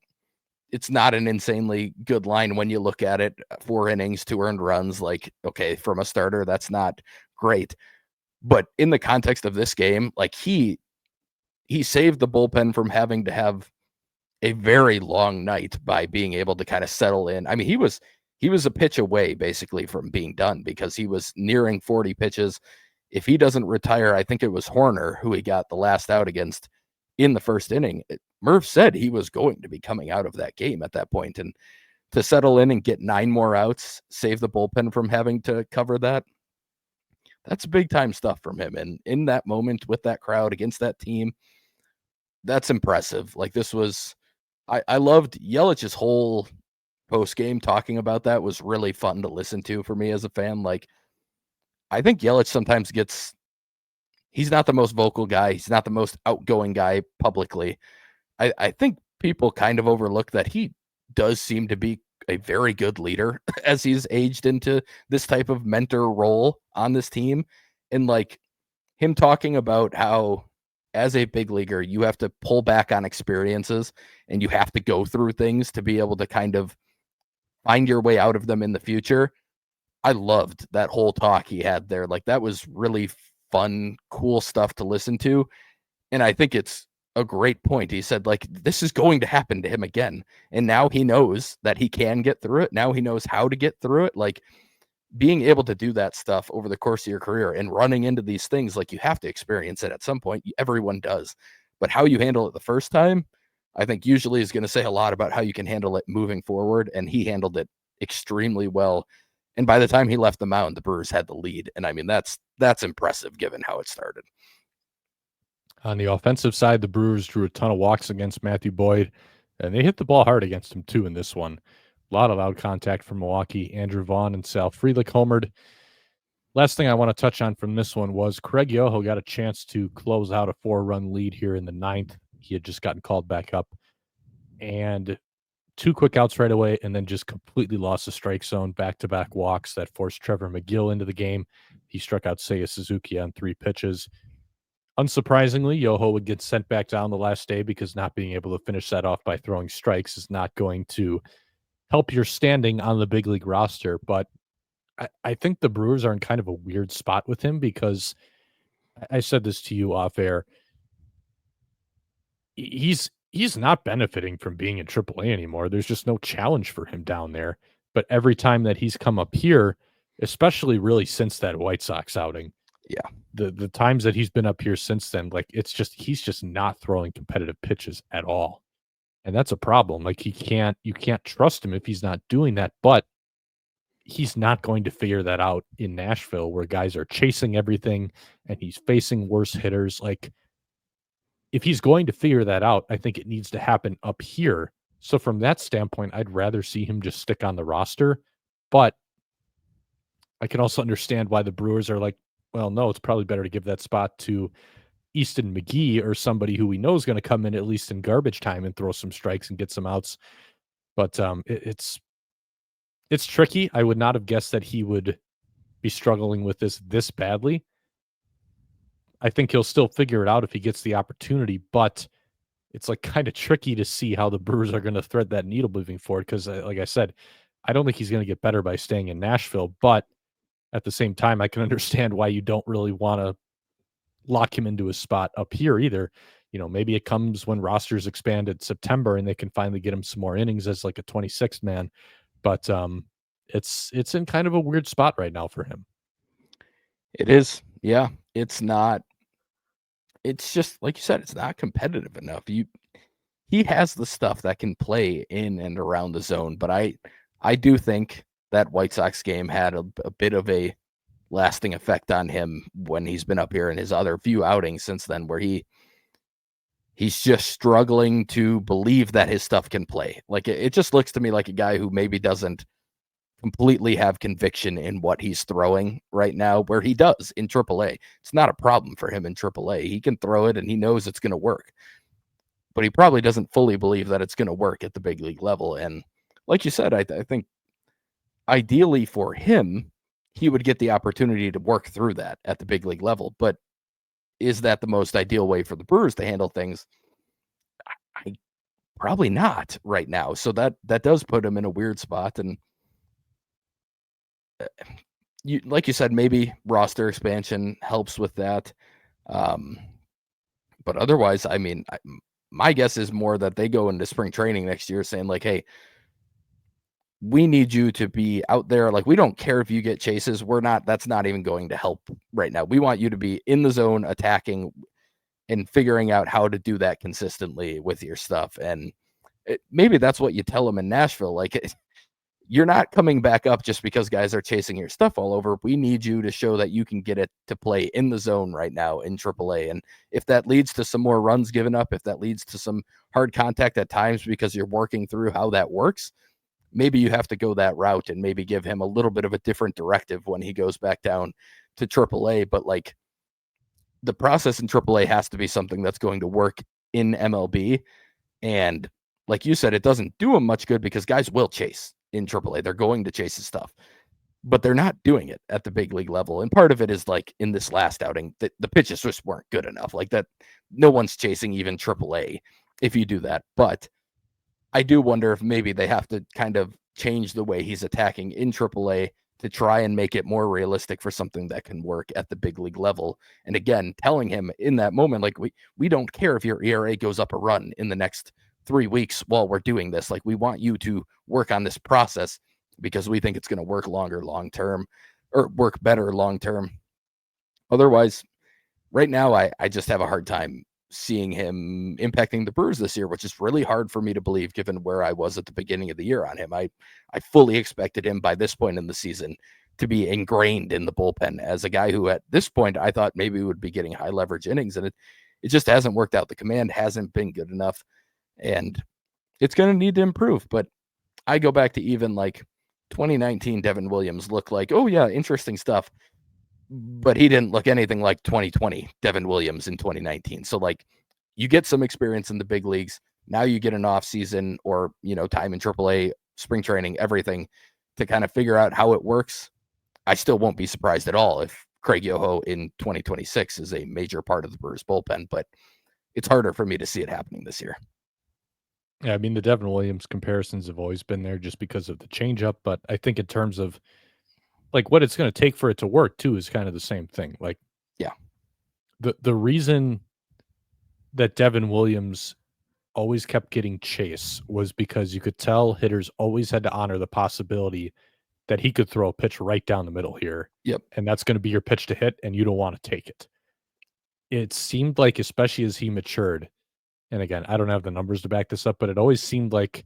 Speaker 2: it's not an insanely good line when you look at it. 4 innings, 2 earned runs, like, okay, from a starter, that's not great. But in the context of this game, like he saved the bullpen from having to have a very long night by being able to kind of settle in. I mean, he was a pitch away basically from being done because he was nearing 40 pitches. If he doesn't retire, I think it was Horner who he got the last out against in the first inning. Murph said he was going to be coming out of that game at that point, and to settle in and get 9 more outs, save the bullpen from having to cover that. That's big time stuff from him. And in that moment with that crowd against that team, that's impressive. Like this was, I loved Yelich's whole post game talking about that was really fun to listen to for me as a fan. Like I think Yelich sometimes he's not the most vocal guy. He's not the most outgoing guy publicly. I think people kind of overlook that he does seem to be a very good leader as he's aged into this type of mentor role on this team. And like him talking about how as a big leaguer, you have to pull back on experiences and you have to go through things to be able to kind of find your way out of them in the future. I loved that whole talk he had there. Like that was really fun, cool stuff to listen to. And I think it's a great point. He said, like, this is going to happen to him again. And now he knows that he can get through it. Now he knows how to get through it. Like being able to do that stuff over the course of your career and running into these things, like you have to experience it at some point. Everyone does. But how you handle it the first time, I think usually is going to say a lot about how you can handle it moving forward, and he handled it extremely well. And by the time he left the mound, the Brewers had the lead, and I mean that's impressive given how it started.
Speaker 1: On the offensive side, the Brewers drew a ton of walks against Matthew Boyd, and they hit the ball hard against him too in this one. A lot of out contact from Milwaukee. Andrew Vaughn and Sal Frelick homered. Last thing I want to touch on from this one was Craig Yoho got a chance to close out a 4-run lead here in the ninth. He had just gotten called back up, and 2 quick outs right away, and then just completely lost the strike zone. Back-to-back walks that forced Trevor McGill into the game. He struck out Seiya Suzuki on 3 pitches. Unsurprisingly, Yoho would get sent back down the last day because not being able to finish that off by throwing strikes is not going to help your standing on the big league roster. But I think the Brewers are in kind of a weird spot with him because I said this to you off air. He's not benefiting from being in AAA anymore. There's just no challenge for him down there. But every time that he's come up here, especially really since that White Sox outing,
Speaker 2: Yeah.
Speaker 1: The times that he's been up here since then, like he's just not throwing competitive pitches at all. And that's a problem. Like you can't trust him if he's not doing that, but he's not going to figure that out in Nashville where guys are chasing everything and he's facing worse hitters. Like if he's going to figure that out, I think it needs to happen up here. So from that standpoint, I'd rather see him just stick on the roster. But I can also understand why the Brewers are like, well, no, it's probably better to give that spot to Easton McGee or somebody who we know is going to come in at least in garbage time and throw some strikes and get some outs. But it's tricky. I would not have guessed that he would be struggling with this badly. I think he'll still figure it out if he gets the opportunity, but it's like kind of tricky to see how the Brewers are going to thread that needle moving forward. Because, like I said, I don't think he's going to get better by staying in Nashville. But at the same time, I can understand why you don't really want to lock him into a spot up here either. You know, maybe it comes when rosters expand in September and they can finally get him some more innings as like a 26th man. But it's in kind of a weird spot right now for him.
Speaker 2: It is. Yeah. It's just like you said, it's not competitive enough. He has the stuff that can play in and around the zone, but I do think that White Sox game had a bit of a lasting effect on him when he's been up here in his other few outings since then, where he's just struggling to believe that his stuff can play. Like it just looks to me like a guy who maybe doesn't completely have conviction in what he's throwing right now, where he does in AAA. It's not a problem for him in AAA. He can throw it and he knows it's going to work, but he probably doesn't fully believe that it's going to work at the big league level. And like you said, I think ideally for him, he would get the opportunity to work through that at the big league level. But is that the most ideal way for the Brewers to handle things? I probably not right now. So that does put him in a weird spot. And you, like you said, maybe roster expansion helps with that. But otherwise, I mean, my guess is more that they go into spring training next year saying like, hey, we need you to be out there. Like, we don't care if you get chases. That's not even going to help right now. We want you to be in the zone attacking and figuring out how to do that consistently with your stuff. And maybe that's what you tell them in Nashville. Like, you're not coming back up just because guys are chasing your stuff all over. We need you to show that you can get it to play in the zone right now in AAA. And if that leads to some more runs given up, if that leads to some hard contact at times because you're working through how that works, maybe you have to go that route and maybe give him a little bit of a different directive when he goes back down to AAA. But like, the process in AAA has to be something that's going to work in MLB. And like you said, it doesn't do him much good because guys will chase in AAA. They're going to chase his stuff, but they're not doing it at the big league level. And part of it is like in this last outing, the pitches just weren't good enough. Like that, no one's chasing even AAA if you do that. But I do wonder if maybe they have to kind of change the way he's attacking in AAA to try and make it more realistic for something that can work at the big league level. And again, telling him in that moment, like, we don't care if your ERA goes up a run in the next 3 weeks while we're doing this. Like, we want you to work on this process because we think it's going to work long term or work better long term. Otherwise, right now, I just have a hard time seeing him impacting the Brewers this year, which is really hard for me to believe given where I was at the beginning of the year on him. I fully expected him by this point in the season to be ingrained in the bullpen as a guy who at this point I thought maybe would be getting high leverage innings, and it just hasn't worked out. The command hasn't been good enough, and it's going to need to improve. But I go back to even like 2019 Devin Williams looked like, oh yeah, interesting stuff, but he didn't look anything like 2020 Devin Williams in 2019. So like you get some experience in the big leagues. Now you get an off season or, time in AAA, spring training, everything to kind of figure out how it works. I still won't be surprised at all if Craig Yoho in 2026 is a major part of the Brewers bullpen, but it's harder for me to see it happening this year.
Speaker 1: Yeah, I mean, the Devin Williams comparisons have always been there just because of the changeup, but I think in terms of like what it's going to take for it to work too is kind of the same thing. Like,
Speaker 2: yeah,
Speaker 1: the reason that Devin Williams always kept getting chase was because you could tell hitters always had to honor the possibility that he could throw a pitch right down the middle here.
Speaker 2: Yep.
Speaker 1: And that's going to be your pitch to hit, and you don't want to take it. It seemed like, especially as he matured, and again, I don't have the numbers to back this up, but it always seemed like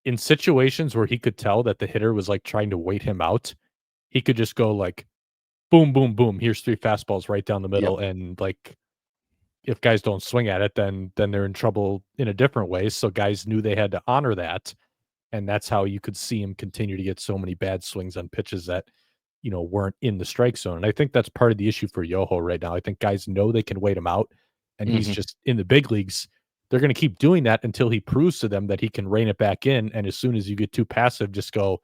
Speaker 1: in situations where he could tell that the hitter was like trying to wait him out, he could just go like, boom, boom, boom. Here's 3 fastballs right down the middle.
Speaker 2: Yep.
Speaker 1: And like, if guys don't swing at it, then they're in trouble in a different way. So guys knew they had to honor that. And that's how you could see him continue to get so many bad swings on pitches that, weren't in the strike zone. And I think that's part of the issue for Yoho right now. I think guys know they can wait him out, and he's just in the big leagues. They're going to keep doing that until he proves to them that he can rein it back in. And as soon as you get too passive, just go,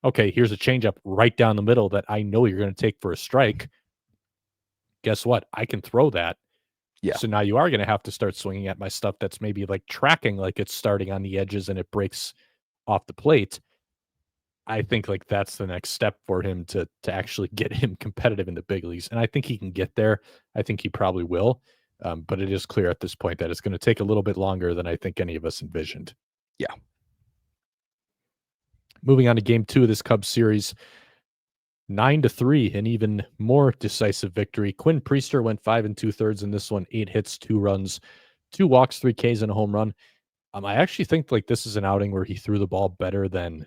Speaker 1: okay, here's a changeup right down the middle that I know you're going to take for a strike. Guess what? I can throw that.
Speaker 2: Yeah.
Speaker 1: So now you are going to have to start swinging at my stuff that's maybe like tracking like it's starting on the edges and it breaks off the plate. I think like that's the next step for him to actually get him competitive in the big leagues. And I think he can get there. I think he probably will. But it is clear at this point that it's going to take a little bit longer than I think any of us envisioned.
Speaker 2: Yeah.
Speaker 1: Moving on to game 2 of this Cubs series, 9-3, an even more decisive victory. Quinn Priester went 5 2/3 in this one, 8 hits, 2 runs, 2 walks, 3 Ks, and a home run. I actually think like this is an outing where he threw the ball better than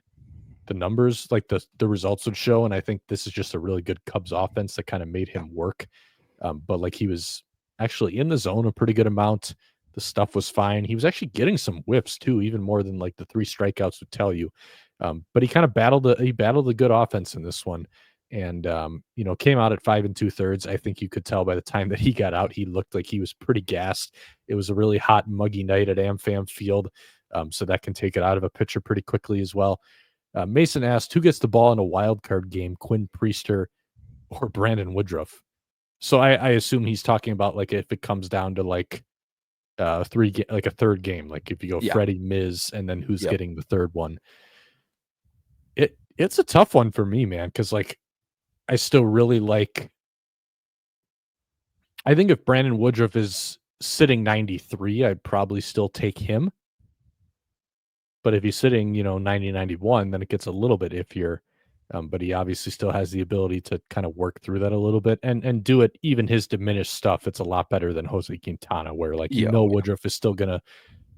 Speaker 1: the numbers, like the results would show. And I think this is just a really good Cubs offense that kind of made him work. But like he was actually in the zone a pretty good amount. The stuff was fine. He was actually getting some whiffs too, even more than like the 3 strikeouts would tell you. But he kind of battled a good offense in this one, and came out at 5 2/3. I think you could tell by the time that he got out, he looked like he was pretty gassed. It was a really hot, muggy night at AmFam Field, so that can take it out of a pitcher pretty quickly as well. Mason asked, who gets the ball in a wild card game, Quinn Priester or Brandon Woodruff? So I assume he's talking about like if it comes down to like a third game, like if you go Freddie, Miz, and then who's getting the third one. It's a tough one for me, man, because like I still really like. I think if Brandon Woodruff is sitting 93, I'd probably still take him. But if he's sitting, 90, 91, then it gets a little bit iffier. But he obviously still has the ability to kind of work through that a little bit and do it. Even his diminished stuff, it's a lot better than Jose Quintana, where like Woodruff is still gonna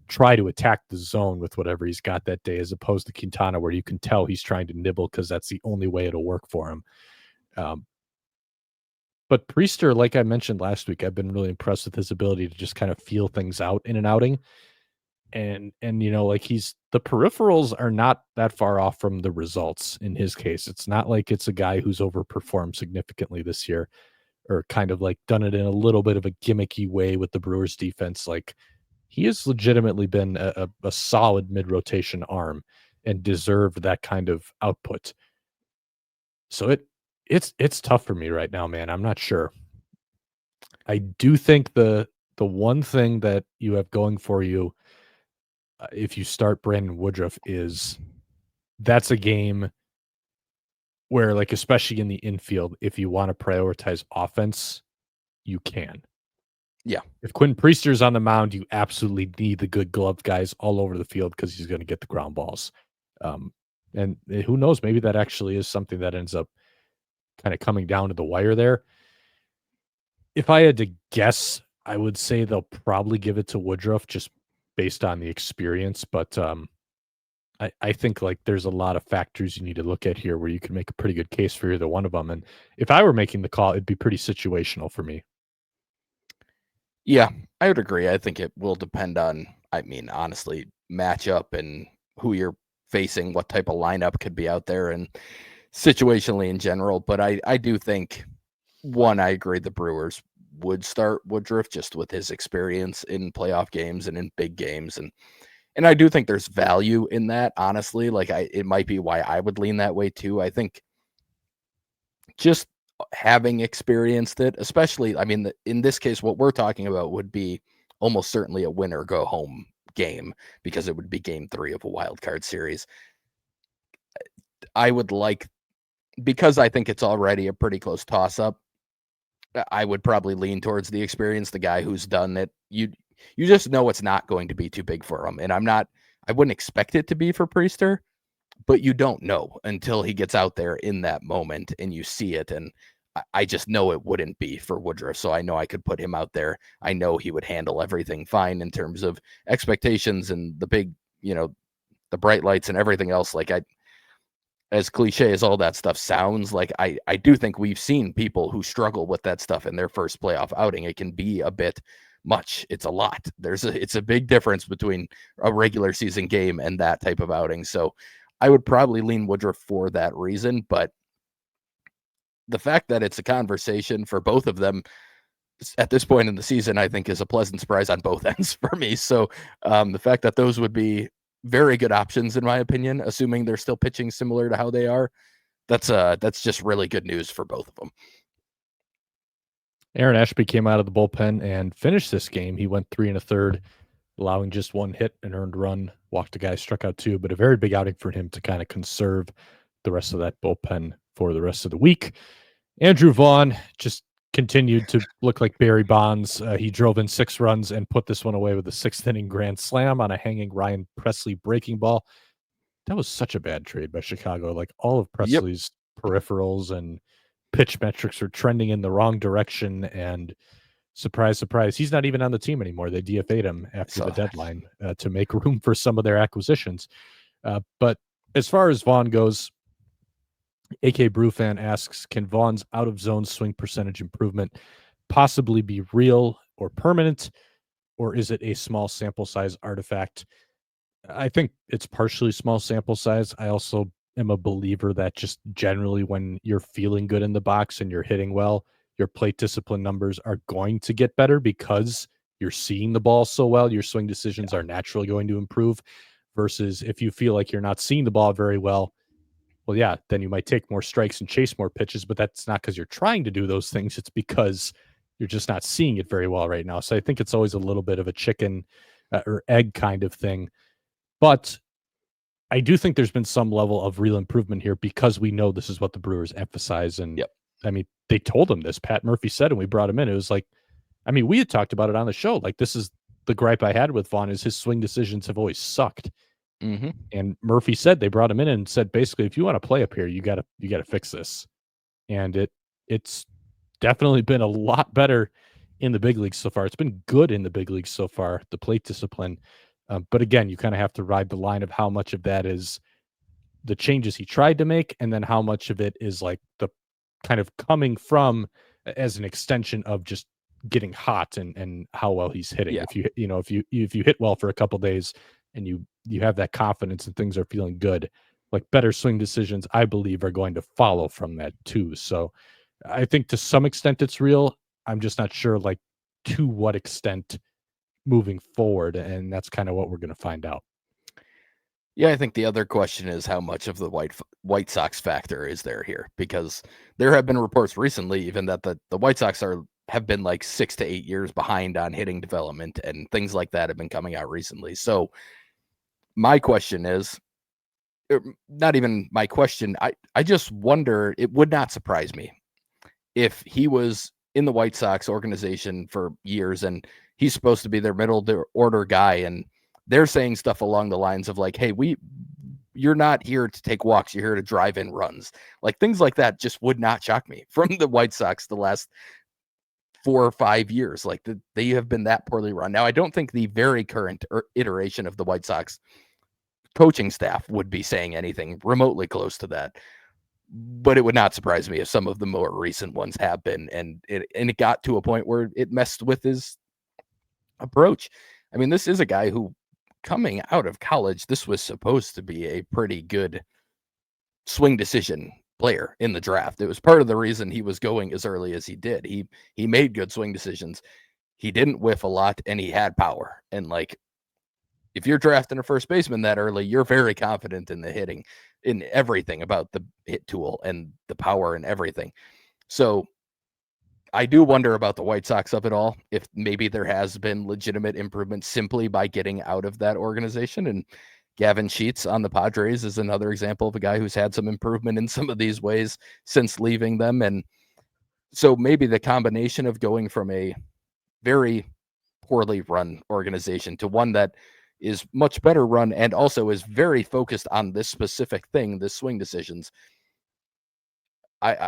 Speaker 1: try to attack the zone with whatever he's got that day, as opposed to Quintana, where you can tell he's trying to nibble because that's the only way it'll work for him. But Priester, like I mentioned last week, I've been really impressed with his ability to just kind of feel things out in an outing. And like the peripherals are not that far off from the results in his case. It's not like it's a guy who's overperformed significantly this year or kind of like done it in a little bit of a gimmicky way with the Brewers defense. Like he has legitimately been a solid mid-rotation arm and deserved that kind of output. So it's tough for me right now, man. I'm not sure. I do think the one thing that you have going for you, if you start Brandon Woodruff, is that's a game where, like, especially in the infield, if you want to prioritize offense, you can.
Speaker 2: Yeah.
Speaker 1: If Quinn Priester's on the mound, you absolutely need the good gloved guys all over the field because he's going to get the ground balls. And who knows, maybe that actually is something that ends up kind of coming down to the wire there. If I had to guess, I would say they'll probably give it to Woodruff just based on the experience, but I think like there's a lot of factors you need to look at here where you can make a pretty good case for either one of them. And if I were making the call, it'd be pretty situational for me.
Speaker 2: Yeah, I would agree. I think it will depend on, I mean, honestly, matchup and who you're facing, what type of lineup could be out there, and situationally in general. But I do think, one, I agree the Brewers would start Woodruff just with his experience in playoff games and in big games. And I do think there's value in that, honestly. Like it might be why I would lean that way too. I think just having experienced it, especially, I mean, in this case, what we're talking about would be almost certainly a win or go home game because it would be game 3 of a wild card series. I would like, because I think it's already a pretty close toss up, I would probably lean towards the experience, the guy who's done it. You just know it's not going to be too big for him. And I wouldn't expect it to be for Priester, but you don't know until he gets out there in that moment and you see it. And I just know it wouldn't be for Woodruff. So I know I could put him out there. I know he would handle everything fine in terms of expectations and the big, the bright lights and everything else. Like as cliche as all that stuff sounds, like I do think we've seen people who struggle with that stuff in their first playoff outing. It can be a bit much. It's a lot. It's a big difference between a regular season game and that type of outing. So I would probably lean Woodruff for that reason, but the fact that it's a conversation for both of them at this point in the season, I think is a pleasant surprise on both ends for me. So the fact that those would be very good options, in my opinion, assuming they're still pitching similar to how they are, that's just really good news for both of them.
Speaker 1: Aaron Ashby came out of the bullpen and finished this game. He went 3 1/3, allowing just 1 hit, an earned run, walked a guy, struck out 2, but a very big outing for him to kind of conserve the rest of that bullpen for the rest of the week. Andrew Vaughn just continued to look like Barry Bonds. He drove in 6 runs and put this one away with a 6th inning grand slam on a hanging Ryan Presley breaking ball. That was such a bad trade by Chicago. Like all of Presley's peripherals and pitch metrics are trending in the wrong direction. And surprise, surprise, he's not even on the team anymore. They DFA'd him after the deadline to make room for some of their acquisitions. But as far as Vaughn goes, AK Brewfan asks, can Vaughn's out of zone swing percentage improvement possibly be real or permanent, or is it a small sample size artifact? I think it's partially small sample size. I also am a believer that just generally when you're feeling good in the box and you're hitting well, your plate discipline numbers are going to get better because you're seeing the ball so well. Your swing decisions are naturally going to improve versus if you feel like you're not seeing the ball very well, yeah, then you might take more strikes and chase more pitches, but that's not because you're trying to do those things. It's because you're just not seeing it very well right now. So I think it's always a little bit of a chicken or egg kind of thing. But I do think there's been some level of real improvement here because we know this is what the Brewers emphasize. And I mean, they told him this. Pat Murphy said, and we brought him in. It was like, I mean, we had talked about it on the show. Like, this is the gripe I had with Vaughn is his swing decisions have always sucked.
Speaker 2: Mm-hmm.
Speaker 1: And Murphy said, they brought him in and said, basically, if you want to play up here, you gotta fix this. And it's definitely been a lot better in the big leagues so far. It's been good in the big leagues so far, the plate discipline. But again, you kind of have to ride the line of how much of that is the changes he tried to make, and then how much of it is like the kind of coming from as an extension of just getting hot and how well he's hitting.
Speaker 2: Yeah.
Speaker 1: If you hit well for a couple days and you have that confidence and things are feeling good, like better swing decisions, I believe, are going to follow from that too. So I think to some extent it's real. I'm just not sure like to what extent moving forward, and that's kind of what we're going to find out.
Speaker 2: Yeah, I think the other question is how much of the White Sox factor is there here? Because there have been reports recently even that the White Sox have been like 6 to 8 years behind on hitting development and things like that have been coming out recently. So my question is, not even my question, I just wonder, it would not surprise me if he was in the White Sox organization for years and he's supposed to be their middle order guy and they're saying stuff along the lines of like, hey, you're not here to take walks, you're here to drive in runs. Like things like that just would not shock me from the White Sox the last 4 or 5 years. Like they have been that poorly run. Now, I don't think the very current iteration of the White Sox coaching staff would be saying anything remotely close to that. But it would not surprise me if some of the more recent ones have been, and it got to a point where it messed with his approach. I mean, this is a guy who, coming out of college, this was supposed to be a pretty good swing decision player in the draft. It was part of the reason he was going as early as he did. He made good swing decisions. He didn't whiff a lot, and he had power. And like, if you're drafting a first baseman that early, you're very confident in the hitting, in everything about the hit tool and the power and everything. So I do wonder about the White Sox of it all, if maybe there has been legitimate improvement simply by getting out of that organization. And Gavin Sheets on the Padres is another example of a guy who's had some improvement in some of these ways since leaving them. And so maybe the combination of going from a very poorly run organization to one that is much better run and also is very focused on this specific thing, this swing decisions.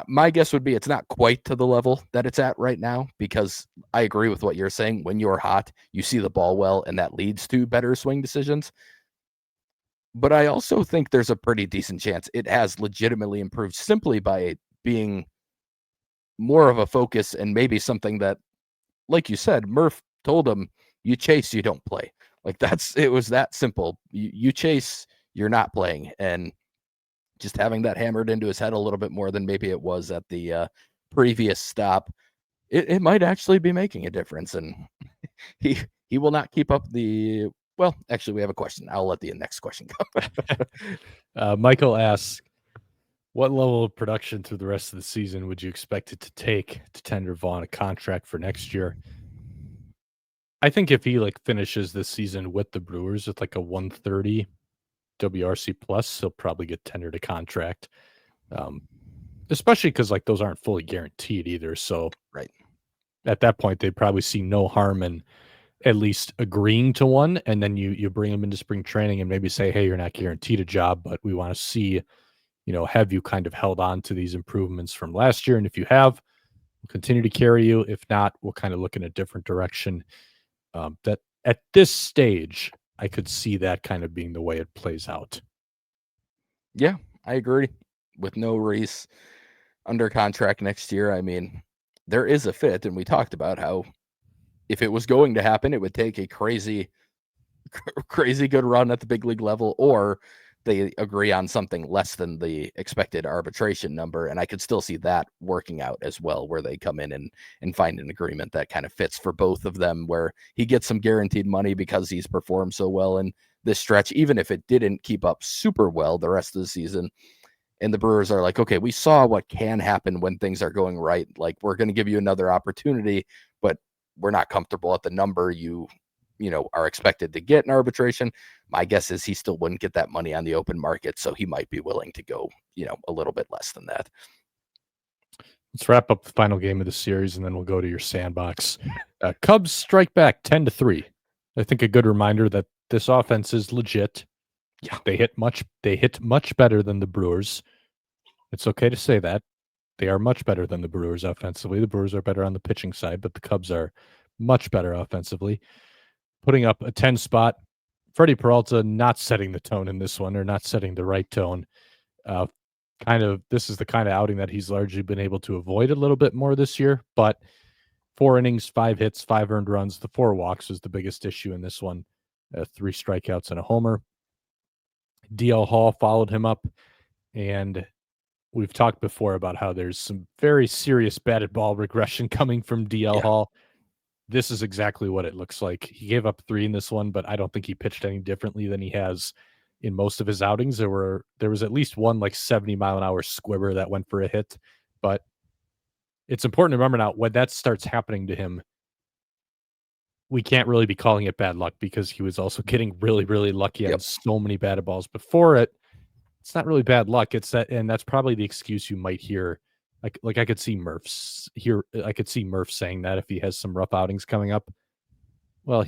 Speaker 2: My guess would be it's not quite to the level that it's at right now, because I agree with what you're saying. When you're hot, you see the ball well, and that leads to better swing decisions. But I also think there's a pretty decent chance it has legitimately improved simply by being more of a focus, and maybe something that, like you said, Murph told him, you chase, you don't play. Like it was that simple. You chase, you're not playing. And just having that hammered into his head a little bit more than maybe it was at the previous stop, it might actually be making a difference. And he will not keep up the. Well, actually, we have a question. I'll let the next question
Speaker 1: go. Michael asks, what level of production through the rest of the season would you expect it to take to tender Vaughn a contract for next year? I think if he finishes this season with the Brewers with a 130 WRC plus, he'll probably get tendered a contract. Especially because those aren't fully guaranteed either. So
Speaker 2: right
Speaker 1: at that point, they'd probably see no harm in at least agreeing to one, and then you bring him into spring training and maybe say, hey, you're not guaranteed a job, but we want to see, have you kind of held on to these improvements from last year? And if you have, we'll continue to carry you. If not, we'll kind of look in a different direction. That at this stage, I could see that kind of being the way it plays out.
Speaker 2: Yeah, I agree. With no Reese under contract next year, I mean, there is a fit, and we talked about how if it was going to happen, it would take a crazy good run at the big league level, or they agree on something less than the expected arbitration number. And I could still see that working out as well, where they come in and find an agreement that kind of fits for both of them, where he gets some guaranteed money because he's performed so well in this stretch, even if it didn't keep up super well the rest of the season. And the Brewers are like, okay, we saw what can happen when things are going right. Like, we're going to give you another opportunity, but we're not comfortable at the number you are expected to get in arbitration. My guess is he still wouldn't get that money on the open market, so he might be willing to go, a little bit less than that.
Speaker 1: Let's wrap up the final game of the series, and then we'll go to your sandbox. Cubs strike back 10-3. I think a good reminder that this offense is legit.
Speaker 2: Yeah,
Speaker 1: they hit much better than the Brewers. It's okay to say that. They are much better than the Brewers offensively. The Brewers are better on the pitching side, but the Cubs are much better offensively. Putting up a 10 spot. Freddie Peralta not setting the tone in this one, or not setting the right tone. This is the kind of outing that he's largely been able to avoid a little bit more this year, but 4 innings, 5 hits, 5 earned runs. The 4 walks was the biggest issue in this one. 3 strikeouts and a homer. DL Hall followed him up, and we've talked before about how there's some very serious batted ball regression coming from DL Hall. This is exactly what it looks like. He gave up 3 in this one, but I don't think he pitched any differently than he has in most of his outings. There was at least one 70-mile-an-hour squibber that went for a hit, but it's important to remember now, when that starts happening to him, we can't really be calling it bad luck, because he was also getting really, really lucky on so many batted balls before it. It's not really bad luck. It's that, and that's probably the excuse you might hear. Like I could see Murph saying that if he has some rough outings coming up. Well,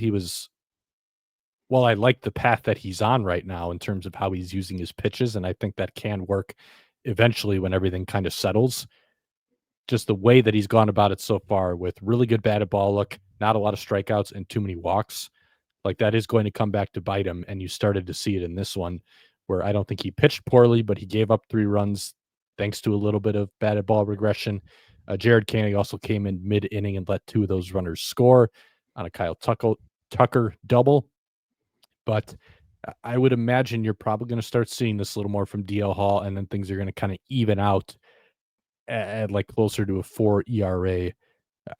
Speaker 1: I like the path that he's on right now in terms of how he's using his pitches, and I think that can work eventually when everything kind of settles. just the way that he's gone about it so far with really good batted ball luck, not a lot of strikeouts, and too many walks, like that is going to come back to bite him. And you started to see it in this one where I don't think he pitched poorly, but he gave up 3 runs thanks to a little bit of batted ball regression. Jared Koenig also came in mid-inning and let 2 of those runners score on a Kyle Tucker double. But I would imagine you're probably going to start seeing this a little more from DL Hall, and then things are going to kind of even out at like closer to a 4 ERA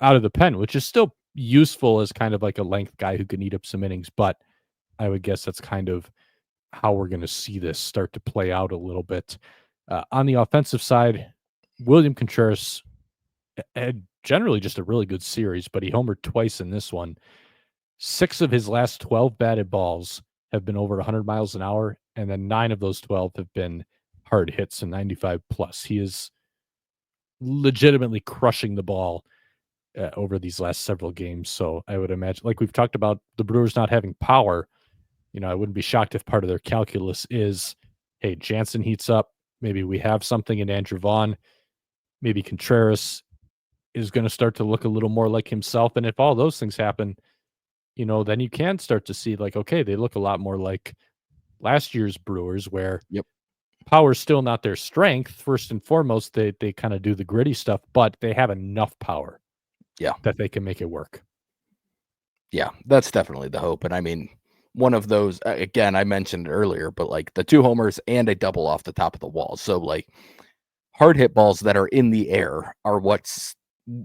Speaker 1: out of the pen, which is still useful as kind of like a length guy who can eat up some innings. But I would guess that's kind of how we're going to see this start to play out a little bit. On the offensive side, William Contreras had generally just a really good series, but he homered twice in this one. 6 of his last 12 batted balls have been over 100 miles an hour, and then 9 of those 12 have been hard hits and 95 plus. He is legitimately crushing the ball over these last several games. So I would imagine, like we've talked about, the Brewers not having power. I wouldn't be shocked if part of their calculus is, hey, Jansen heats up. Maybe we have something in Andrew Vaughn. Maybe Contreras is going to start to look a little more like himself. And if all those things happen, then you can start to see like, okay, they look a lot more like last year's Brewers where power's still not their strength. First and foremost, they kind of do the gritty stuff, but they have enough power that they can make it work.
Speaker 2: Yeah, that's definitely the hope. And I mean, one of those, again, I mentioned it earlier, but like the 2 homers and a double off the top of the wall. So like hard hit balls that are in the air are what's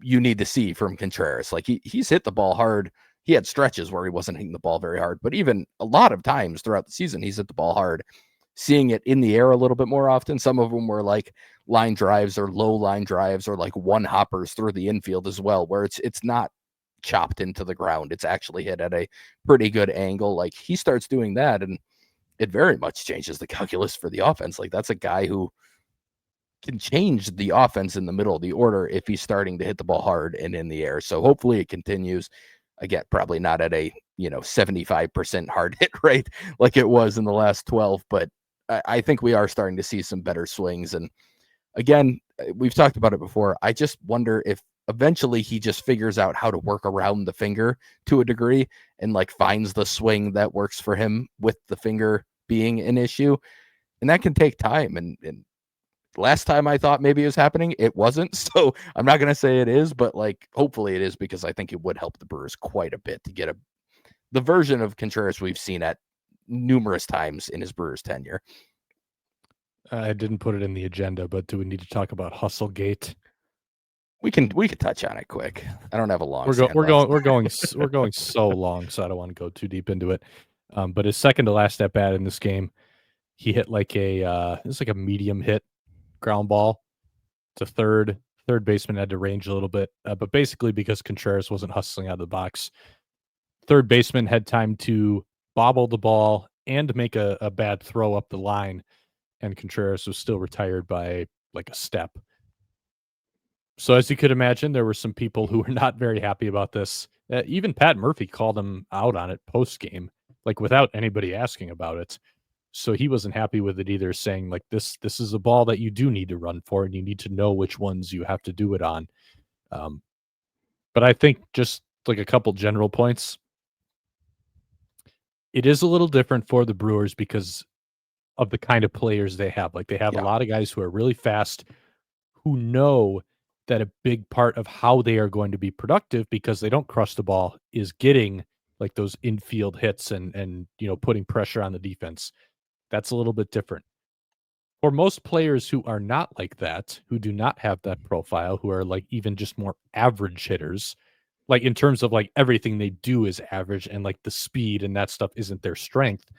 Speaker 2: you need to see from Contreras. Like he's hit the ball hard. He had stretches where he wasn't hitting the ball very hard, but even a lot of times throughout the season, he's hit the ball hard. Seeing it in the air a little bit more often. Some of them were like line drives or low line drives or like one hoppers through the infield as well, where it's not chopped into the ground. It's actually hit at a pretty good angle. Like he starts doing that, and it very much changes the calculus for the offense. Like that's a guy who can change the offense in the middle of the order if he's starting to hit the ball hard and in the air. So hopefully it continues. Again, probably not at a 75% hard hit rate like it was in the last 12, but I think we are starting to see some better swings. And again, we've talked about it before. I just wonder if eventually he just figures out how to work around the finger to a degree and like finds the swing that works for him with the finger being an issue. And that can take time. And last time I thought maybe it was happening, it wasn't. So I'm not going to say it is, but like hopefully it is, because I think it would help the Brewers quite a bit to get the version of Contreras we've seen at numerous times in his Brewers tenure.
Speaker 1: I didn't put it in the agenda, but do we need to talk about Hustlegate?
Speaker 2: We can touch on it quick. I don't have a long.
Speaker 1: We're going so long, so I don't want to go too deep into it. But his second to last at bat in this game, he hit like it's like a medium hit ground ball to third. Third baseman had to range a little bit, but basically because Contreras wasn't hustling out of the box, third baseman had time to bobble the ball and make a bad throw up the line, and Contreras was still retired by like a step. So as you could imagine, there were some people who were not very happy about this. Even Pat Murphy called him out on it post game, like without anybody asking about it. So he wasn't happy with it either, saying like this is a ball that you do need to run for, and you need to know which ones you have to do it on. But I think just like a couple general points, it is a little different for the Brewers because of the kind of players they have. Like they have a lot of guys who are really fast, who know that a big part of how they are going to be productive because they don't crush the ball is getting like those infield hits and putting pressure on the defense. That's a little bit different. For most players who are not like that, who do not have that profile, who are like even just more average hitters, like in terms of like everything they do is average and like the speed and that stuff isn't their strength,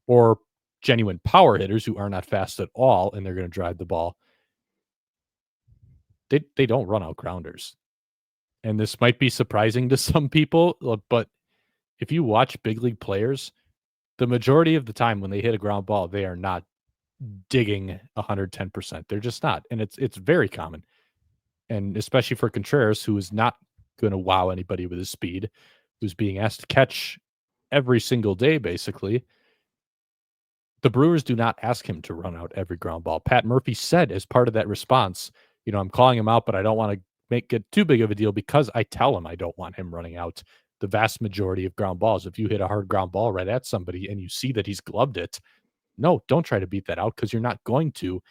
Speaker 1: or genuine power hitters who are not fast at all and they're going to drive the ball, they don't run out grounders. And this might be surprising to some people, but if you watch big league players, the majority of the time when they hit a ground ball, they are not digging 110%. They're just not. And it's very common. And especially for Contreras, who is not going to wow anybody with his speed, who's being asked to catch every single day, basically, the Brewers do not ask him to run out every ground ball. Pat Murphy said as part of that response, I'm calling him out, but I don't want to make it too big of a deal because I tell him I don't want him running out the vast majority of ground balls. If you hit a hard ground ball right at somebody and you see that he's gloved it, no, don't try to beat that out because you're not going to,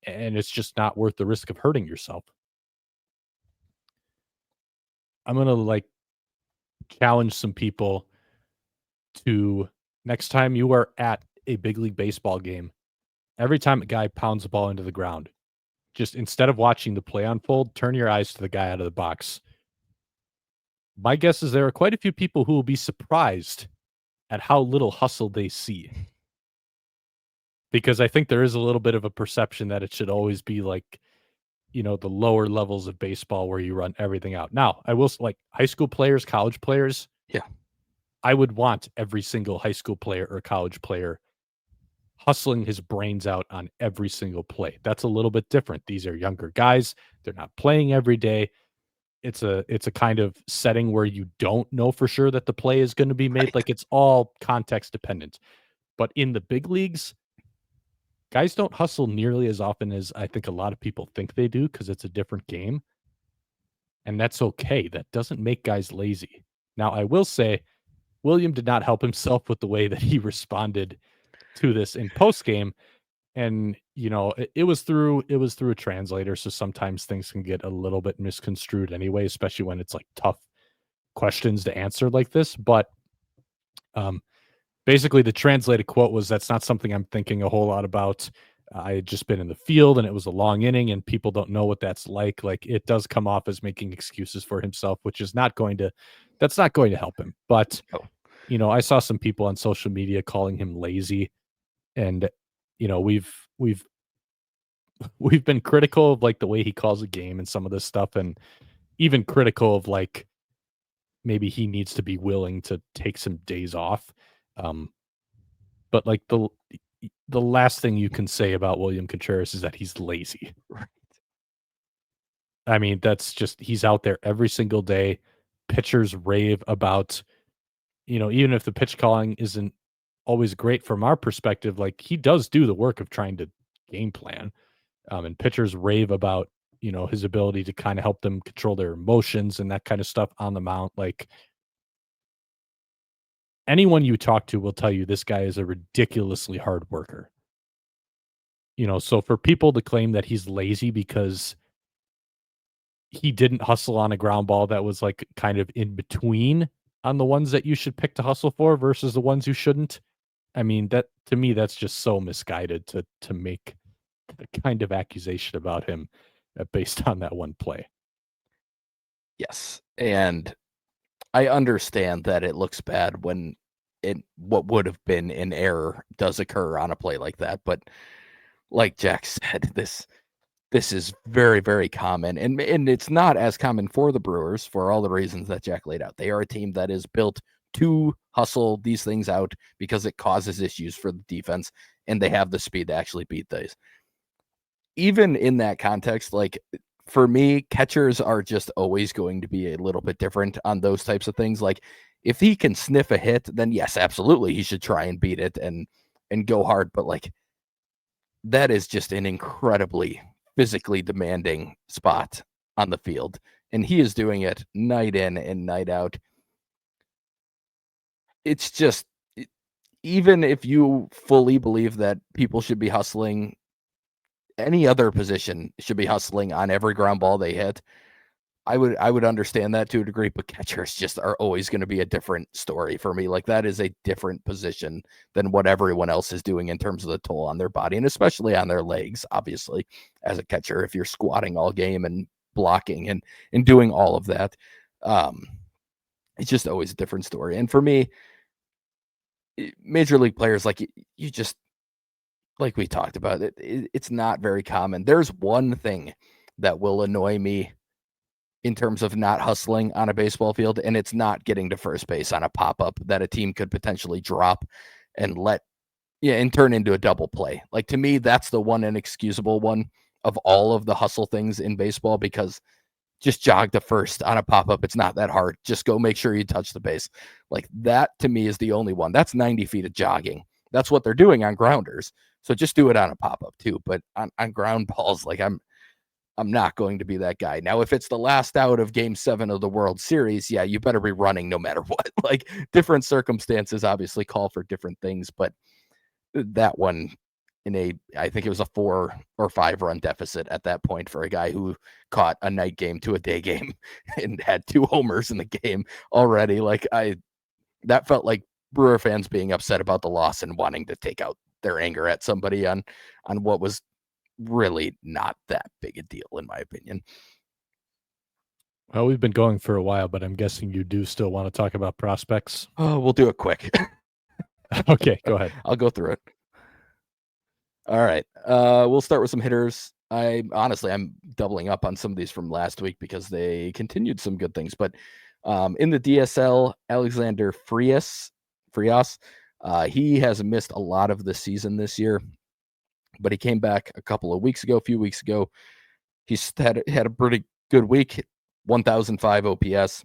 Speaker 1: and it's just not worth the risk of hurting yourself. I'm gonna challenge some people to next time you are at a big league baseball game, every time a guy pounds the ball into the ground, just instead of watching the play unfold, turn your eyes to the guy out of the box. My guess is there are quite a few people who will be surprised at how little hustle they see. Because I think there is a little bit of a perception that it should always be the lower levels of baseball where you run everything out. Now, I will high school players, college players.
Speaker 2: Yeah.
Speaker 1: I would want every single high school player or college player hustling his brains out on every single play. That's a little bit different. These are younger guys. They're not playing every day. It's a kind of setting where you don't know for sure that the play is going to be made.
Speaker 2: Right.
Speaker 1: Like it's all context dependent. But in the big leagues, guys don't hustle nearly as often as I think a lot of people think they do because it's a different game. And that's okay. That doesn't make guys lazy. Now, I will say, William did not help himself with the way that he responded to this in post game. And it was through a translator, so sometimes things can get a little bit misconstrued anyway, especially when it's like tough questions to answer like this. But basically the translated quote was, "That's not something I'm thinking a whole lot about. I had just been in the field and it was a long inning and people don't know what that's like." Like it does come off as making excuses for himself, which is that's not going to help him. But I saw some people on social media calling him lazy, and we've we've been critical of like the way he calls a game and some of this stuff, and even critical of like maybe he needs to be willing to take some days off. But like the last thing you can say about William Contreras is that he's lazy.
Speaker 2: Right.
Speaker 1: I mean, that's just he's out there every single day. Pitchers rave about, even if the pitch calling isn't always great from our perspective, like he does do the work of trying to game plan. And pitchers rave about, his ability to kind of help them control their emotions and that kind of stuff on the mound. Like anyone you talk to will tell you this guy is a ridiculously hard worker. So for people to claim that he's lazy because he didn't hustle on a ground ball that was like kind of in between on the ones that you should pick to hustle for versus the ones you shouldn't. I mean, that to me, that's just so misguided to make the kind of accusation about him based on that one play.
Speaker 2: Yes. And I understand that it looks bad when what would have been an error does occur on a play like that. But like Jack said, this is very, very common. And it's not as common for the Brewers for all the reasons that Jack laid out. They are a team that is built to hustle these things out because it causes issues for the defense, and they have the speed to actually beat these. Even in that context, like for me, catchers are just always going to be a little bit different on those types of things. Like if he can sniff a hit, then yes, absolutely, he should try and beat it and go hard. But like that is just an incredibly physically demanding spot on the field, and he is doing it night in and night out. It's just, even if you fully believe that people should be hustling, any other position should be hustling on every ground ball they hit, I would understand that to a degree, but catchers just are always going to be a different story for me. Like that is a different position than what everyone else is doing in terms of the toll on their body, and especially on their legs. Obviously, as a catcher, if you're squatting all game and blocking and doing all of that, it's just always a different story. And for me, major league players, like you just, like we talked about, it's not very common. There's one thing that will annoy me in terms of not hustling on a baseball field, and it's not getting to first base on a pop-up that a team could potentially drop and and turn into a double play. Like to me, that's the one inexcusable one of all of the hustle things in baseball, because just jog to first on a pop-up. It's not that hard. Just go make sure you touch the base. Like that to me is the only one. That's 90 feet of jogging. That's what they're doing on grounders. So just do it on a pop-up too. But on ground balls, like I'm not going to be that guy. Now, if it's the last out of Game 7 of the World Series, yeah, you better be running no matter what. Like, different circumstances obviously call for different things, but that one I think it was a 4 or 5 run deficit at that point for a guy who caught a night game to a day game and had 2 homers in the game already. Like, that felt like Brewer fans being upset about the loss and wanting to take out their anger at somebody on what was really not that big a deal, in my opinion.
Speaker 1: Well, we've been going for a while, but I'm guessing you do still want to talk about prospects.
Speaker 2: Oh, we'll do it quick.
Speaker 1: Okay, go ahead.
Speaker 2: I'll go through it. All right. We'll start with some hitters. I'm doubling up on some of these from last week because they continued some good things. But in the DSL, Alexander Frias, he has missed a lot of the season this year, but he came back a few weeks ago. He's had a pretty good week, 1,005 OPS,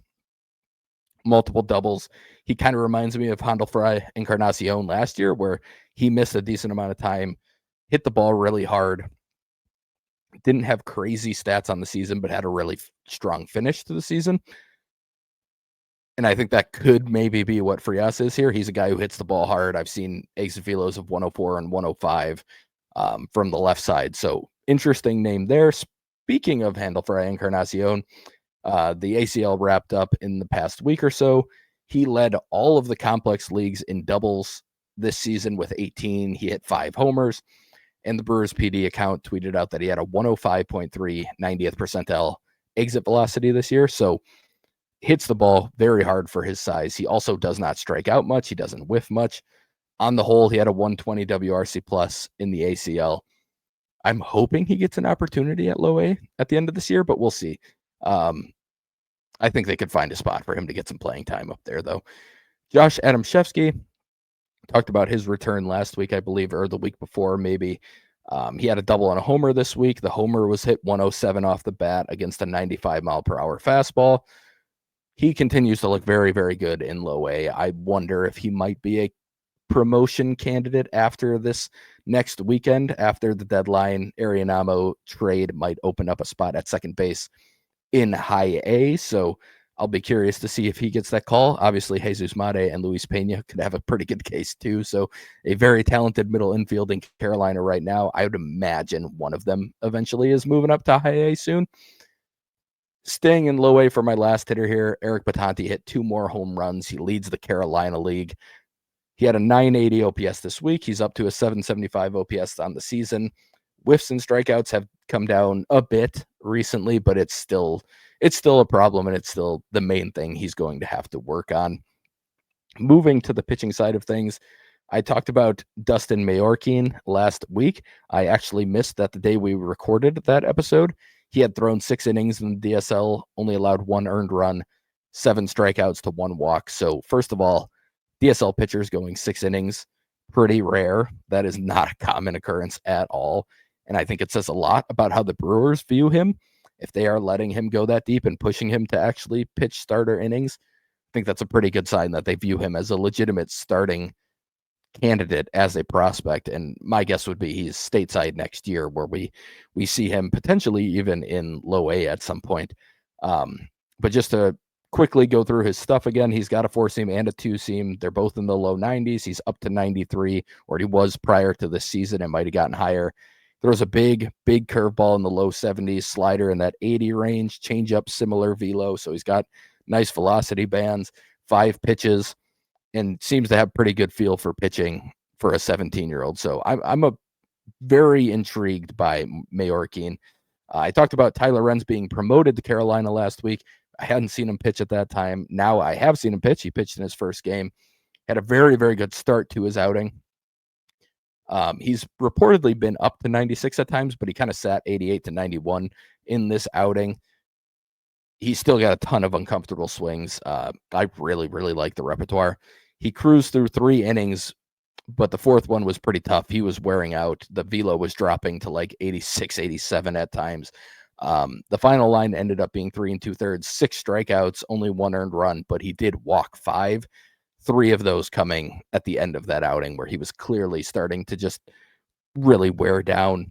Speaker 2: multiple doubles. He kind of reminds me of Handelfrey Encarnacion last year, where he missed a decent amount of time, hit the ball really hard, didn't have crazy stats on the season, but had a really strong finish to the season. And I think that could maybe be what Frias is here. He's a guy who hits the ball hard. I've seen exit velos of 104 and 105 from the left side. So interesting name there. Speaking of Handelfrey Encarnacion, the ACL wrapped up in the past week or so. He led all of the complex leagues in doubles this season with 18. He hit 5 homers. And the Brewers PD account tweeted out that he had a 105.3 90th percentile exit velocity this year. So hits the ball very hard for his size. He also does not strike out much. He doesn't whiff much. On the whole, he had a 120 WRC plus in the ACL. I'm hoping he gets an opportunity at low A at the end of this year, but we'll see. I think they could find a spot for him to get some playing time up there, though. Josh Adamszewski, talked about his return last week, I believe, or the week before, maybe. He had a double and a homer this week. The homer was hit 107 off the bat against a 95 mile per hour fastball. He continues to look very, very good in low A. I wonder if he might be a promotion candidate after this next weekend, after the deadline. Arianamo trade might open up a spot at second base in high A. So I'll be curious to see if he gets that call. Obviously, Jesus Mate and Luis Pena could have a pretty good case too. So a very talented middle infield in Carolina right now. I would imagine one of them eventually is moving up to high A soon. Staying in low A for my last hitter here, Eric Batanti hit 2 more home runs. He leads the Carolina League. He had a 980 OPS this week. He's up to a 775 OPS on the season. Whiffs and strikeouts have come down a bit recently, but it's still a problem, and it's still the main thing he's going to have to work on. Moving to the pitching side of things, I talked about Dustin Mayorkin last week. I actually missed that the day we recorded that episode. He had thrown 6 innings in the DSL, only allowed 1 earned run, 7 strikeouts to 1 walk. So first of all, DSL pitchers going 6 innings, pretty rare. That is not a common occurrence at all. And I think it says a lot about how the Brewers view him. If they are letting him go that deep and pushing him to actually pitch starter innings, I think that's a pretty good sign that they view him as a legitimate starting candidate as a prospect. And my guess would be he's stateside next year, where we see him potentially even in low A at some point. But just to quickly go through his stuff again, he's got a 4-seam and a 2-seam. They're both in the low 90s. He's up to 93, or he was prior to this season. It might have gotten higher. Throws a big curveball in the low 70s, slider in that 80 range, changeup similar velo. So he's got nice velocity bands, 5 pitches, and seems to have pretty good feel for pitching for a 17-year-old. So I'm a very intrigued by Mayorkin. I talked about Tyler Renz being promoted to Carolina last week. I hadn't seen him pitch at that time. Now I have seen him pitch. He pitched in his first game. Had a very, very good start to his outing. He's reportedly been up to 96 at times, but he kind of sat 88 to 91 in this outing. He's still got a ton of uncomfortable swings. I really, really like the repertoire. He cruised through 3 innings, but the 4th one was pretty tough. He was wearing out. The velo was dropping to like 86, 87 at times. The final line ended up being 3 2/3, 6 strikeouts, only 1 earned run, but he did walk 5. 3 of those coming at the end of that outing, where he was clearly starting to just really wear down.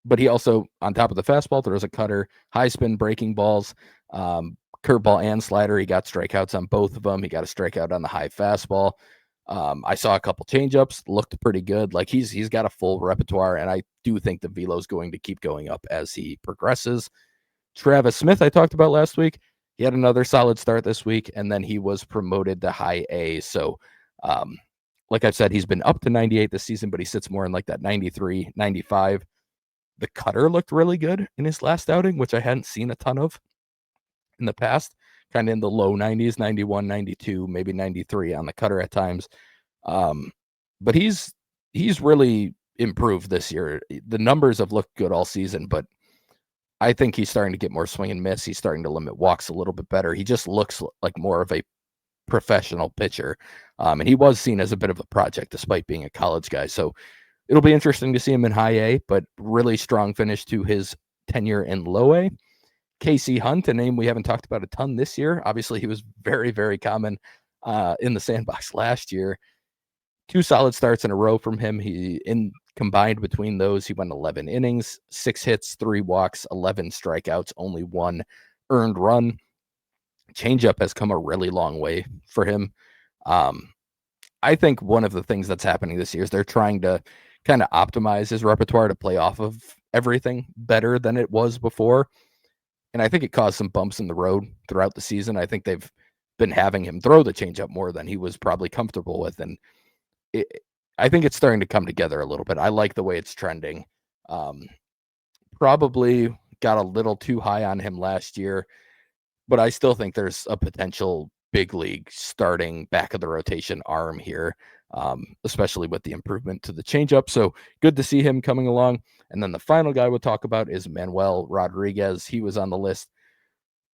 Speaker 2: but he also, on top of the fastball, throws a cutter, high spin breaking balls, curveball and slider. He got strikeouts on both of them. He got a strikeout on the high fastball. I saw a couple changeups, looked pretty good. Like he's got a full repertoire, and I do think the velo is going to keep going up as he progresses. Travis Smith, I talked about last week. He had another solid start this week, and then he was promoted to high A. So, like I've said, he's been up to 98 this season, but he sits more in like that 93, 95. The cutter looked really good in his last outing, which I hadn't seen a ton of in the past, kind of in the low 90s, 91, 92, maybe 93 on the cutter at times. But he's really improved this year. The numbers have looked good all season, but I think he's starting to get more swing and miss. He's starting to limit walks a little bit better. He just looks like more of a professional pitcher. And he was seen as a bit of a project despite being a college guy. So it'll be interesting to see him in high A, but really strong finish to his tenure in low A. Casey Hunt, a name we haven't talked about a ton this year. Obviously, he was very, very common in the sandbox last year. 2 solid starts in a row from him. Combined between those, he went 11 innings, 6 hits, 3 walks, 11 strikeouts, only 1 earned run. Changeup has come a really long way for him. I think one of the things that's happening this year is they're trying to kind of optimize his repertoire to play off of everything better than it was before. And I think it caused some bumps in the road throughout the season. I think they've been having him throw the changeup more than he was probably comfortable with. And I think it's starting to come together a little bit. I like the way it's trending. Probably got a little too high on him last year, but I still think there's a potential big league starting back of the rotation arm here, especially with the improvement to the changeup. So good to see him coming along. And then the final guy we'll talk about is Manuel Rodriguez. He was on the list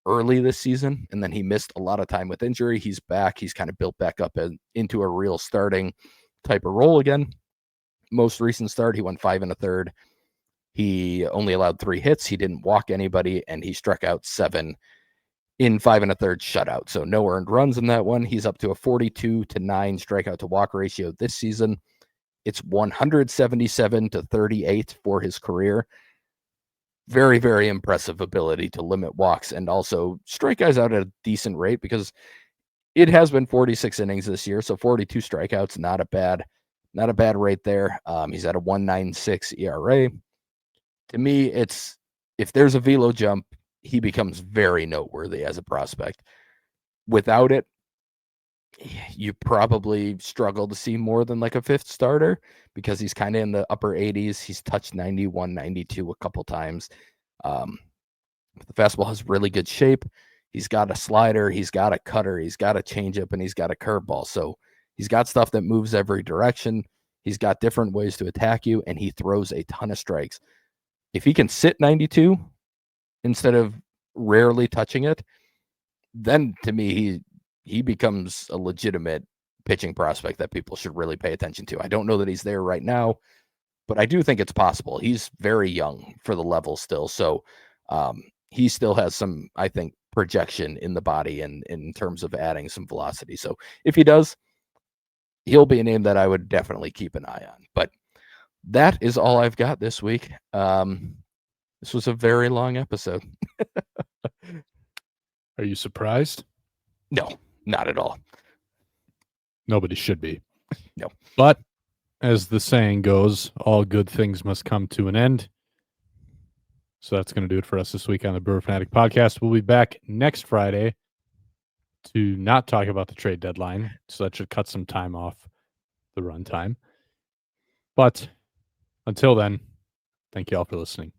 Speaker 2: early this season, and then he missed a lot of time with injury. He's back. He's kind of built back up into a real starting type of role again. Most recent start, he went 5 1/3. He only allowed 3 hits. He didn't walk anybody, and he struck out 7 in 5 1/3 shutout. So no earned runs in that one. He's up to a 42-9 strikeout to walk ratio this season. It's 177-38 for his career. Very, very impressive ability to limit walks and also strike guys out at a decent rate, because it has been 46 innings this year. So 42 strikeouts, not a bad rate there. He's at a 1.96 ERA. To me, it's, if there's a velo jump, he becomes very noteworthy as a prospect. Without it, you probably struggle to see more than like a 5th starter, because he's kind of in the upper 80s. He's touched 91, 92 a couple times. The fastball has really good shape. He's got a slider, he's got a cutter, he's got a changeup, and he's got a curveball. So he's got stuff that moves every direction. He's got different ways to attack you, and he throws a ton of strikes. If he can sit 92 instead of rarely touching it, then to me, he becomes a legitimate pitching prospect that people should really pay attention to. I don't know that he's there right now, but I do think it's possible. He's very young for the level still. So he still has some, I think, projection in the body and in terms of adding some velocity. So if he does, he'll be a name that I would definitely keep an eye on. But that is all I've got this week. This was a very long episode.
Speaker 1: Are you surprised?
Speaker 2: No, not at all.
Speaker 1: Nobody should be.
Speaker 2: No.
Speaker 1: But as the saying goes, all good things must come to an end. So that's going to do it for us this week on the Brewer Fanatic podcast. We'll be back next Friday to not talk about the trade deadline. So that should cut some time off the runtime. But until then, thank you all for listening.